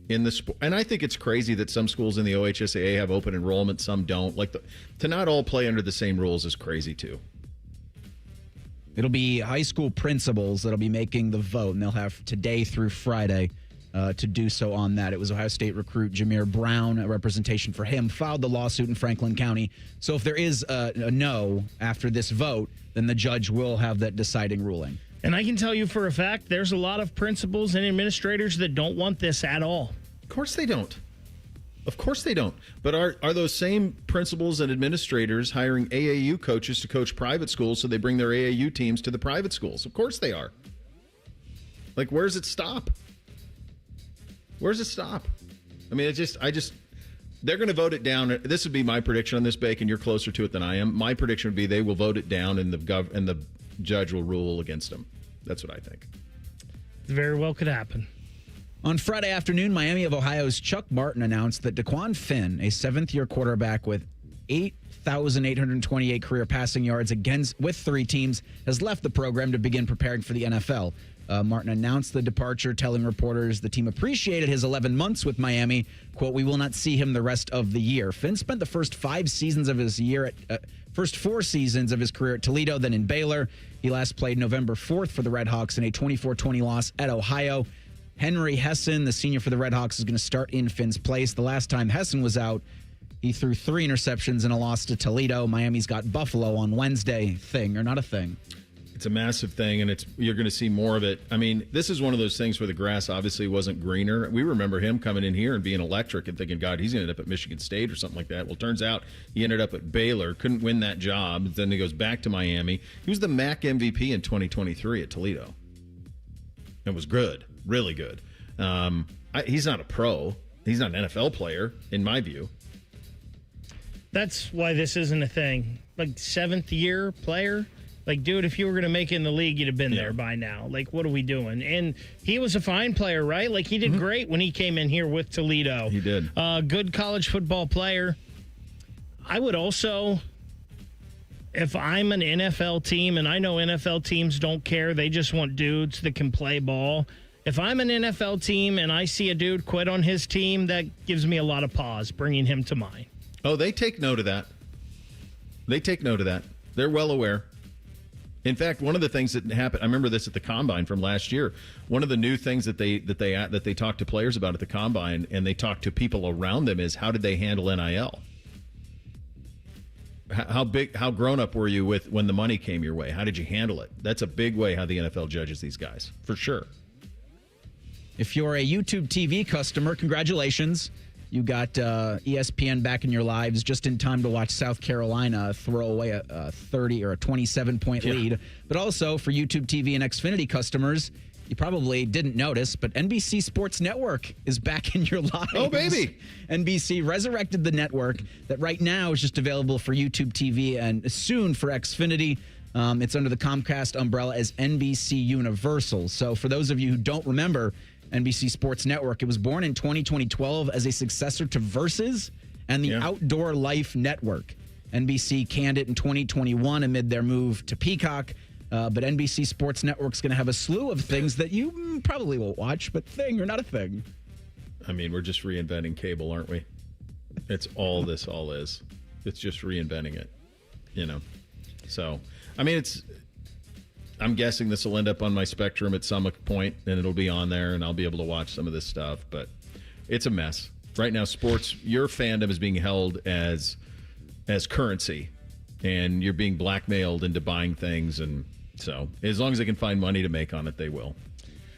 in the sport. And I think it's crazy that some schools in the OHSAA have open enrollment, some don't. Like to not all play under the same rules is crazy too. It'll be high school principals that'll be making the vote, and they'll have today through Friday to do so on that. It was Ohio State recruit Jameer Brown, a representation for him, filed the lawsuit in Franklin County. So if there is a no after this vote, then the judge will have that deciding ruling. And I can tell you for a fact, there's a lot of principals and administrators that don't want this at all. Of course they don't. Of course they don't. But are those same principals and administrators hiring AAU coaches to coach private schools so they bring their AAU teams to the private schools? Of course they are. Like, where does it stop? Where does it stop? I mean, they're going to vote it down. This would be my prediction on this, Bacon. You're closer to it than I am. My prediction would be they will vote it down and the judge will rule against them. That's what I think. Very well could happen. On Friday afternoon, Miami of Ohio's Chuck Martin announced that DeQuan Finn, a seventh-year quarterback with 8,828 career passing yards with 3 teams, has left the program to begin preparing for the NFL. Martin announced the departure, telling reporters the team appreciated his 11 months with Miami. Quote, "We will not see him the rest of the year." Finn spent the first 4 seasons of his career at Toledo, then in Baylor. He last played November 4th for the Red Hawks in a 24-20 loss at Ohio. Henry Hessen, the senior for the Red Hawks, is going to start in Finn's place. The last time Hessen was out, he threw 3 interceptions in a loss to Toledo. Miami's got Buffalo on Wednesday. Thing or not a thing? It's a massive thing, and you're going to see more of it. I mean, this is one of those things where the grass obviously wasn't greener. We remember him coming in here and being electric and thinking, God, he's going to end up at Michigan State or something like that. Well, turns out he ended up at Baylor, couldn't win that job. Then he goes back to Miami. He was the MAC MVP in 2023 at Toledo. It was good, really good. He's not a pro. He's not an NFL player, in my view. That's why this isn't a thing. Like, 7th-year player? Like, dude, if you were going to make it in the league, you'd have been there by now. Like, what are we doing? And he was a fine player, right? Like, he did great when he came in here with Toledo. He did. Good college football player. I would also, if I'm an NFL team, and I know NFL teams don't care, they just want dudes that can play ball. If I'm an NFL team and I see a dude quit on his team, that gives me a lot of pause, bringing him to mind. Oh, they take note of that. They're well aware. In fact, one of the things that happened, I remember this at the Combine from last year. One of the new things that they talked to players about at the Combine, and they talked to people around them, is how did they handle NIL? How grown up were you with when the money came your way? How did you handle it? That's a big way how the NFL judges these guys, for sure. If you're a YouTube TV customer, congratulations. You got ESPN back in your lives just in time to watch South Carolina throw away a 30 or a 27-point lead. But also for YouTube TV and Xfinity customers, you probably didn't notice, but NBC Sports Network is back in your lives. Oh, baby. NBC resurrected the network that right now is just available for YouTube TV and soon for Xfinity. It's under the Comcast umbrella as NBC Universal. So for those of you who don't remember NBC Sports Network, it was born in 2012 as a successor to Versus and the Outdoor Life Network. NBC canned it in 2021 amid their move to Peacock. But NBC Sports Network's going to have a slew of things that you probably won't watch, but thing or not a thing. I mean, we're just reinventing cable, aren't we? It's all this all is. It's just reinventing it, So, I mean, I'm guessing this will end up on my Spectrum at some point, and it'll be on there, and I'll be able to watch some of this stuff. But it's a mess. Right now, sports, your fandom is being held as currency, and you're being blackmailed into buying things, and so as long as they can find money to make on it, they will.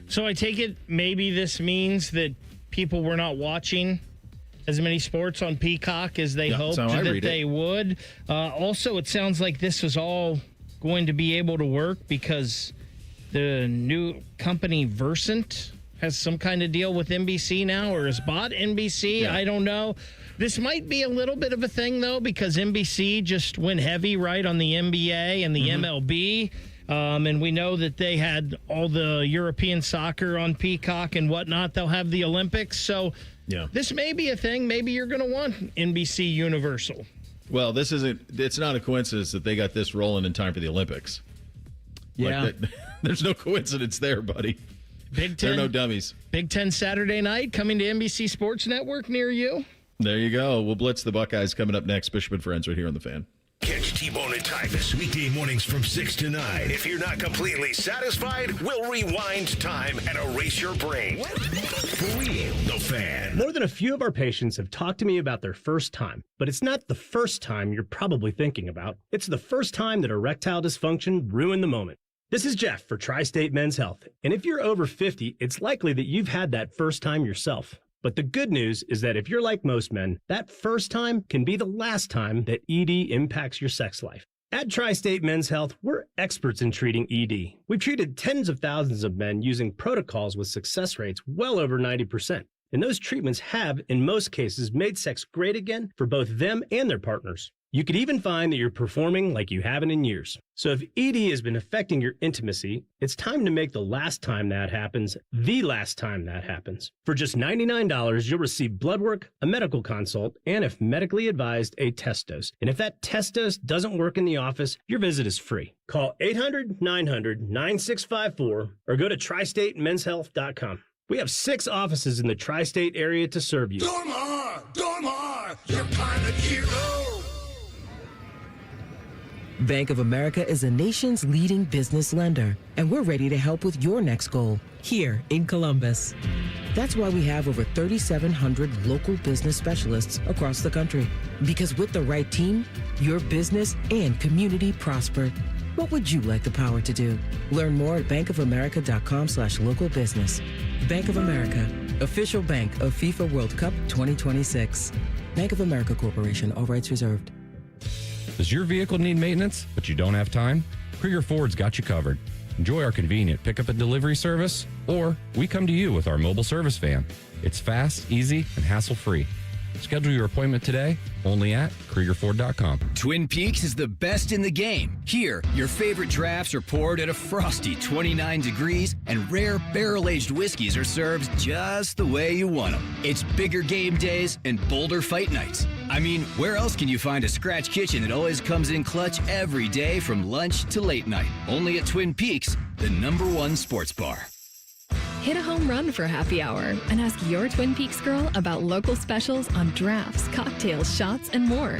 So I take it maybe this means that people were not watching as many sports on Peacock as they hoped that they would. Also, it sounds like this was all going to be able to work because the new company Versant has some kind of deal with NBC now or has bought NBC. I don't know. This might be a little bit of a thing, though, because NBC just went heavy, right, on the NBA and the MLB. And we know that they had all the European soccer on Peacock and whatnot. They'll have the Olympics. So this may be a thing. Maybe you're going to want NBC Universal. Well, it's not a coincidence that they got this rolling in time for the Olympics. Yeah. There's no coincidence there, buddy. Big Ten. They're no dummies. Big Ten Saturday night coming to NBC Sports Network near you. There you go. We'll blitz the Buckeyes coming up next. Bishop and Friends right here on The Fan. Catch T-Bone and Tyvis weekday mornings from 6 to 9. If you're not completely satisfied, we'll rewind time and erase your brain. For real, The Fan. More than a few of our patients have talked to me about their first time, but it's not the first time you're probably thinking about. It's the first time that erectile dysfunction ruined the moment. This is Jeff for Tri-State Men's Health, and if you're over 50, it's likely that you've had that first time yourself. But the good news is that if you're like most men, that first time can be the last time that ED impacts your sex life. At Tri-State Men's Health, we're experts in treating ED. We've treated tens of thousands of men using protocols with success rates well over 90%. And those treatments have, in most cases, made sex great again for both them and their partners. You could even find that you're performing like you haven't in years. So if ED has been affecting your intimacy, it's time to make the last time that happens the last time that happens. For just $99, you'll receive blood work, a medical consult, and if medically advised, a test dose. And if that test dose doesn't work in the office, your visit is free. Call 800-900-9654 or go to tristatemenshealth.com. We have 6 offices in the tri-state area to serve you. Dormar, your pilot hero. Bank of America is the nation's leading business lender, and we're ready to help with your next goal here in Columbus. That's why we have over 3,700 local business specialists across the country. Because with the right team, your business and community prosper. What would you like the power to do? Learn more at bankofamerica.com/local business. Bank of America, official bank of FIFA World Cup 2026. Bank of America Corporation, all rights reserved. Does your vehicle need maintenance, but you don't have time? Krieger Ford's got you covered. Enjoy our convenient pickup and delivery service, or we come to you with our mobile service van. It's fast, easy, and hassle-free. Schedule your appointment today, only at KriegerFord.com. Twin Peaks is the best in the game. Here, your favorite drafts are poured at a frosty 29 degrees, and rare barrel-aged whiskeys are served just the way you want them. It's bigger game days and bolder fight nights. I mean, where else can you find a scratch kitchen that always comes in clutch every day from lunch to late night? Only at Twin Peaks, the #1 sports bar. Hit a home run for happy hour and ask your Twin Peaks girl about local specials on drafts, cocktails, shots, and more.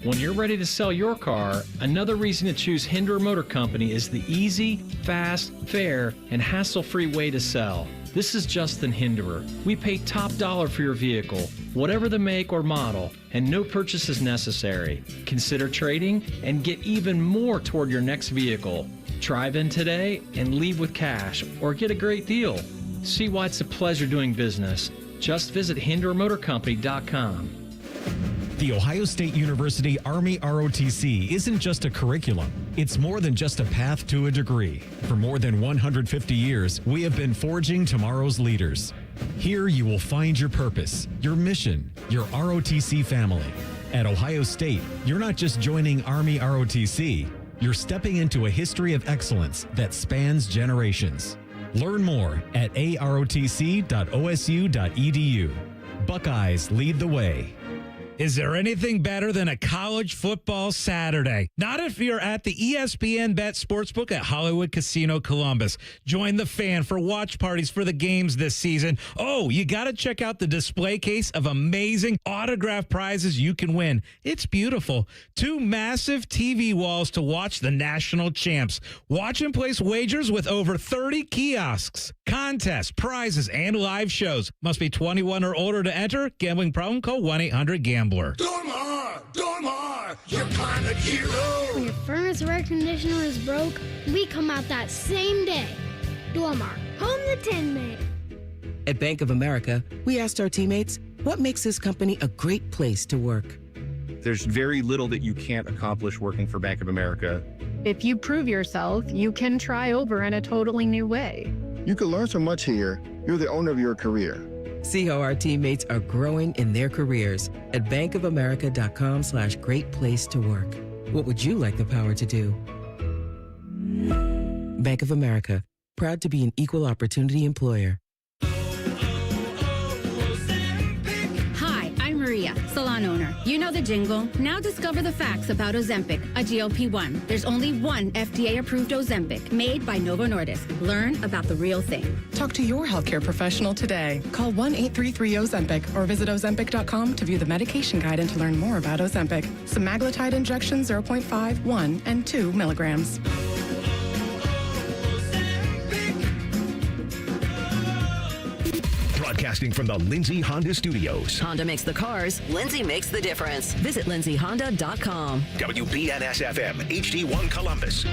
When you're ready to sell your car, another reason to choose Hinder Motor Company is the easy, fast, fair, and hassle-free way to sell. This is Justin Hinderer. We pay top dollar for your vehicle, whatever the make or model, and no purchase is necessary. Consider trading and get even more toward your next vehicle. Drive in today and leave with cash or get a great deal. See why it's a pleasure doing business. Just visit HindererMotorCompany.com. The Ohio State University Army ROTC isn't just a curriculum. It's more than just a path to a degree. For more than 150 years, we have been forging tomorrow's leaders. Here you will find your purpose, your mission, your ROTC family. At Ohio State, you're not just joining Army ROTC, you're stepping into a history of excellence that spans generations. Learn more at arotc.osu.edu. Buckeyes lead the way. Is there anything better than a college football Saturday? Not if you're at the ESPN Bet Sportsbook at Hollywood Casino Columbus. Join the fan for watch parties for the games this season. Oh, you got to check out the display case of amazing autographed prizes you can win. It's beautiful. 2 massive TV walls to watch the national champs. Watch and place wagers with over 30 kiosks, contests, prizes, and live shows. Must be 21 or older to enter. Gambling problem? Call 1-800-GAMBLER. Dormar, you're kind of hero. When your furnace or air conditioner is broke, we come out that same day. Dormar, home the tin man. At Bank of America, we asked our teammates, what makes this company a great place to work? There's very little that you can't accomplish working for Bank of America. If you prove yourself, you can try over in a totally new way. You can learn so much here. You're the owner of your career. See how our teammates are growing in their careers at bankofamerica.com/great place to work. What would you like the power to do? Bank of America, proud to be an equal opportunity employer. Hi, I'm Maria, salon owner. You know the jingle. Now discover the facts about Ozempic, a GLP-1. There's only one FDA-approved Ozempic made by Novo Nordisk. Learn about the real thing. Talk to your healthcare professional today. Call 1-833-OZEMPIC or visit Ozempic.com to view the medication guide and to learn more about Ozempic. Semaglutide injection 0.5, 1, and 2 milligrams. Broadcasting from the Lindsay Honda Studios. Honda makes the cars. Lindsay makes the difference. Visit lindsayhonda.com. WBNS-FM, HD1 Columbus.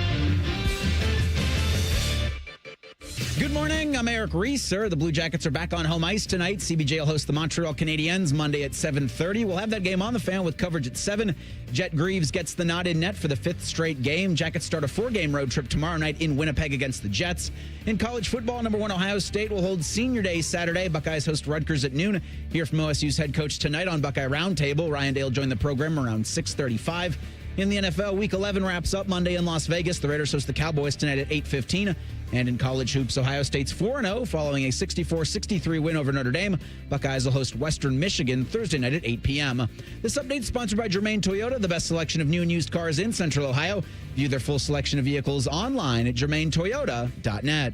Good morning. I'm Eric Reeser. The Blue Jackets are back on home ice tonight. CBJ will host the Montreal Canadiens Monday at 7:30. We'll have that game on the Fan with coverage at 7. Jet Greaves gets the nod in net for the 5th straight game. Jackets start a 4-game road trip tomorrow night in Winnipeg against the Jets. In college football, number 1 Ohio State will hold Senior Day Saturday. Buckeyes host Rutgers at noon. Hear from OSU's head coach tonight on Buckeye Roundtable. Ryan Dale joined the program around 6:35. In the NFL, Week 11 wraps up Monday in Las Vegas. The Raiders host the Cowboys tonight at 8:15. And in college hoops, Ohio State's 4-0 following a 64-63 win over Notre Dame. Buckeyes will host Western Michigan Thursday night at 8 p.m. This update is sponsored by Germain Toyota, the best selection of new and used cars in Central Ohio. View their full selection of vehicles online at germaintoyota.net.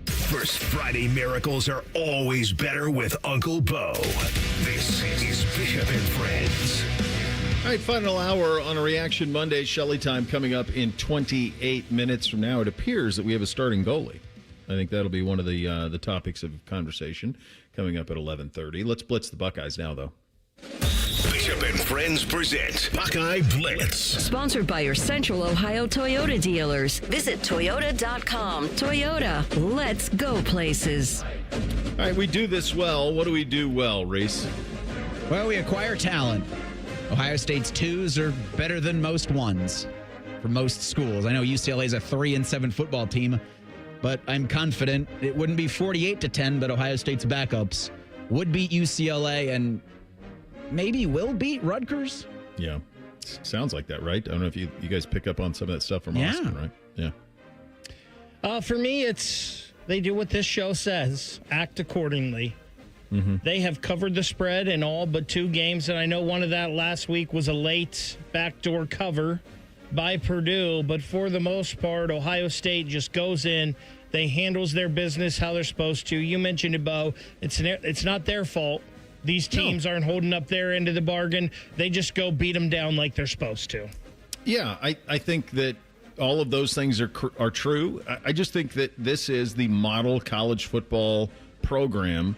First Friday miracles are always better with Uncle Bo. This is Bishop and Friends. All right, final hour on a Reaction Monday. Shelley time coming up in 28 minutes from now. It appears that we have a starting goalie. I think that'll be one of the topics of conversation coming up at 11:30. Let's blitz the Buckeyes now, though. Bishop and Friends present Buckeye Blitz. Sponsored by your Central Ohio Toyota dealers. Visit Toyota.com. Toyota, let's go places. All right, we do this well. What do we do well, Reese? Well, we acquire talent. Ohio State's 2s are better than most 1s for most schools. I know UCLA's a 3-7 football team, but I'm confident it wouldn't be 48-10, but Ohio State's backups would beat UCLA and maybe will beat Rutgers. Yeah. Sounds like that, right? I don't know if you guys pick up on some of that stuff from Austin, right? Yeah. For me, it's they do what this show says. Act accordingly. Mm-hmm. They have covered the spread in all but 2 games, and I know one of that last week was a late backdoor cover by Purdue, but for the most part, Ohio State just goes in. They handles their business how they're supposed to. You mentioned it, Bo. It's not their fault. These teams aren't holding up their end of the bargain. They just go beat them down like they're supposed to. Yeah, I think that all of those things are true. I just think that this is the model college football program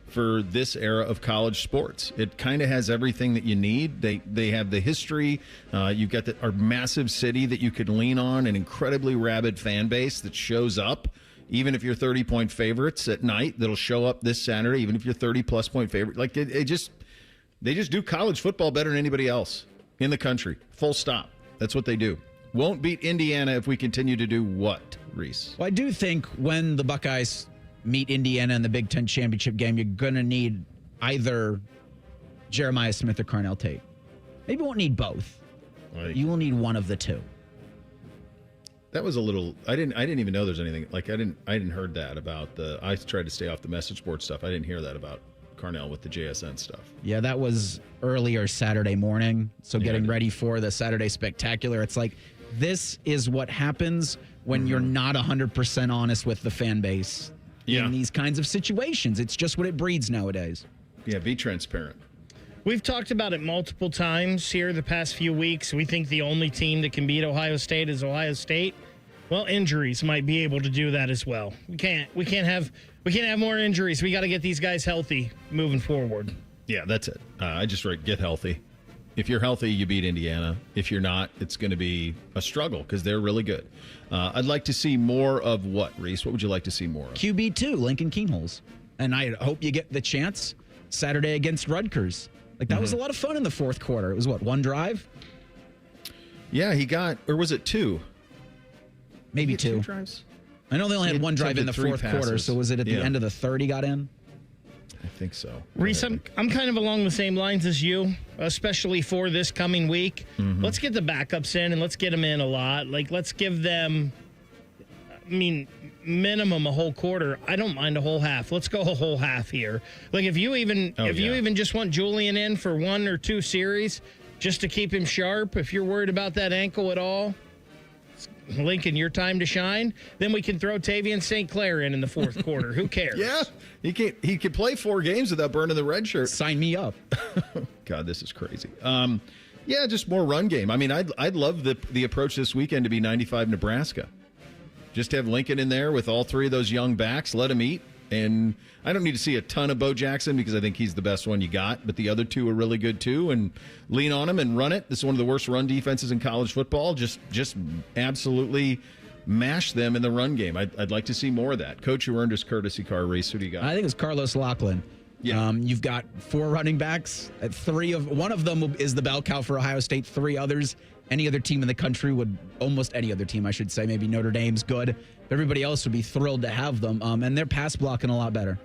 for this era of college sports. It kind of has everything that you need. They have the history. You've got our massive city that you could lean on, an incredibly rabid fan base that shows up. Even if you're 30-point favorites at night, that'll show up this Saturday. Even if you're 30-plus point favorite, like they just do college football better than anybody else in the country. Full stop. That's what they do. Won't beat Indiana if we continue to do what, Reese? Well, I do think when the Buckeyes meet Indiana in the Big Ten championship game, you're going to need either Jeremiah Smith or Carnell Tate. Maybe you won't need both. Right. You will need one of the two. That was a little. I didn't even know there's anything like I didn't heard that about the. I tried to stay off the message board stuff. I didn't hear that about Carnell with the JSN stuff. Yeah, that was earlier Saturday morning. So getting ready for the Saturday Spectacular. It's like this is what happens when you're not 100% honest with the fan base in these kinds of situations. It's just what it breeds nowadays. Yeah, be transparent. We've talked about it multiple times here the past few weeks. We think the only team that can beat Ohio State is Ohio State. Well, injuries might be able to do that as well. We can't have more injuries. We got to get these guys healthy moving forward. Yeah, that's it. I just write get healthy. If you're healthy, you beat Indiana. If you're not, it's going to be a struggle because they're really good. I'd like to see more of what, Reese? What would you like to see more of? QB2, Lincoln Keenholz. And I hope you get the chance Saturday against Rutgers. Like, that was a lot of fun in the fourth quarter. It was, one drive? Yeah, he got, or was it two? Maybe two. 2 drives? I know they only had one drive in the fourth quarter, so was it at the end of the third he got in? I think so. Reese, I'm kind of along the same lines as you, especially for this coming week. Let's get the backups in, and let's get them in a lot. Like, let's give them, minimum a whole quarter. I don't mind a whole half. Let's go a whole half here. Like, if you even just want Julian in for 1 or 2 series just to keep him sharp, if you're worried about that ankle at all, Lincoln, your time to shine. Then we can throw Tavian St. Clair in the fourth quarter. Who cares? Yeah, he could play 4 games without burning the red shirt. Sign me up. God, this is crazy. Yeah, just more run game. I mean, I'd love the approach this weekend to be 95 Nebraska. Just have Lincoln in there with all 3 of those young backs. Let him eat. And I don't need to see a ton of Bo Jackson because I think he's the best one you got. But the other 2 are really good, too. And lean on him and run it. This is one of the worst run defenses in college football. Just absolutely mash them in the run game. I'd like to see more of that. Coach, who earned his courtesy car race, who do you got? I think it's Carlos Lachlan. Yeah. You've got 4 running backs. One of them is the bell cow for Ohio State. 3 others. Any other team in the country almost any other team, I should say. Maybe Notre Dame's good. Everybody else would be thrilled to have them. And they're pass blocking a lot better.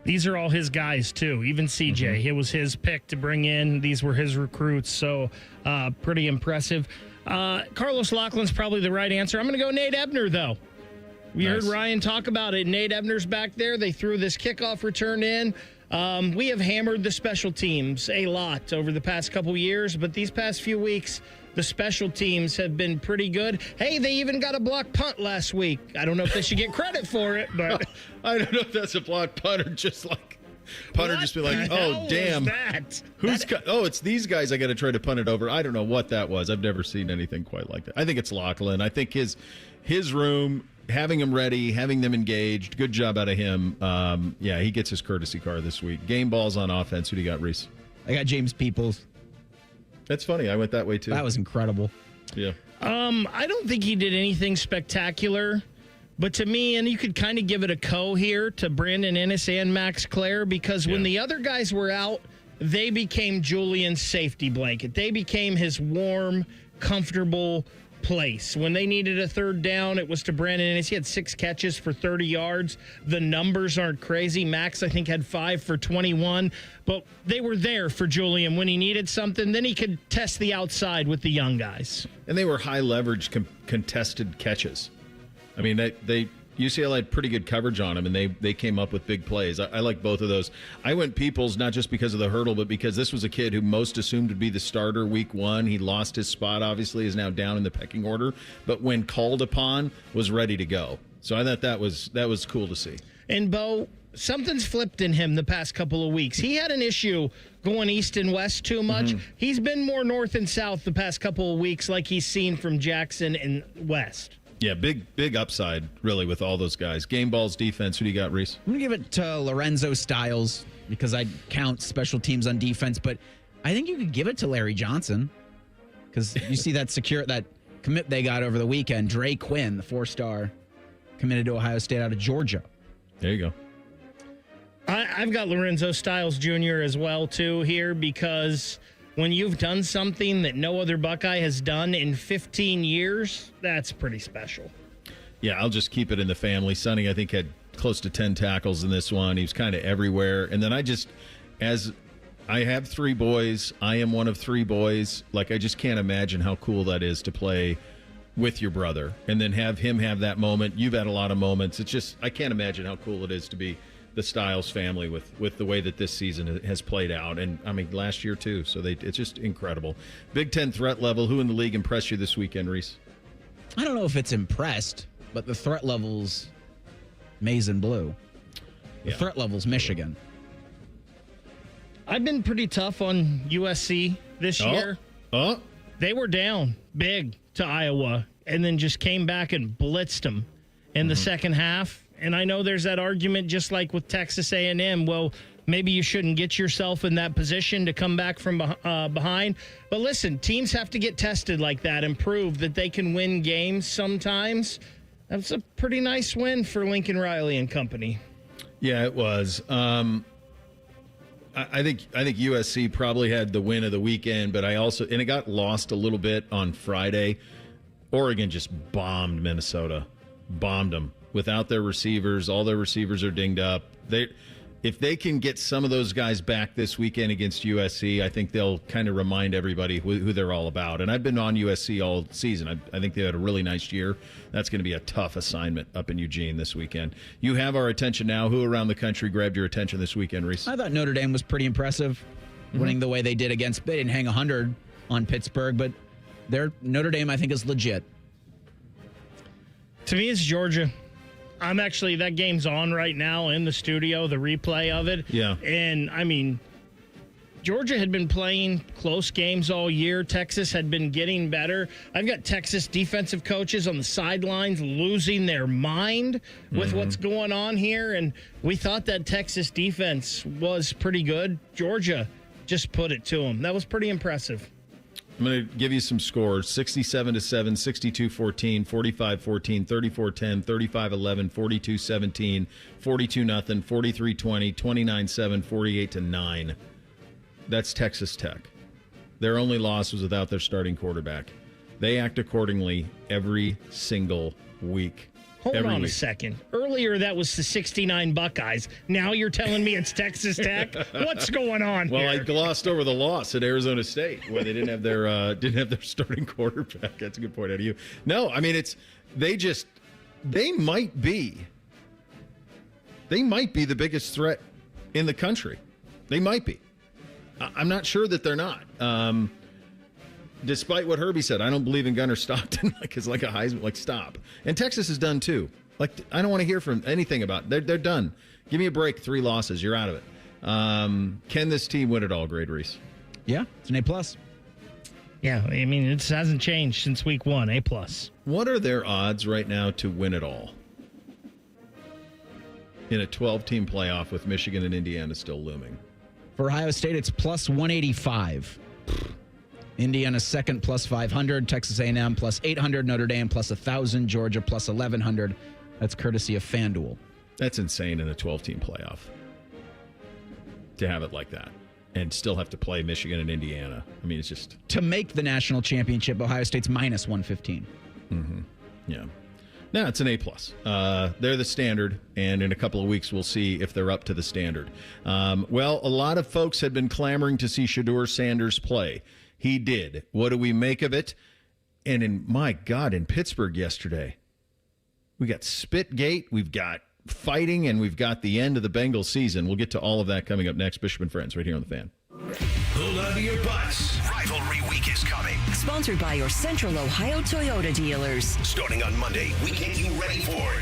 These are all his guys, too. Even CJ. It was his pick to bring in. These were his recruits. So pretty impressive. Carlos Laughlin's probably the right answer. I'm going to go Nate Ebner, though. We heard Ryan talk about it. Nate Ebner's back there. They threw this kickoff return in. We have hammered the special teams a lot over the past couple years, but these past few weeks, the special teams have been pretty good. Hey, they even got a block punt last week. I don't know if they should get credit for it, but I don't know if that's a block punt or just like punter just be like, oh, damn. It's these guys I got to try to punt it over. I don't know what that was. I've never seen anything quite like that. I think it's Lachlan. I think his room, having them ready, having them engaged, good job out of him. He gets his courtesy car this week. Game balls on offense. Who do you got, Reese? I got James Peoples. That's funny. I went that way, too. That was incredible. Yeah. I don't think he did anything spectacular, but to me, and you could kind of give it a here to Brandon Ennis and Max Clare, because when the other guys were out, they became Julian's safety blanket. They became his warm, comfortable place. When they needed a third down, it was to Brandon Ennis. He had 6 catches for 30 yards. The numbers aren't crazy. Max, I think, had 5 for 21. But they were there for Julian when he needed something. Then he could test the outside with the young guys. And they were high leverage contested catches. I mean, UCLA had pretty good coverage on him, and they came up with big plays. I like both of those. I went Peoples not just because of the hurdle, but because this was a kid who most assumed would be the starter week 1. He lost his spot, obviously, is now down in the pecking order, but when called upon, was ready to go. So I thought that was cool to see. And Bo, something's flipped in him the past couple of weeks. He had an issue going east and west too much. He's been more north and south the past couple of weeks, like he's seen from Jackson and West. Yeah, big upside, really, with all those guys. Game balls, defense. Who do you got, Reese? I'm going to give it to Lorenzo Styles because I count special teams on defense, but I think you could give it to Larry Johnson because you see that commit they got over the weekend. Dre Quinn, the 4-star, committed to Ohio State out of Georgia. There you go. I've got Lorenzo Styles Jr. as well, too, here because when you've done something that no other Buckeye has done in 15 years, that's pretty special. Yeah, I'll just keep it in the family. Sonny, I think, had close to 10 tackles in this one. He was kind of everywhere. And then as I have 3 boys, I am one of 3 boys. Like, I just can't imagine how cool that is to play with your brother and then have him have that moment. You've had a lot of moments. It's just, I can't imagine how cool it is to be the Styles family with the way that this season has played out. And, I mean, last year, too. So it's just incredible. Big Ten threat level. Who in the league impressed you this weekend, Reese? I don't know if it's impressed, but the threat level's maize and blue. The threat level's Michigan. I've been pretty tough on USC this year. They were down big to Iowa and then just came back and blitzed them in the second half. And I know there's that argument just like with Texas A&M. Well, maybe you shouldn't get yourself in that position to come back from behind. But listen, teams have to get tested like that and prove that they can win games sometimes. That's a pretty nice win for Lincoln Riley and company. Yeah, it was. I think USC probably had the win of the weekend, but it got lost a little bit on Friday. Oregon just bombed Minnesota, bombed them without their receivers. All their receivers are dinged up. If they can get some of those guys back this weekend against USC, I think they'll kind of remind everybody who they're all about. And I've been on USC all season. I think they had a really nice year. That's going to be a tough assignment up in Eugene this weekend. You have our attention now. Who around the country grabbed your attention this weekend, Reese? I thought Notre Dame was pretty impressive, winning the way they did they didn't hang 100 on Pittsburgh, but Notre Dame, I think, is legit. To me, it's Georgia. That game's on right now in the studio, the replay of it. Yeah. And, I mean, Georgia had been playing close games all year. Texas had been getting better. I've got Texas defensive coaches on the sidelines losing their mind with what's going on here. And we thought that Texas defense was pretty good. Georgia just put it to them. That was pretty impressive. I'm going to give you some scores. 67-7, 62-14, 45-14, 34-10, 35-11, 42-17, 42-0, 43-20, 29-7, 48-9. That's Texas Tech. Their only loss was without their starting quarterback. They act accordingly every single week. Hold on a second. Earlier, that was the 69 Buckeyes. Now you're telling me it's Texas Tech? What's going on here? Well, I glossed over the loss at Arizona State where they didn't have their starting quarterback. That's a good point out of you. No, I mean, they might be the biggest threat in the country. They might be. I'm not sure that they're not. Despite what Herbie said, I don't believe in Gunnar Stockton like a Heisman. Stop. And Texas is done too. I don't want to hear from anything about it. They're done. Give me a break. 3 losses. You're out of it. Can this team win it all, Grade Reese? Yeah, it's an A+. Yeah, I mean, it hasn't changed since week 1. A+. What are their odds right now to win it all in a 12-team playoff with Michigan and Indiana still looming? For Ohio State, it's plus 185. Indiana second, plus 500. Texas A&M, plus 800. Notre Dame, plus 1,000. Georgia, plus 1,100. That's courtesy of FanDuel. That's insane in a 12-team playoff to have it like that and still have to play Michigan and Indiana. I mean, it's just... To make the national championship, Ohio State's minus 115. Yeah. No, it's an A+. They're the standard, and in a couple of weeks, we'll see if they're up to the standard. Well, a lot of folks had been clamoring to see Shedeur Sanders play. He did. What do we make of it? And in Pittsburgh yesterday, we got Spitgate, we've got fighting, and we've got the end of the Bengals season. We'll get to all of that coming up next. Bishop and Friends, right here on The Fan. Hold on to your butts. Rivalry week is coming. Sponsored by your Central Ohio Toyota dealers. Starting on Monday, we get you ready for,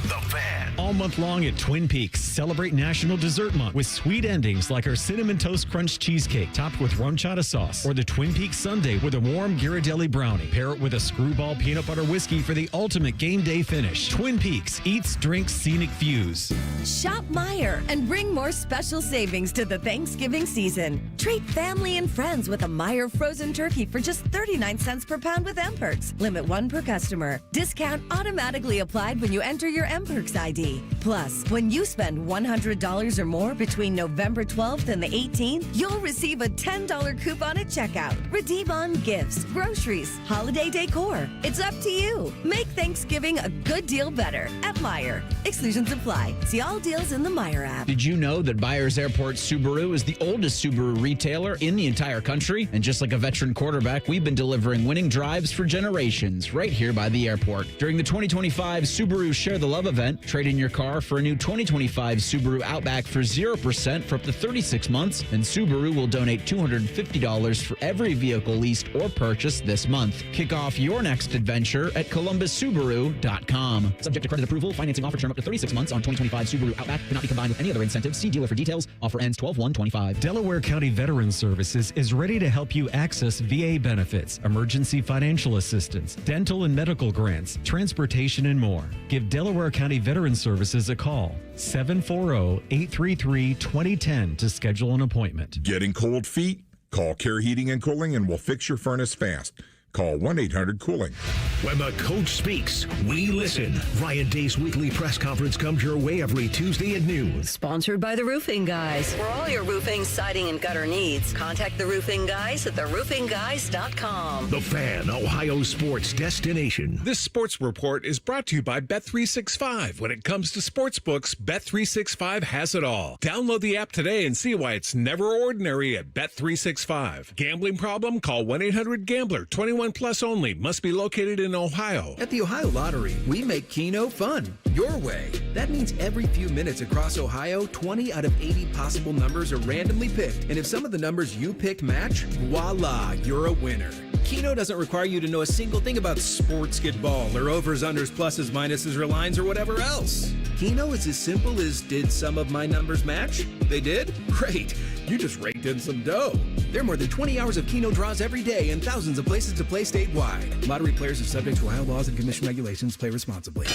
The Fan. All month long at Twin Peaks, celebrate National Dessert Month with sweet endings like our Cinnamon Toast Crunch Cheesecake topped with rum chata sauce, or the Twin Peaks Sundae with a warm Ghirardelli brownie. Pair it with a Screwball peanut butter whiskey for the ultimate game day finish. Twin Peaks, eats, drinks, scenic views. Shop Meijer and bring more special savings to the Thanksgiving season. Treat family and friends with a Meijer frozen turkey for just 39 cents per pound with M-Perks. Limit 1 per customer. Discount automatically applied when you enter your M-Perks ID. Plus, when you spend $100 or more between November 12th and the 18th, you'll receive a $10 coupon at checkout. Redeem on gifts, groceries, holiday decor. It's up to you. Make Thanksgiving a good deal better at Meijer. Exclusions apply. See all deals in the Meijer app. Did you know that Byers Airport Subaru is the oldest Subaru retailer in the entire country? And just like a veteran quarterback, we've been delivering winning drives for generations right here by the airport. During the 2025 Subaru Share the Love event, trade in your car for a new 2025 Subaru Outback for 0% for up to 36 months, and Subaru will donate $250 for every vehicle leased or purchased this month. Kick off your next adventure at columbussubaru.com. Subject to credit approval, financing offer term up to 36 months on 2025 Subaru Outback. Cannot be combined with any other incentives. See dealer for details. Offer ends 12/1/25. Delaware County Veterans Services is ready to help you access VA benefits, emergency financial assistance, dental and medical grants, transportation, and more. Give Delaware County Veterans Services a call, 740-833-2010 to schedule an appointment. Getting cold feet? Call Care Heating and Cooling and we'll fix your furnace fast. Call 1-800-COOLING. When the coach speaks, we listen. Ryan Day's weekly press conference comes your way every Tuesday at noon. Sponsored by the Roofing Guys. For all your roofing, siding, and gutter needs, contact the Roofing Guys at theroofingguys.com. The Fan, Ohio sports destination. This sports report is brought to you by Bet365. When it comes to sportsbooks, Bet365 has it all. Download the app today and see why it's never ordinary at Bet365. Gambling problem? Call 1-800-GAMBLER. 21 plus only. Must be located in Ohio. At the Ohio Lottery, we make Keno fun. Your way. That means every few minutes across Ohio, 20 out of 80 possible numbers are randomly picked. And if some of the numbers you picked match, voila, you're a winner. Keno doesn't require you to know a single thing about sports ball or overs, unders, pluses, minuses, or lines, or whatever else. Keno is as simple as, did some of my numbers match? They did? Great. You just raked in some dough. There are more than 20 hours of Keno draws every day and thousands of places to play statewide. Lottery players are subject to Ohio laws and commission regulations. Play responsibly.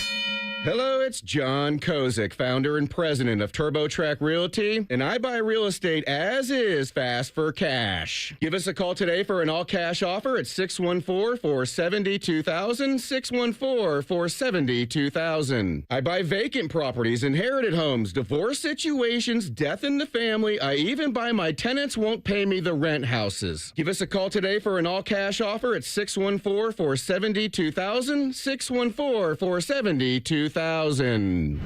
Hello, it's John Kozik, founder and president of TurboTrack Realty, and I buy real estate as is fast for cash. Give us a call today for an all-cash offer at 614-470-2000, 614-470-2000. I buy vacant properties, inherited homes, divorce situations, death in the family. I even buy my tenants won't pay me the rent houses. Give us a call today for an all-cash offer at 614-470-2000, 614-470-2000. Fan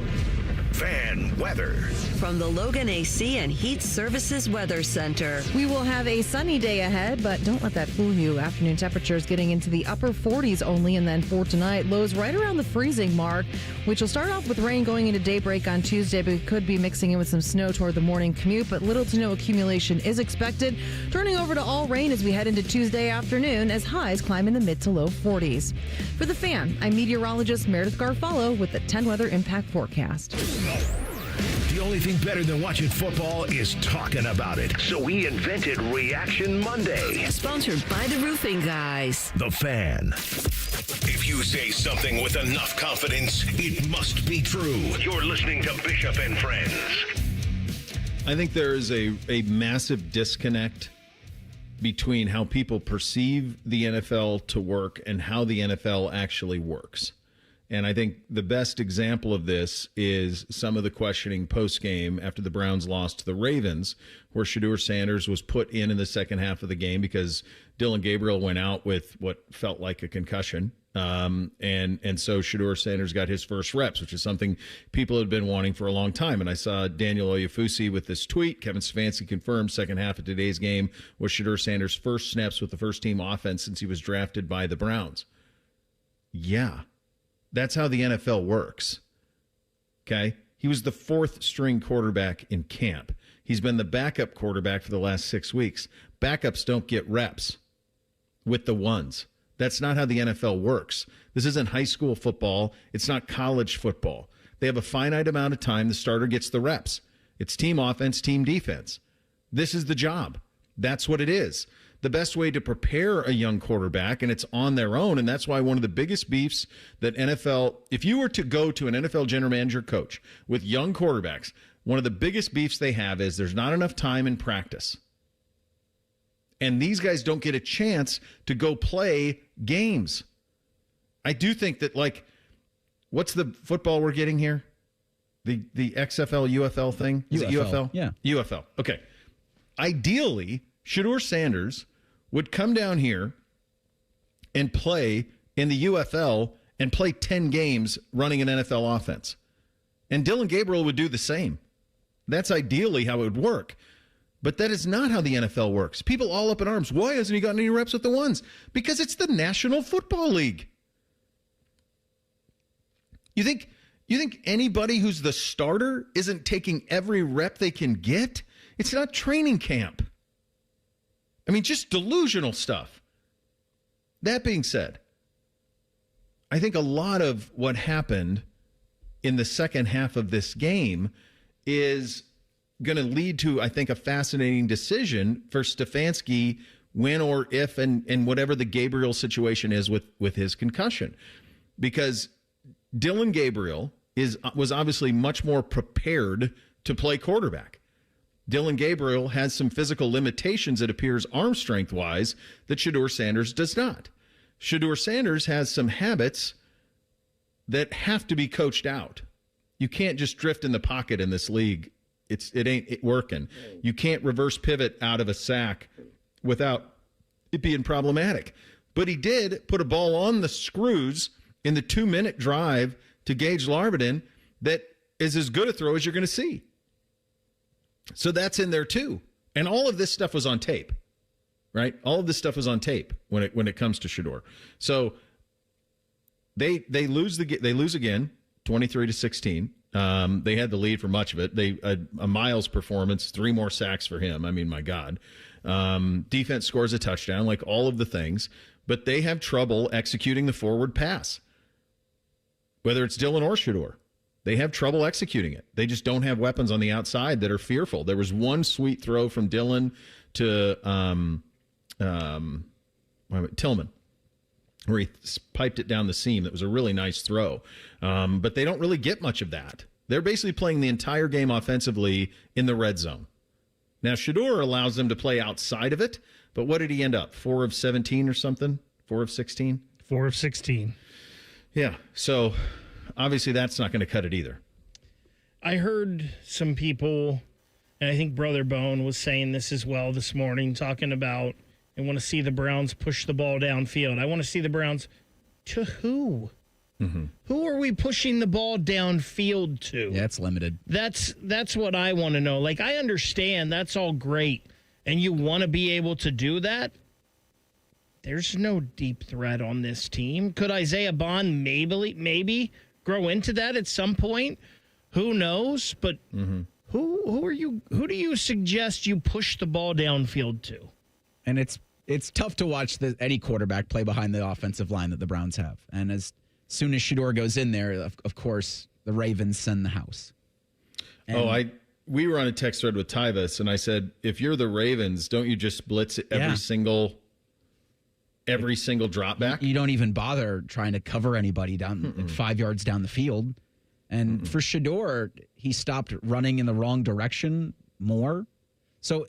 weather. From the Logan AC and Heat Services Weather Center. We will have a sunny day ahead, but don't let that fool you. Afternoon temperatures getting into the upper 40s only, and then for tonight, lows right around the freezing mark, which will start off with rain going into daybreak on Tuesday, but could be mixing in with some snow toward the morning commute, but little to no accumulation is expected. Turning over to all rain as we head into Tuesday afternoon as highs climb in the mid to low 40s. For The Fan, I'm meteorologist Meredith Garfalo with the 10 Weather Impact Forecast. The only thing better than watching football is talking about it. So we invented Reaction Monday. Sponsored by the Roofing Guys. The Fan. If you say something with enough confidence, it must be true. You're listening to Bishop and Friends. I think there is a massive disconnect between how people perceive the NFL to work and how the NFL actually works. And I think the best example of this is some of the questioning post-game after the Browns lost to the Ravens, where Shedeur Sanders was put in the second half of the game because Dylan Gabriel went out with what felt like a concussion. And so Shedeur Sanders got his first reps, which is something people had been wanting for a long time. And I saw Daniel Oyefusi with this tweet. Kevin Stefanski confirmed second half of today's game was Shedeur Sanders' first snaps with the first-team offense since he was drafted by the Browns. Yeah. That's how the NFL works. Okay? He was the fourth string quarterback in camp. He's been the backup quarterback for the last 6 weeks. Backups don't get reps with the ones. That's not how the NFL works. This isn't high school football. It's not college football. They have a finite amount of time. The starter gets the reps. It's team offense, team defense. This is the job. That's what it is. The best way to prepare a young quarterback, and it's on their own, and that's why one of the biggest beefs that NFL, if you were to go to an NFL general manager coach with young quarterbacks, one of the biggest beefs they have is there's not enough time in practice. And these guys don't get a chance to go play games. I do think that, like, what's the football we're getting here? The XFL, UFL thing? Is it UFL? Yeah. UFL. Okay. Ideally, Shedeur Sanders would come down here and play in the UFL and play 10 games running an NFL offense. And Dylan Gabriel would do the same. That's ideally how it would work. But that is not how the NFL works. People all up in arms. Why hasn't he gotten any reps with the ones? Because it's the National Football League. You think anybody who's the starter isn't taking every rep they can get? It's not training camp. I mean, just delusional stuff. That being said, I think a lot of what happened in the second half of this game is going to lead to, I think, a fascinating decision for Stefanski when or if and whatever the Gabriel situation is with his concussion. Because Dylan Gabriel was obviously much more prepared to play quarterback. Dylan Gabriel has some physical limitations, it appears, arm strength-wise, that Shedeur Sanders does not. Shedeur Sanders has some habits that have to be coached out. You can't just drift in the pocket in this league. It ain't working. You can't reverse pivot out of a sack without it being problematic. But he did put a ball on the screws in the 2-minute drive to Gage Larvin that is as good a throw as you're going to see. So that's in there too. And all of this stuff was on tape, right? All of this stuff was on tape when it comes to Shedeur. So they lose again, 23-16. They had the lead for much of it. A Miles performance, 3 more sacks for him. I mean, my God. Defense scores a touchdown, like all of the things, but they have trouble executing the forward pass. Whether it's Dylan or Shedeur, they have trouble executing it. They just don't have weapons on the outside that are fearful. There was one sweet throw from Dylan to Tillman, where he piped it down the seam. That was a really nice throw. But they don't really get much of that. They're basically playing the entire game offensively in the red zone. Now, Shedeur allows them to play outside of it, but what did he end up? 4 of 17 or something? 4 of 16? 4 of 16. Yeah, so obviously that's not going to cut it either. I heard some people, and I think Brother Bone was saying this as well this morning, talking about I want to see the Browns push the ball downfield. I want to see the Browns to who? Mm-hmm. Who are we pushing the ball downfield to? Yeah, it's limited. That's what I want to know. Like, I understand that's all great, and you want to be able to do that. There's no deep threat on this team. Could Isaiah Bond maybe grow into that at some point? Who knows? But who do you suggest you push the ball downfield to? And it's tough to watch any quarterback play behind the offensive line that the Browns have. And as soon as Shedeur goes in there, of course, the Ravens send the house. And we were on a text thread with Tyvis, and I said, if you're the Ravens, don't you just blitz every single drop back? You don't even bother trying to cover anybody down like 5 yards down the field. And for Shedeur, he stopped running in the wrong direction more. So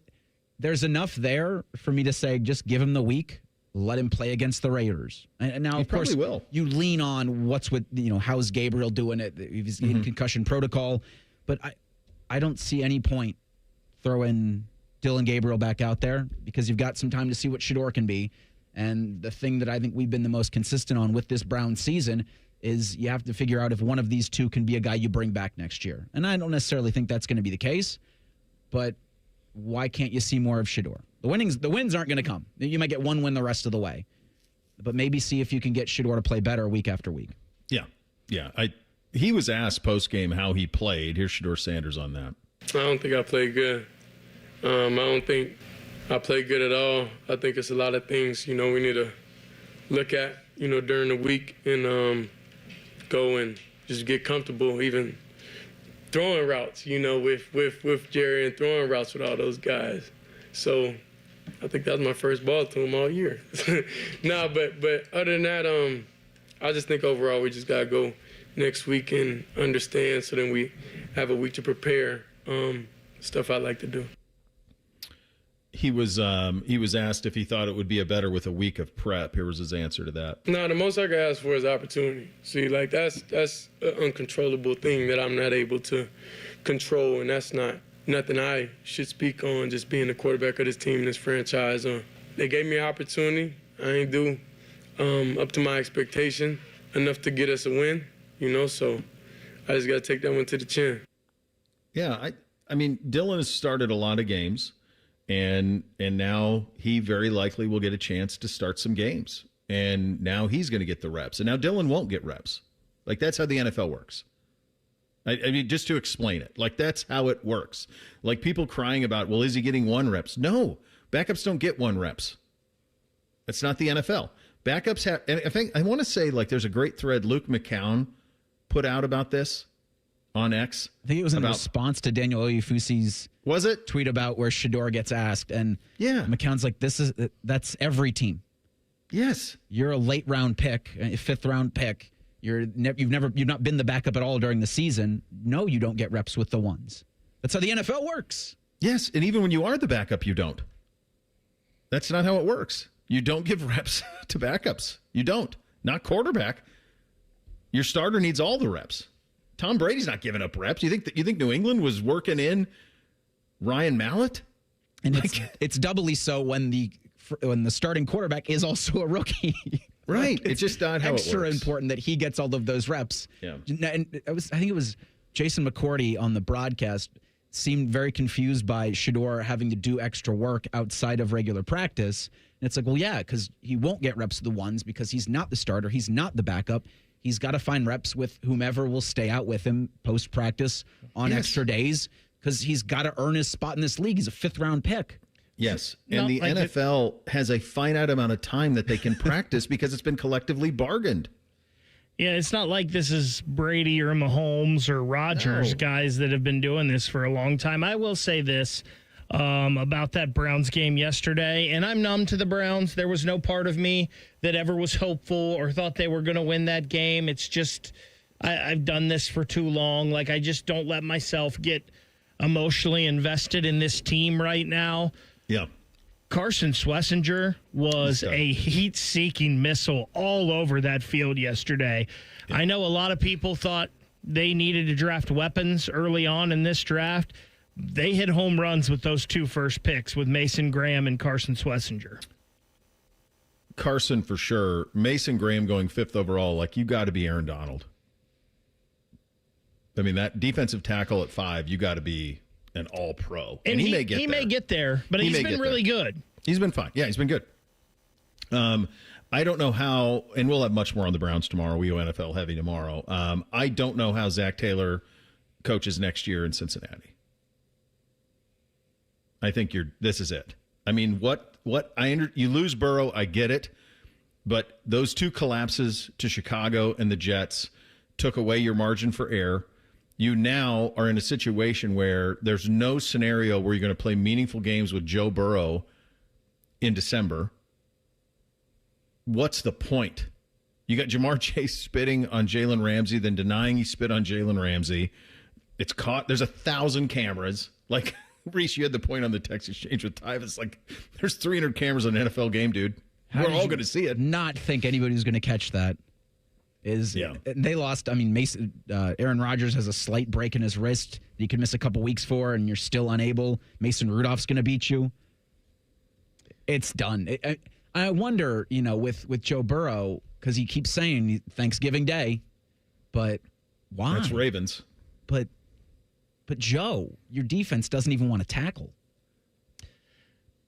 there's enough there for me to say, just give him the week, let him play against the Raiders. And now, of course, you lean on what's with, how's Gabriel doing it? He's in concussion protocol. But I don't see any point throwing Dylan Gabriel back out there because you've got some time to see what Shedeur can be. And the thing that I think we've been the most consistent on with this Browns season is you have to figure out if one of these two can be a guy you bring back next year. And I don't necessarily think that's going to be the case, but why can't you see more of Shedeur? The wins aren't going to come. You might get one win the rest of the way, but maybe see if you can get Shedeur to play better week after week. Yeah. He was asked post-game how he played. Here's Shedeur Sanders on that. I don't think I played good. I don't think I played good at all. I think it's a lot of things, we need to look at, during the week and go and just get comfortable even throwing routes, with Jerry and throwing routes with all those guys. So I think that was my first ball to him all year. But other than that, I just think overall we just got to go next week and understand so then we have a week to prepare stuff I like to do. He was asked if he thought it would be better with a week of prep. Here was his answer to that. No, the most I could ask for is opportunity. See, like that's an uncontrollable thing that I'm not able to control, and that's not nothing I should speak on. Just being the quarterback of this team, this franchise. They gave me an opportunity. I ain't do up to my expectation enough to get us a win. So I just got to take that one to the chin. Yeah, I mean, Dylan has started a lot of games. And now he very likely will get a chance to start some games. And now he's going to get the reps. And now Dylan won't get reps. Like, that's how the NFL works. I mean, just to explain it. Like, that's how it works. Like, people crying about, well, is he getting 1 reps? No. Backups don't get 1 reps. That's not the NFL. Backups have, and I want to say, like, there's a great thread Luke McCown put out about this on X. I think it was in response to Daniel Oyefusi's tweet about where Shedeur gets asked, and McCown's like, that's every team. Yes, you're a late round pick, a 5th round pick. You've not been the backup at all during the season. No, you don't get reps with the ones. That's how the NFL works. Yes, and even when you are the backup, you don't. That's not how it works. You don't give reps to backups. You don't. Not quarterback. Your starter needs all the reps. Tom Brady's not giving up reps. You think New England was working in Ryan Mallett? And it's doubly so when the starting quarterback is also a rookie. Right. It's just not how it works. Extra important that he gets all of those reps. Yeah. And I think it was Jason McCourty on the broadcast seemed very confused by Shedeur having to do extra work outside of regular practice. And it's like, well, yeah, because he won't get reps of the ones because he's not the starter. He's not the backup. He's got to find reps with whomever will stay out with him post-practice on extra days because he's got to earn his spot in this league. He's a 5th-round pick. Yes, and the NFL has a finite amount of time that they can practice because it's been collectively bargained. Yeah, it's not like this is Brady or Mahomes or Rodgers, guys that have been doing this for a long time. I will say this about that Browns game yesterday, and I'm numb to the Browns. There was no part of me that ever was hopeful or thought they were going to win that game. It's just I've done this for too long. Like, I just don't let myself get emotionally invested in this team right now. Yeah. Carson Schlesinger was a heat-seeking missile all over that field yesterday. Yeah. I know a lot of people thought they needed to draft weapons early on in this draft. They hit home runs with those 2 first picks with Mason Graham and Carson Schlesinger. Carson for sure. Mason Graham going 5th overall. Like, you got to be Aaron Donald. I mean, that defensive tackle at 5, you got to be an all-pro. And he may get there, but he's been really good. He's been fine. Yeah, he's been good. I don't know how, and we'll have much more on the Browns tomorrow. We go NFL heavy tomorrow. I don't know how Zach Taylor coaches next year in Cincinnati. I think this is it. I mean, you lose Burrow, I get it, but those 2 collapses to Chicago and the Jets took away your margin for error. You now are in a situation where there's no scenario where you're going to play meaningful games with Joe Burrow in December. What's the point? You got Jamar Chase spitting on Jalen Ramsey, then denying he spit on Jalen Ramsey. It's caught. There's 1,000 cameras. Like, Reese, you had the point on the text exchange with Ty. It's like, there's 300 cameras on an NFL game, dude. We're all going to see it. Not think anybody was going to catch that. They lost. I mean, Aaron Rodgers has a slight break in his wrist that he could miss a couple weeks for, and you're still unable. Mason Rudolph's going to beat you. It's done. I wonder, with Joe Burrow, because he keeps saying Thanksgiving Day, but why? That's Ravens. But Joe, your defense doesn't even want to tackle.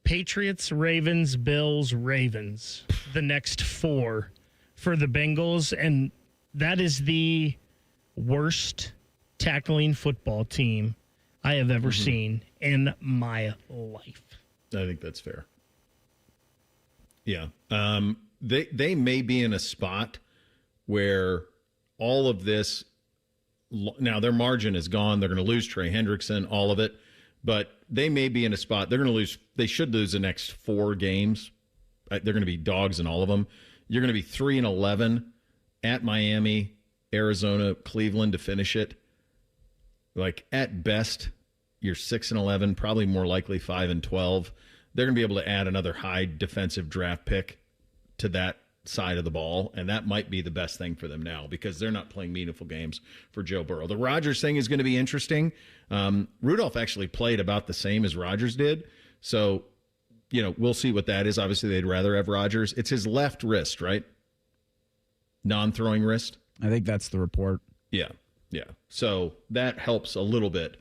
Patriots, Ravens, Bills, Ravens. The next 4 for the Bengals, and that is the worst tackling football team I have ever seen in my life. I think that's fair. Yeah. They may be in a spot where all of this Now, their margin is gone. They're going to lose Trey Hendrickson, all of it. But they may be in a spot. They're going to lose. They should lose the next 4 games. They're going to be dogs in all of them. You're going to be 3-11 at Miami, Arizona, Cleveland to finish it. Like, at best, you're 6-11, probably more likely 5-12. They're going to be able to add another high defensive draft pick to that side of the ball, and that might be the best thing for them now because they're not playing meaningful games for Joe Burrow. The Rodgers thing is going to be interesting. Rudolph actually played about the same as Rodgers did, so we'll see what that is. Obviously, they'd rather have Rodgers. It's his left wrist, right? Non-throwing wrist. I think that's the report. Yeah. So that helps a little bit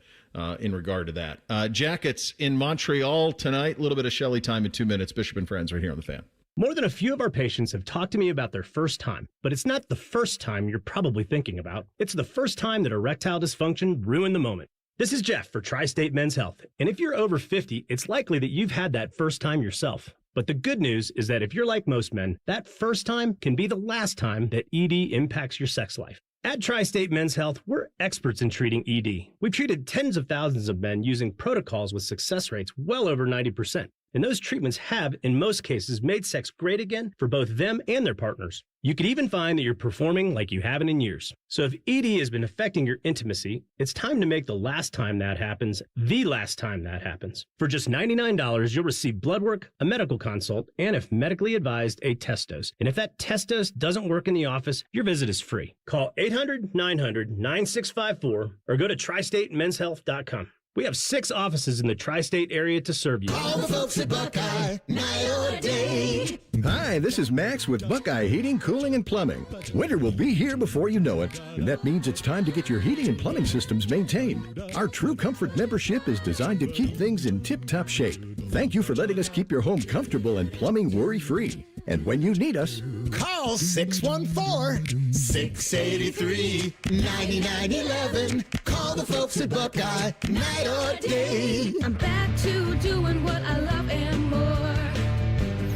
in regard to that. Jackets in Montreal tonight. A little bit of Shelley time in 2 minutes. Bishop and Friends right here on The Fan. More than a few of our patients have talked to me about their first time, but it's not the first time you're probably thinking about. It's the first time that erectile dysfunction ruined the moment. This is Jeff for Tri-State Men's Health, and if you're over 50, it's likely that you've had that first time yourself. But the good news is that if you're like most men, that first time can be the last time that ED impacts your sex life. At Tri-State Men's Health, we're experts in treating ED. We've treated tens of thousands of men using protocols with success rates well over 90%. And those treatments have, in most cases, made sex great again for both them and their partners. You could even find that you're performing like you haven't in years. So if ED has been affecting your intimacy, it's time to make the last time that happens the last time that happens. For just $99, you'll receive blood work, a medical consult, and if medically advised, a test dose. And if that test dose doesn't work in the office, your visit is free. Call 800-900-9654 or go to tristatemenshealth.com. We have 6 offices in the tri-state area to serve you. All the folks at Buckeye, night or day. Hi, this is Max with Buckeye Heating, Cooling, and Plumbing. Winter will be here before you know it, and that means it's time to get your heating and plumbing systems maintained. Our True Comfort membership is designed to keep things in tip-top shape. Thank you for letting us keep your home comfortable and plumbing worry-free. And when you need us, call 614-683-9911. Call the folks at Buckeye, night or day. I'm back to doing what I love and more,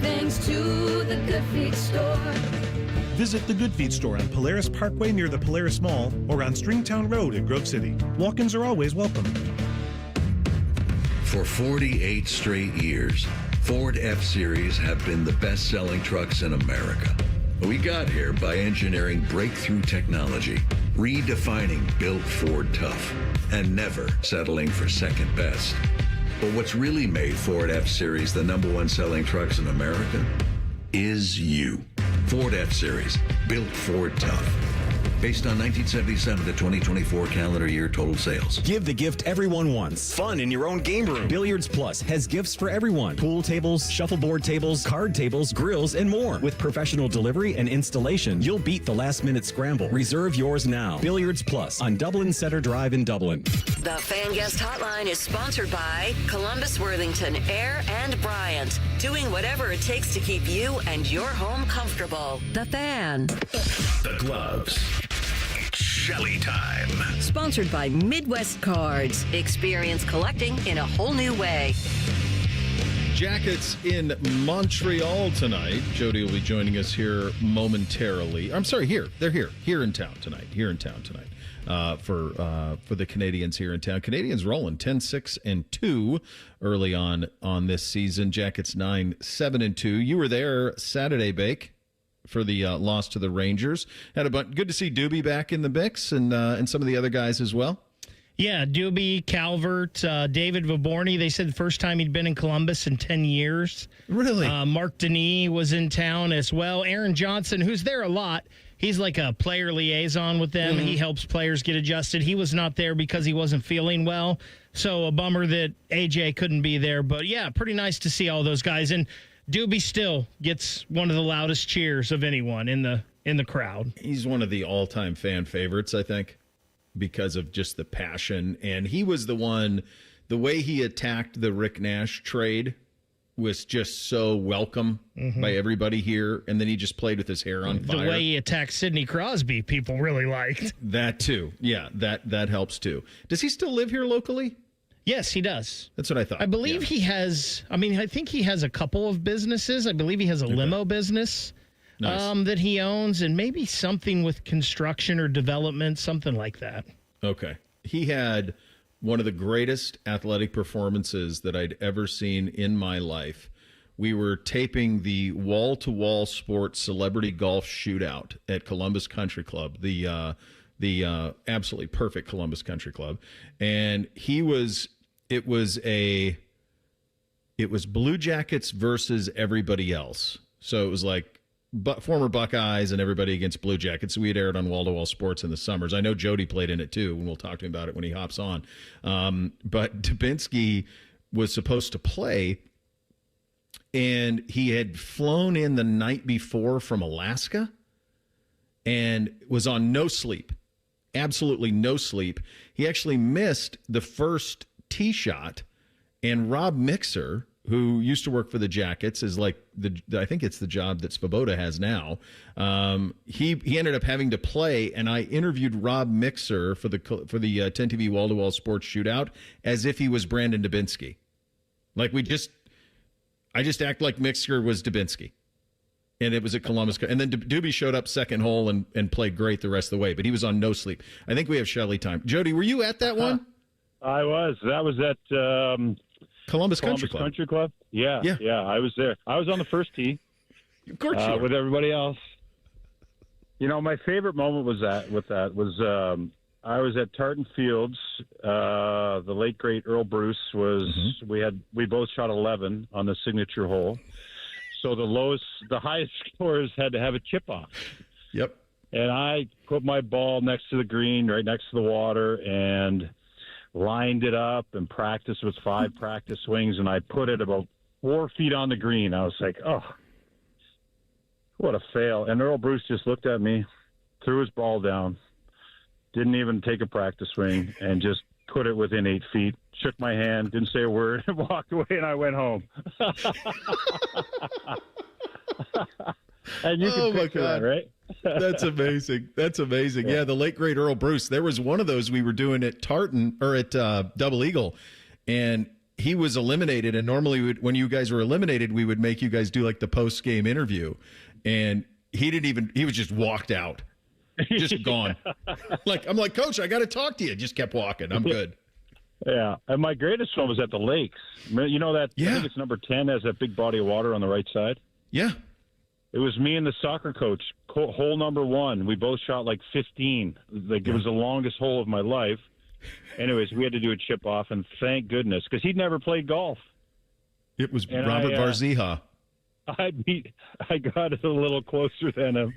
thanks to the Good Feet store. Visit the Good Feet store on Polaris Parkway near the Polaris Mall or on Stringtown Road in Grove City. Walk-ins are always welcome. For 48 straight years, Ford F-Series have been the best-selling trucks in America. We got here by engineering breakthrough technology, redefining Built Ford Tough, and never settling for second best. But what's really made Ford F-Series the #1 selling trucks in America is you. Ford F-Series, Built Ford Tough. Based on 1977 to 2024 calendar year total sales. Give the gift everyone wants. Fun in your own game room. Billiards Plus has gifts for everyone. Pool tables, shuffleboard tables, card tables, grills, and more. With professional delivery and installation, you'll beat the last-minute scramble. Reserve yours now. Billiards Plus on Dublin Center Drive in Dublin. The Fan Guest Hotline is sponsored by Columbus, Worthington, Air, and Bryant. Doing whatever it takes to keep you and your home comfortable. The Fan. The Gloves. Shelley time. Sponsored by Midwest Cards. Experience collecting in a whole new way. Jackets in Montreal tonight. Jody will be joining us here momentarily. I'm sorry, here. They're here. Here in town tonight. For the Canadians here in town. Canadians rolling 10-6-2 early on this season. Jackets 9-7-2. You were there Saturday, Bake, for the loss to the Rangers. Good to see Doobie back in the mix and some of the other guys as well. Yeah, Doobie, Calvert, David Vaborny. They said the first time he'd been in Columbus in 10 years. Really? Mark Denis was in town as well. Aaron Johnson, who's there a lot. He's like a player liaison with them. Mm-hmm. He helps players get adjusted. He was not there because he wasn't feeling well. So a bummer that AJ couldn't be there. But, yeah, pretty nice to see all those guys. And Doobie still gets one of the loudest cheers of anyone in the crowd. He's one of the all-time fan favorites, I think, because of just the passion. And he was the way he attacked the Rick Nash trade was just so welcome by everybody here. And then he just played with his hair on fire. The way he attacked Sidney Crosby, people really liked. That too. Yeah, that helps too. Does he still live here locally? Yes, he does. That's what I thought. I believe he has, I think he has a couple of businesses. I believe he has a limo business that he owns and maybe something with construction or development, something like that. Okay. He had one of the greatest athletic performances that I'd ever seen in my life. We were taping the wall-to-wall sports celebrity golf shootout at Columbus Country Club, the absolutely perfect Columbus Country Club. And it was Blue Jackets versus everybody else. So it was like former Buckeyes and everybody against Blue Jackets. So we had aired on wall-to-wall sports in the summers. I know Jody played in it too, and we'll talk to him about it when he hops on. But Dubinsky was supposed to play, and he had flown in the night before from Alaska and was on no sleep, absolutely no sleep. He actually missed the first tee shot, and Rob Mixer, who used to work for the Jackets, is like I think it's the job that Svoboda has now. He ended up having to play, and I interviewed Rob Mixer for the 10 TV wall-to-wall sports shootout as if he was Brandon Dubinsky. Like I just act like Mixer was Dubinsky, and it was at Columbus. And then Doobie showed up second hole and played great the rest of the way, but he was on no sleep. I think we have Shelley time. Jody, were you at that one? I was. That was at Columbus Country Club. Yeah, I was there. I was on the first tee. Of course you were. With everybody else. You know, my favorite moment was I was at Tartan Fields. The late great Earl Bruce was. We both shot 11 on the signature hole. So the highest scorers had to have a chip off. Yep. And I put my ball next to the green, right next to the water, and lined it up and practiced with 5 practice swings, and I put it about 4 feet on the green. I was like, oh, what a fail. And Earl Bruce just looked at me, threw his ball down, didn't even take a practice swing, and just put it within 8 feet, shook my hand, didn't say a word, and walked away, and I went home. And you can picture that, right? That's amazing. That's amazing. Yeah, the late great Earl Bruce. There was one of those we were doing at Tartan or at Double Eagle, and he was eliminated. And normally, when you guys were eliminated, we would make you guys do like the post game interview, and he didn't even. He was just walked out, just gone. I'm like, Coach, I got to talk to you. Just kept walking. I'm good. Yeah, and my greatest one was at the lakes. You know that? Yeah. I think it's number 10 has that big body of water on the right side. Yeah. It was me and the soccer coach, hole number 1. We both shot like 15. It was the longest hole of my life. Anyways, we had to do a chip off, and thank goodness, because he'd never played golf. It was Robert Varzija. I got it a little closer than him.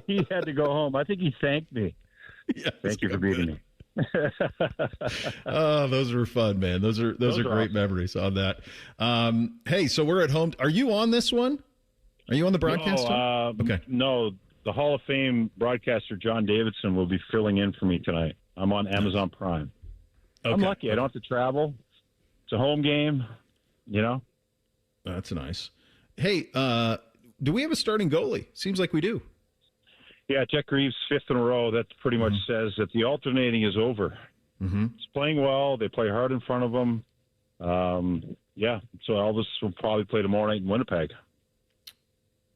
He had to go home. I think he thanked me. Yes, thank you for beating me. Oh, those were fun, man. Those are great awesome memories on that. Hey, so we're at home. Are you on this one? Are you on the broadcast? Okay. No, the Hall of Fame broadcaster John Davidson will be filling in for me tonight. I'm on Amazon Prime. Okay. I'm lucky. I don't have to travel. It's a home game, you know. That's nice. Hey, do we have a starting goalie? Seems like we do. Yeah, Jack Reeves, 5th in a row. That pretty much says that the alternating is over. He's playing well. They play hard in front of him. Yeah, so Elvis will probably play tomorrow night in Winnipeg.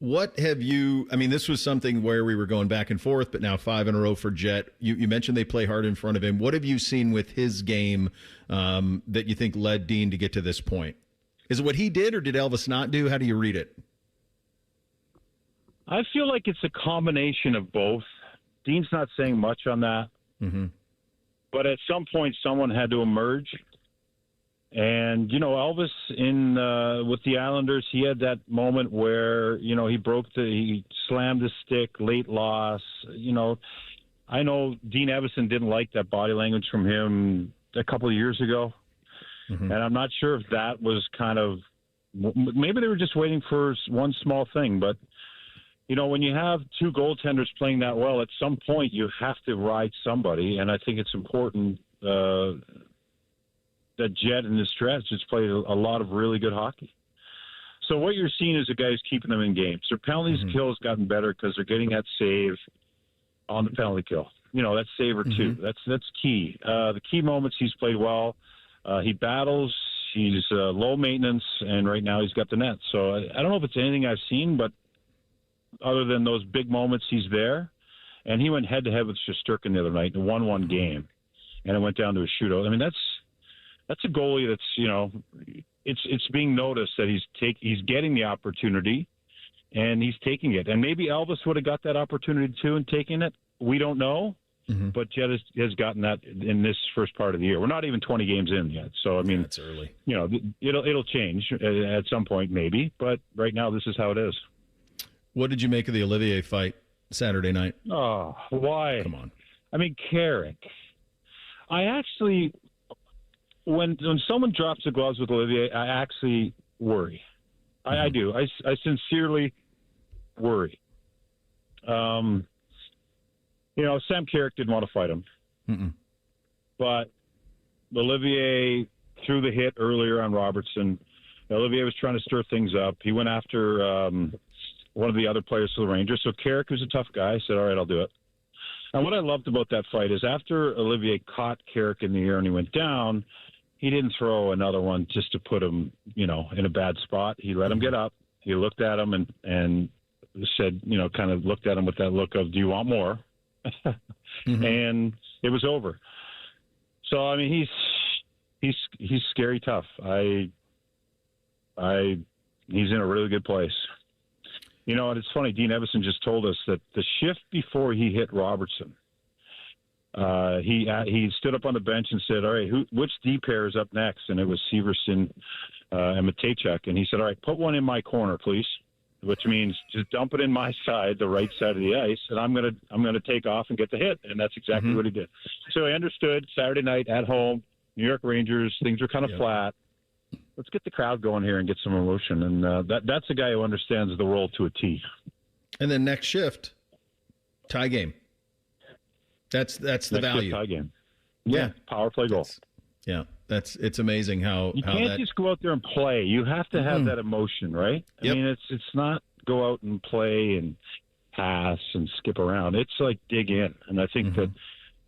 What have you – I mean, this was something where we were going back and forth, but now 5 in a row for Jet. You mentioned they play hard in front of him. What have you seen with his game that you think led Dean to get to this point? Is it what he did or did Elvis not do? How do you read it? I feel like it's a combination of both. Dean's not saying much on that. But at some point, someone had to emerge. And, you know, Elvis with the Islanders, he had that moment where, you know, he slammed the stick, late loss. You know, I know Dean Evison didn't like that body language from him a couple of years ago. And I'm not sure if that was kind of, maybe they were just waiting for one small thing. But, you know, when you have 2 goaltenders playing that well, at some point you have to ride somebody. And I think it's important that Jet in this stretch has played a lot of really good hockey. So what you're seeing is the guys keeping them in games. Their penalties kill has gotten better because they're getting that save on the penalty kill. You know, that save or two. That's key. The key moments he's played well. He battles. He's low maintenance, and right now he's got the net. So I don't know if it's anything I've seen, but other than those big moments, he's there. And he went head-to-head with Shesterkin the other night and won one game, and it went down to a shootout. I mean, that's a goalie that's, it's being noticed that he's getting the opportunity, and he's taking it. And maybe Elvis would have got that opportunity too and taking it. We don't know. But Jed has gotten that in this first part of the year. We're not even 20 games in yet. So, I mean, that's early. It'll change at some point maybe, but right now this is how it is. What did you make of the Olivier fight Saturday night? Oh, why? Come on. I mean, Carrick. I actually, when someone drops the gloves with Olivier, I actually worry. I do. I sincerely worry. Sam Carrick didn't want to fight him. But Olivier threw the hit earlier on Robertson. Olivier was trying to stir things up. He went after one of the other players for the Rangers. So Carrick, who's a tough guy, said, all right, I'll do it. And what I loved about that fight is after Olivier caught Carrick in the air and he went down, he didn't throw another one just to put him, in a bad spot. He let him get up. He looked at him and said, kind of looked at him with that look of, do you want more? And it was over. So I mean, he's scary tough. He's in a really good place. And it's funny. Dean Evison just told us that the shift before he hit Robertson, he stood up on the bench and said, "All right, which D pair is up next?" And it was Severson and Matejchuk. And he said, "All right, put one in my corner, please." Which means just dump it in my side, the right side of the ice, and I'm gonna take off and get the hit, and that's exactly what he did. So I understood Saturday night at home, New York Rangers, things are kind of flat. Let's get the crowd going here and get some emotion, and that's a guy who understands the role to a T. And then next shift, tie game. That's the next value. Shift, tie game. Yeah, power play goal. It's amazing how you can't just go out there and play. You have to have that emotion, right? I mean, it's not go out and play and pass and skip around. It's like dig in, and I think that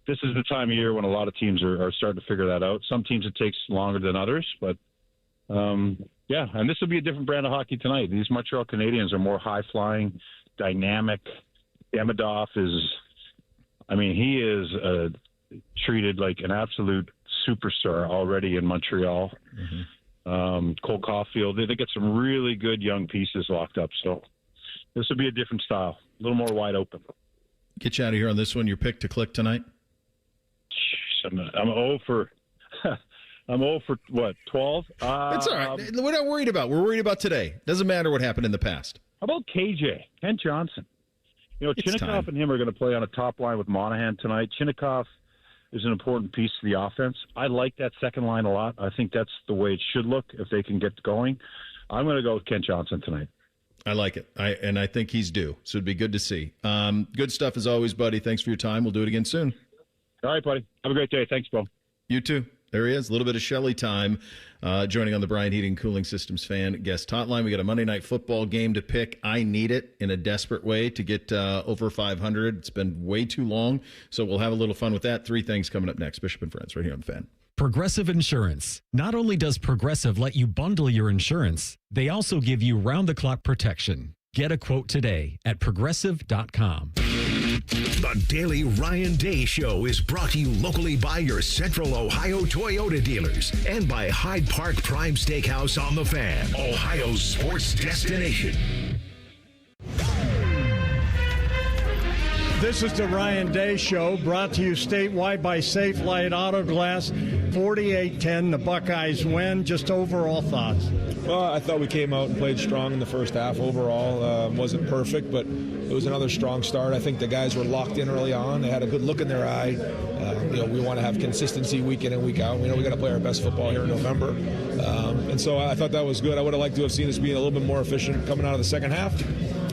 this is the time of year when a lot of teams are starting to figure that out. Some teams it takes longer than others, but and this will be a different brand of hockey tonight. These Montreal Canadiens are more high flying, dynamic. Demidov he is treated like an absolute superstar already in Montreal. Cole Caulfield, they get some really good young pieces locked up. So this will be a different style, a little more wide open. Get you out of here on this one. Your pick to click tonight? I'm 0 for I'm 0 for what, 12? It's all right. We're not worried about. We're worried about today. Doesn't matter what happened in the past. How about KJ, Kent Johnson? Chinnikov and him are going to play on a top line with Monahan tonight. Chinnikov is an important piece to the offense. I like that second line a lot. I think that's the way it should look if they can get going. I'm going to go with Kent Johnson tonight. I like it. I think he's due. So it'd be good to see. Good stuff as always, buddy. Thanks for your time. We'll do it again soon. All right, buddy. Have a great day. Thanks, Bo. You too. There he is. A little bit of Shelley time joining on the Bryant Heating Cooling Systems fan guest hotline. We got a Monday night football game to pick. I need it in a desperate way to get over 500. It's been way too long. So we'll have a little fun with that. 3 things coming up next. Bishop and Friends right here on the fan. Progressive Insurance. Not only does Progressive let you bundle your insurance, they also give you round-the-clock protection. Get a quote today at progressive.com. The Daily Ryan Day Show is brought to you locally by your Central Ohio Toyota dealers and by Hyde Park Prime Steakhouse on the Fan, Ohio's sports destination. This is the Ryan Day Show, brought to you statewide by Safe Light Auto Glass. 48-10, the Buckeyes win. Just overall thoughts. Well, I thought we came out and played strong in the first half overall. Wasn't perfect, but it was another strong start. I think the guys were locked in early on. They had a good look in their eye. We want to have consistency week in and week out. We know we got to play our best football here in November. And so I thought that was good. I would have liked to have seen us being a little bit more efficient coming out of the second half.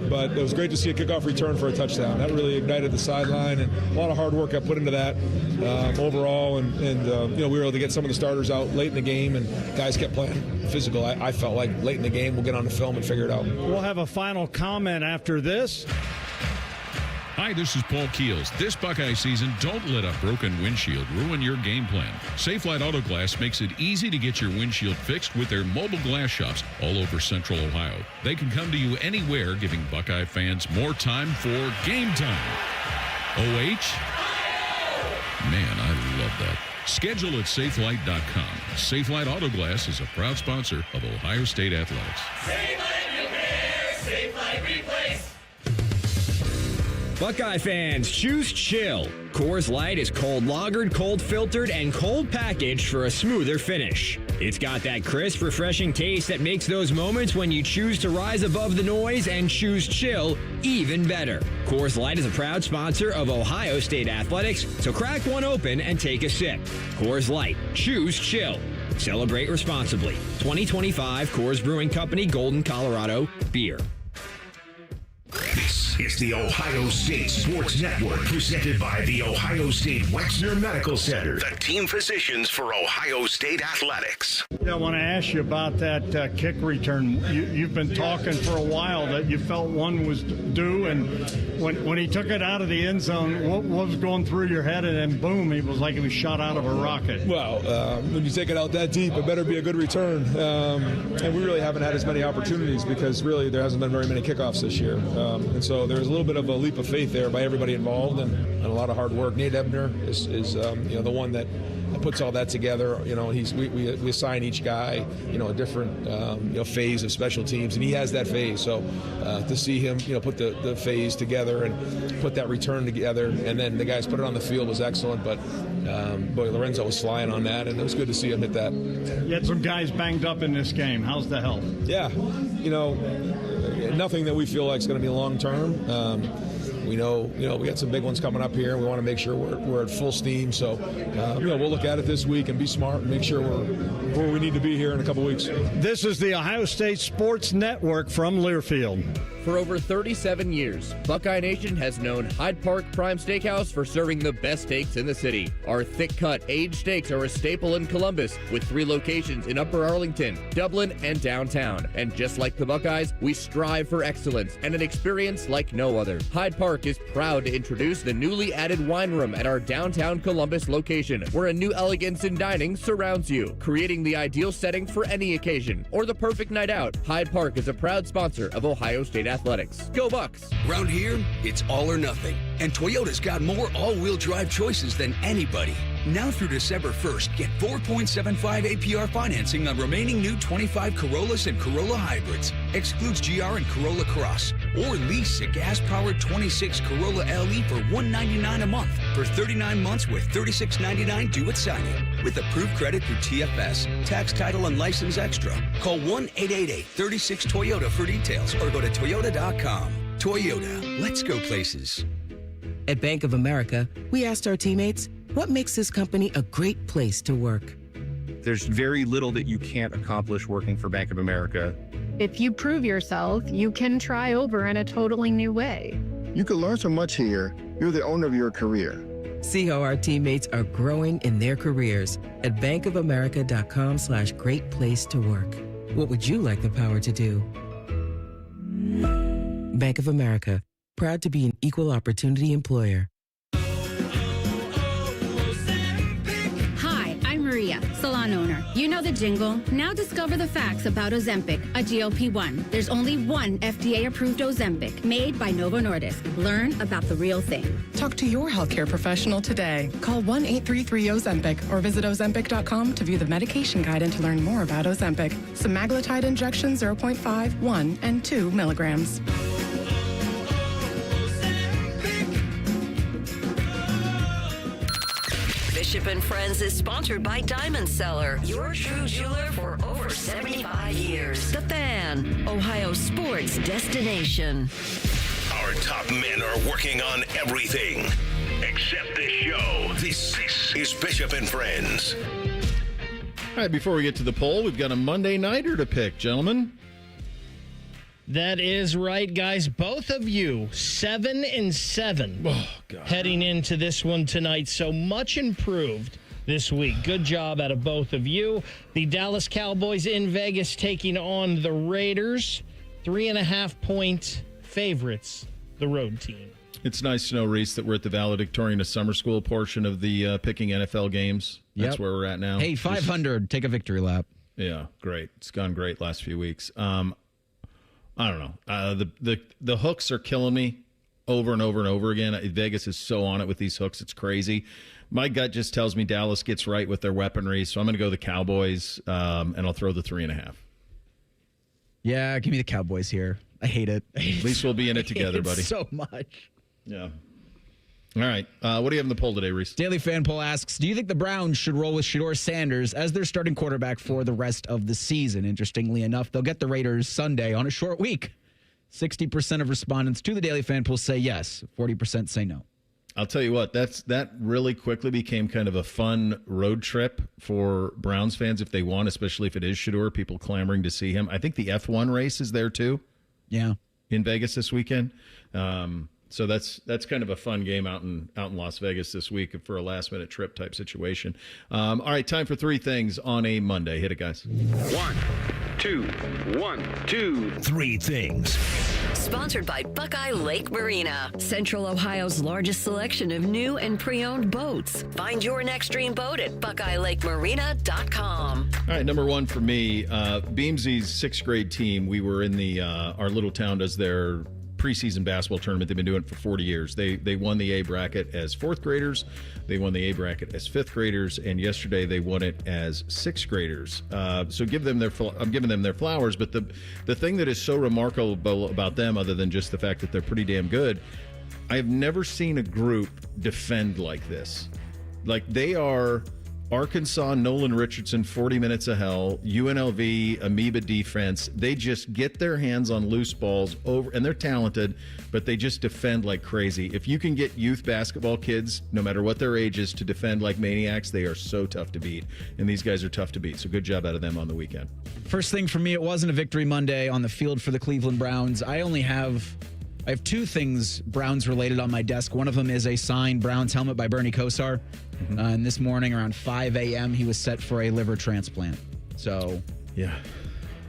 But it was great to see a kickoff return for a touchdown. That really ignited the sideline, and a lot of hard work I put into that overall. And we were able to get some of the starters out late in the game, and guys kept playing physical. I felt like late in the game we'll get on the film and figure it out. We'll have a final comment after this. Hi, this is Paul Keels. This Buckeye season, don't let a broken windshield ruin your game plan. Safelite Auto Glass makes it easy to get your windshield fixed with their mobile glass shops all over Central Ohio. They can come to you anywhere, giving Buckeye fans more time for game time. OH? Man, I love that. Schedule at safelight.com. Safelight Autoglass is a proud sponsor of Ohio State Athletics. Safelight Repair, Safelight Replace. Buckeye fans, choose chill. Coors Light is cold lagered, cold filtered, and cold packaged for a smoother finish. It's got that crisp, refreshing taste that makes those moments when you choose to rise above the noise and choose chill even better. Coors Light is a proud sponsor of Ohio State Athletics, so crack one open and take a sip. Coors Light, choose chill. Celebrate responsibly. 2025 Coors Brewing Company, Golden, Colorado, beer. This is the Ohio State Sports Network, presented by the Ohio State Wexner Medical Center, the team physicians for Ohio State Athletics. Yeah, I want to ask you about that kick return. You've been talking for a while that you felt one was due, and when he took it out of the end zone, what was going through your head? And then boom, it was like he was shot out of a rocket. Well, when you take it out that deep, it better be a good return. And we really haven't had as many opportunities because really there hasn't been very many kickoffs this year. And so there's a little bit of a leap of faith there by everybody involved and a lot of hard work. Nate Ebner is the one that puts all that together. We assign each guy, a different, phase of special teams, and he has that phase. So to see him, put the phase together and put that return together, and then the guys put it on the field was excellent. But Lorenzo was flying on that, and it was good to see him hit that. You had some guys banged up in this game. How's the health? Yeah, nothing that we feel like is going to be long term. We know, we got some big ones coming up here. We want to make sure we're at full steam. So, we'll look at it this week and be smart and make sure we're where we need to be here in a couple weeks. This is the Ohio State Sports Network from Learfield. For over 37 years, Buckeye Nation has known Hyde Park Prime Steakhouse for serving the best steaks in the city. Our thick-cut, aged steaks are a staple in Columbus, with 3 locations in Upper Arlington, Dublin, and downtown. And just like the Buckeyes, we strive for excellence and an experience like no other. Hyde Park is proud to introduce the newly added wine room at our downtown Columbus location, where a new elegance in dining surrounds you, creating the ideal setting for any occasion or the perfect night out. Hyde Park is a proud sponsor of Ohio State Athletics. Go Bucks! Around here, it's all or nothing. And Toyota's got more all-wheel drive choices than anybody. Now through December 1st, get 4.75 APR financing on remaining new 25 Corollas and Corolla hybrids. Excludes GR and Corolla Cross. Or lease a gas-powered 26 Corolla LE for $199 a month for 39 months with $36.99 due at signing. With approved credit through TFS, tax, title, and license extra. Call 1-888-36-TOYOTA for details or go to toyota.com. Toyota, let's go places. At Bank of America, we asked our teammates, what makes this company a great place to work? There's very little that you can't accomplish working for Bank of America. If you prove yourself, you can try over in a totally new way. You can learn so much here. You're the owner of your career. See how our teammates are growing in their careers at bankofamerica.com/great place to work. What would you like the power to do? Bank of America, proud to be an equal opportunity employer. Hi, I'm Maria, salon owner. You know the jingle. Now discover the facts about Ozempic, a GLP-1. There's only one FDA-approved Ozempic, made by Novo Nordisk. Learn about the real thing. Talk to your healthcare professional today. Call 1-833-OZEMPIC or visit Ozempic.com to view the medication guide and to learn more about Ozempic. Semaglutide injection 0.5, 1, and 2 milligrams. Bishop and Friends is sponsored by Diamond Seller, your true jeweler for over 75 years. The Fan, Ohio sports destination. Our top men are working on everything except this show. This is Bishop and Friends. All right, before we get to the poll, we've got a Monday Nighter to pick, gentlemen. That is right, guys. Both of you, 7-7, heading into this one tonight. So much improved this week. Good job out of both of you. The Dallas Cowboys in Vegas taking on the Raiders. 3.5-point favorites, the road team. It's nice to know, Reese, that we're at the valedictorian of summer school portion of the picking NFL games. That's where we're at now. Hey, 500. Take a victory lap. Yeah, great. It's gone great last few weeks. I don't know. The hooks are killing me over and over and over again. Vegas is so on it with these hooks. It's crazy. My gut just tells me Dallas gets right with their weaponry, so I'm going to go the Cowboys, and I'll throw the 3.5. Yeah, give me the Cowboys here. I hate it. At least we'll be in it together, buddy. So much. Yeah. All right. What do you have in the poll today, Reese? Daily Fan Poll asks, do you think the Browns should roll with Shedeur Sanders as their starting quarterback for the rest of the season? Interestingly enough, they'll get the Raiders Sunday on a short week. 60% of respondents to the Daily Fan Poll say yes. 40% say no. I'll tell you what, that really quickly became kind of a fun road trip for Browns fans if they want, especially if it is Shedeur, people clamoring to see him. I think the F1 race is there too. Yeah. In Vegas this weekend. So that's kind of a fun game out in Las Vegas this week for a last-minute trip type situation. All right, time for 3 things on a Monday. Hit it, guys. 1, 2, 3 things. Sponsored by Buckeye Lake Marina, Central Ohio's largest selection of new and pre-owned boats. Find your next dream boat at BuckeyeLakeMarina.com. All right, number 1 for me, Beamsy's 6th grade team. We were in the our little town does their preseason basketball tournament. They've been doing it for 40 years. They won the A bracket as 4th graders. They won the A bracket as 5th graders, and yesterday they won it as 6th graders. So I'm giving them their flowers. But the thing that is so remarkable about them, other than just the fact that they're pretty damn good, I have never seen a group defend like this. Like they are Arkansas, Nolan Richardson, 40 minutes of hell, UNLV, Amoeba defense. They just get their hands on loose balls over, and they're talented, but they just defend like crazy. If you can get youth basketball kids, no matter what their age is, to defend like maniacs, they are so tough to beat. And these guys are tough to beat. So good job out of them on the weekend. First thing for me, it wasn't a victory Monday on the field for the Cleveland Browns. I have 2 things Browns related on my desk. One of them is a signed Browns helmet by Bernie Kosar. And this morning around 5 a.m., he was set for a liver transplant. So, yeah,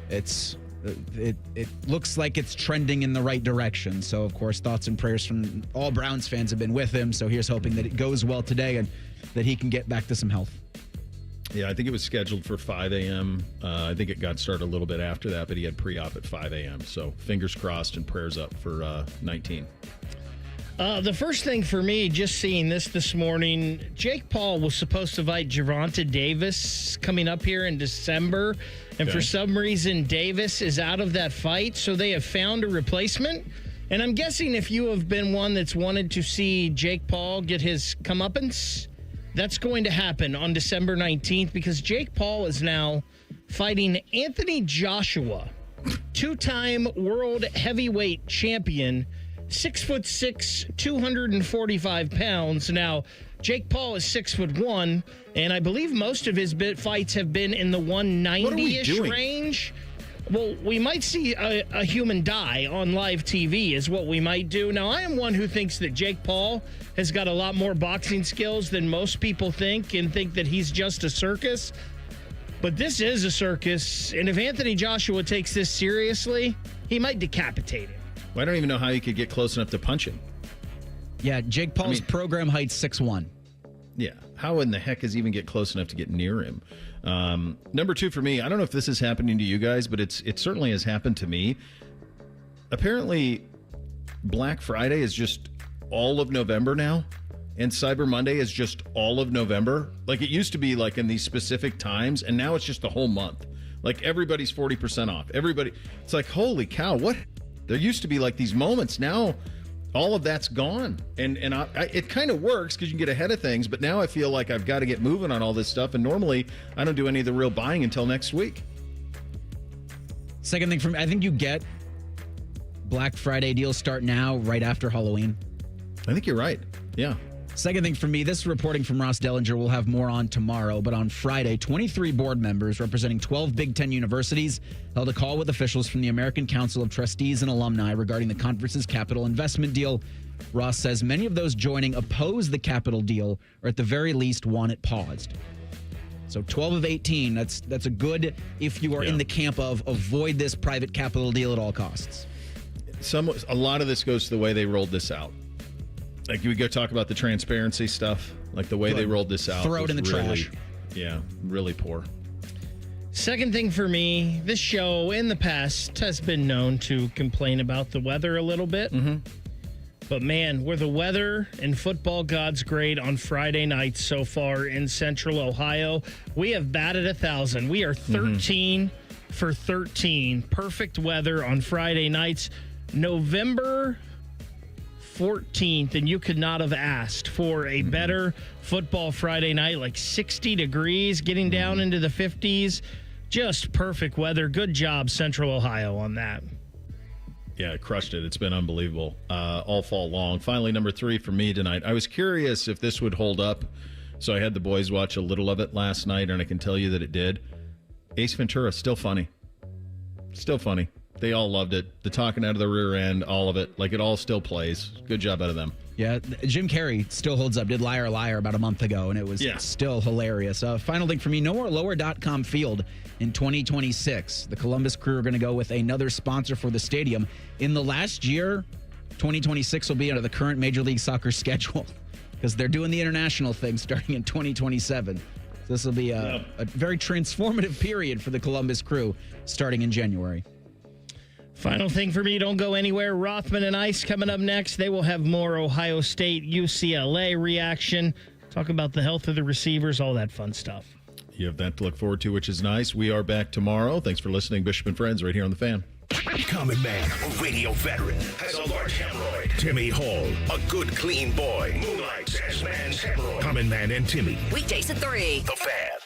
it looks like it's trending in the right direction. So, of course, thoughts and prayers from all Browns fans have been with him. So here's hoping that it goes well today and that he can get back to some health. Yeah, I think it was scheduled for 5 a.m. I think it got started a little bit after that, but he had pre-op at 5 a.m. So fingers crossed and prayers up for 19. The first thing for me, just seeing this morning, Jake Paul was supposed to fight Gervonta Davis coming up here in December. And for some reason, Davis is out of that fight. So they have found a replacement. And I'm guessing if you have been one that's wanted to see Jake Paul get his comeuppance, that's going to happen on December 19th because Jake Paul is now fighting Anthony Joshua, 2-time world heavyweight champion, 6'6", 245 pounds. Now, Jake Paul is 6'1", and I believe most of his fights have been in the 190-ish range. Well, we might see a human die on live TV is what we might do. Now, I am one who thinks that Jake Paul has got a lot more boxing skills than most people think and think that he's just a circus. But this is a circus, and if Anthony Joshua takes this seriously, he might decapitate him. Well, I don't even know how you could get close enough to punch him. Yeah, Jake Paul's program height's 6'1". Yeah, how in the heck does he even get close enough to get near him? Number 2 for me, I don't know if this is happening to you guys, but it certainly has happened to me. Apparently, Black Friday is just all of November now, and Cyber Monday is just all of November. Like it used to be like in these specific times, and now it's just the whole month. Like everybody's 40% off. Everybody, it's like, holy cow, what? There used to be like these moments. Now all of that's gone. And it kind of works because you can get ahead of things. But now I feel like I've got to get moving on all this stuff. And normally I don't do any of the real buying until next week. Second thing for me, I think you get Black Friday deals start now right after Halloween. I think you're right. Yeah. Second thing for me, this reporting from Ross Dellinger. We'll have more on tomorrow, but on Friday, 23 board members representing 12 Big Ten universities held a call with officials from the American Council of Trustees and Alumni regarding the conference's capital investment deal. Ross says many of those joining oppose the capital deal or at the very least want it paused. So 12 of 18, that's a good if you are in the camp of avoid this private capital deal at all costs. A lot of this goes to the way they rolled this out. Like we go talk about the transparency stuff, like the way they rolled this out. Throw it in the trash. Yeah, really poor. Second thing for me, this show in the past has been known to complain about the weather a little bit. But, man, were the weather and football gods great on Friday nights so far in Central Ohio. We have batted 1,000. We are 13 for 13. Perfect weather on Friday nights. November 14th, and you could not have asked for a better football Friday night, like 60 degrees, getting down into the 50s. Just perfect weather. Good job, Central Ohio, on that. Yeah, crushed it. It's been unbelievable all fall long. Finally, number 3 for me tonight. I was curious if this would hold up, so I had the boys watch a little of it last night, and I can tell you that it did. Ace Ventura, still funny. Still funny. They all loved it. The talking out of the rear end, all of it. Like, it all still plays. Good job out of them. Yeah, Jim Carrey still holds up. Did Liar Liar about a month ago, and it was still hilarious. Final thing for me, no more lower.com field in 2026. The Columbus Crew are going to go with another sponsor for the stadium. In the last year, 2026 will be under the current Major League Soccer schedule because they're doing the international thing starting in 2027. So this will be a very transformative period for the Columbus Crew starting in January. Final thing for me, don't go anywhere. Rothman and Ice coming up next. They will have more Ohio State, UCLA reaction. Talk about the health of the receivers, all that fun stuff. You have that to look forward to, which is nice. We are back tomorrow. Thanks for listening, Bishop and Friends, right here on The Fan. Common man, a radio veteran, has a large hemorrhoid. Timmy Hall, a good, clean boy, moonlights as man's hemorrhoid. Common Man and Timmy. Weekdays at 3. The Fan.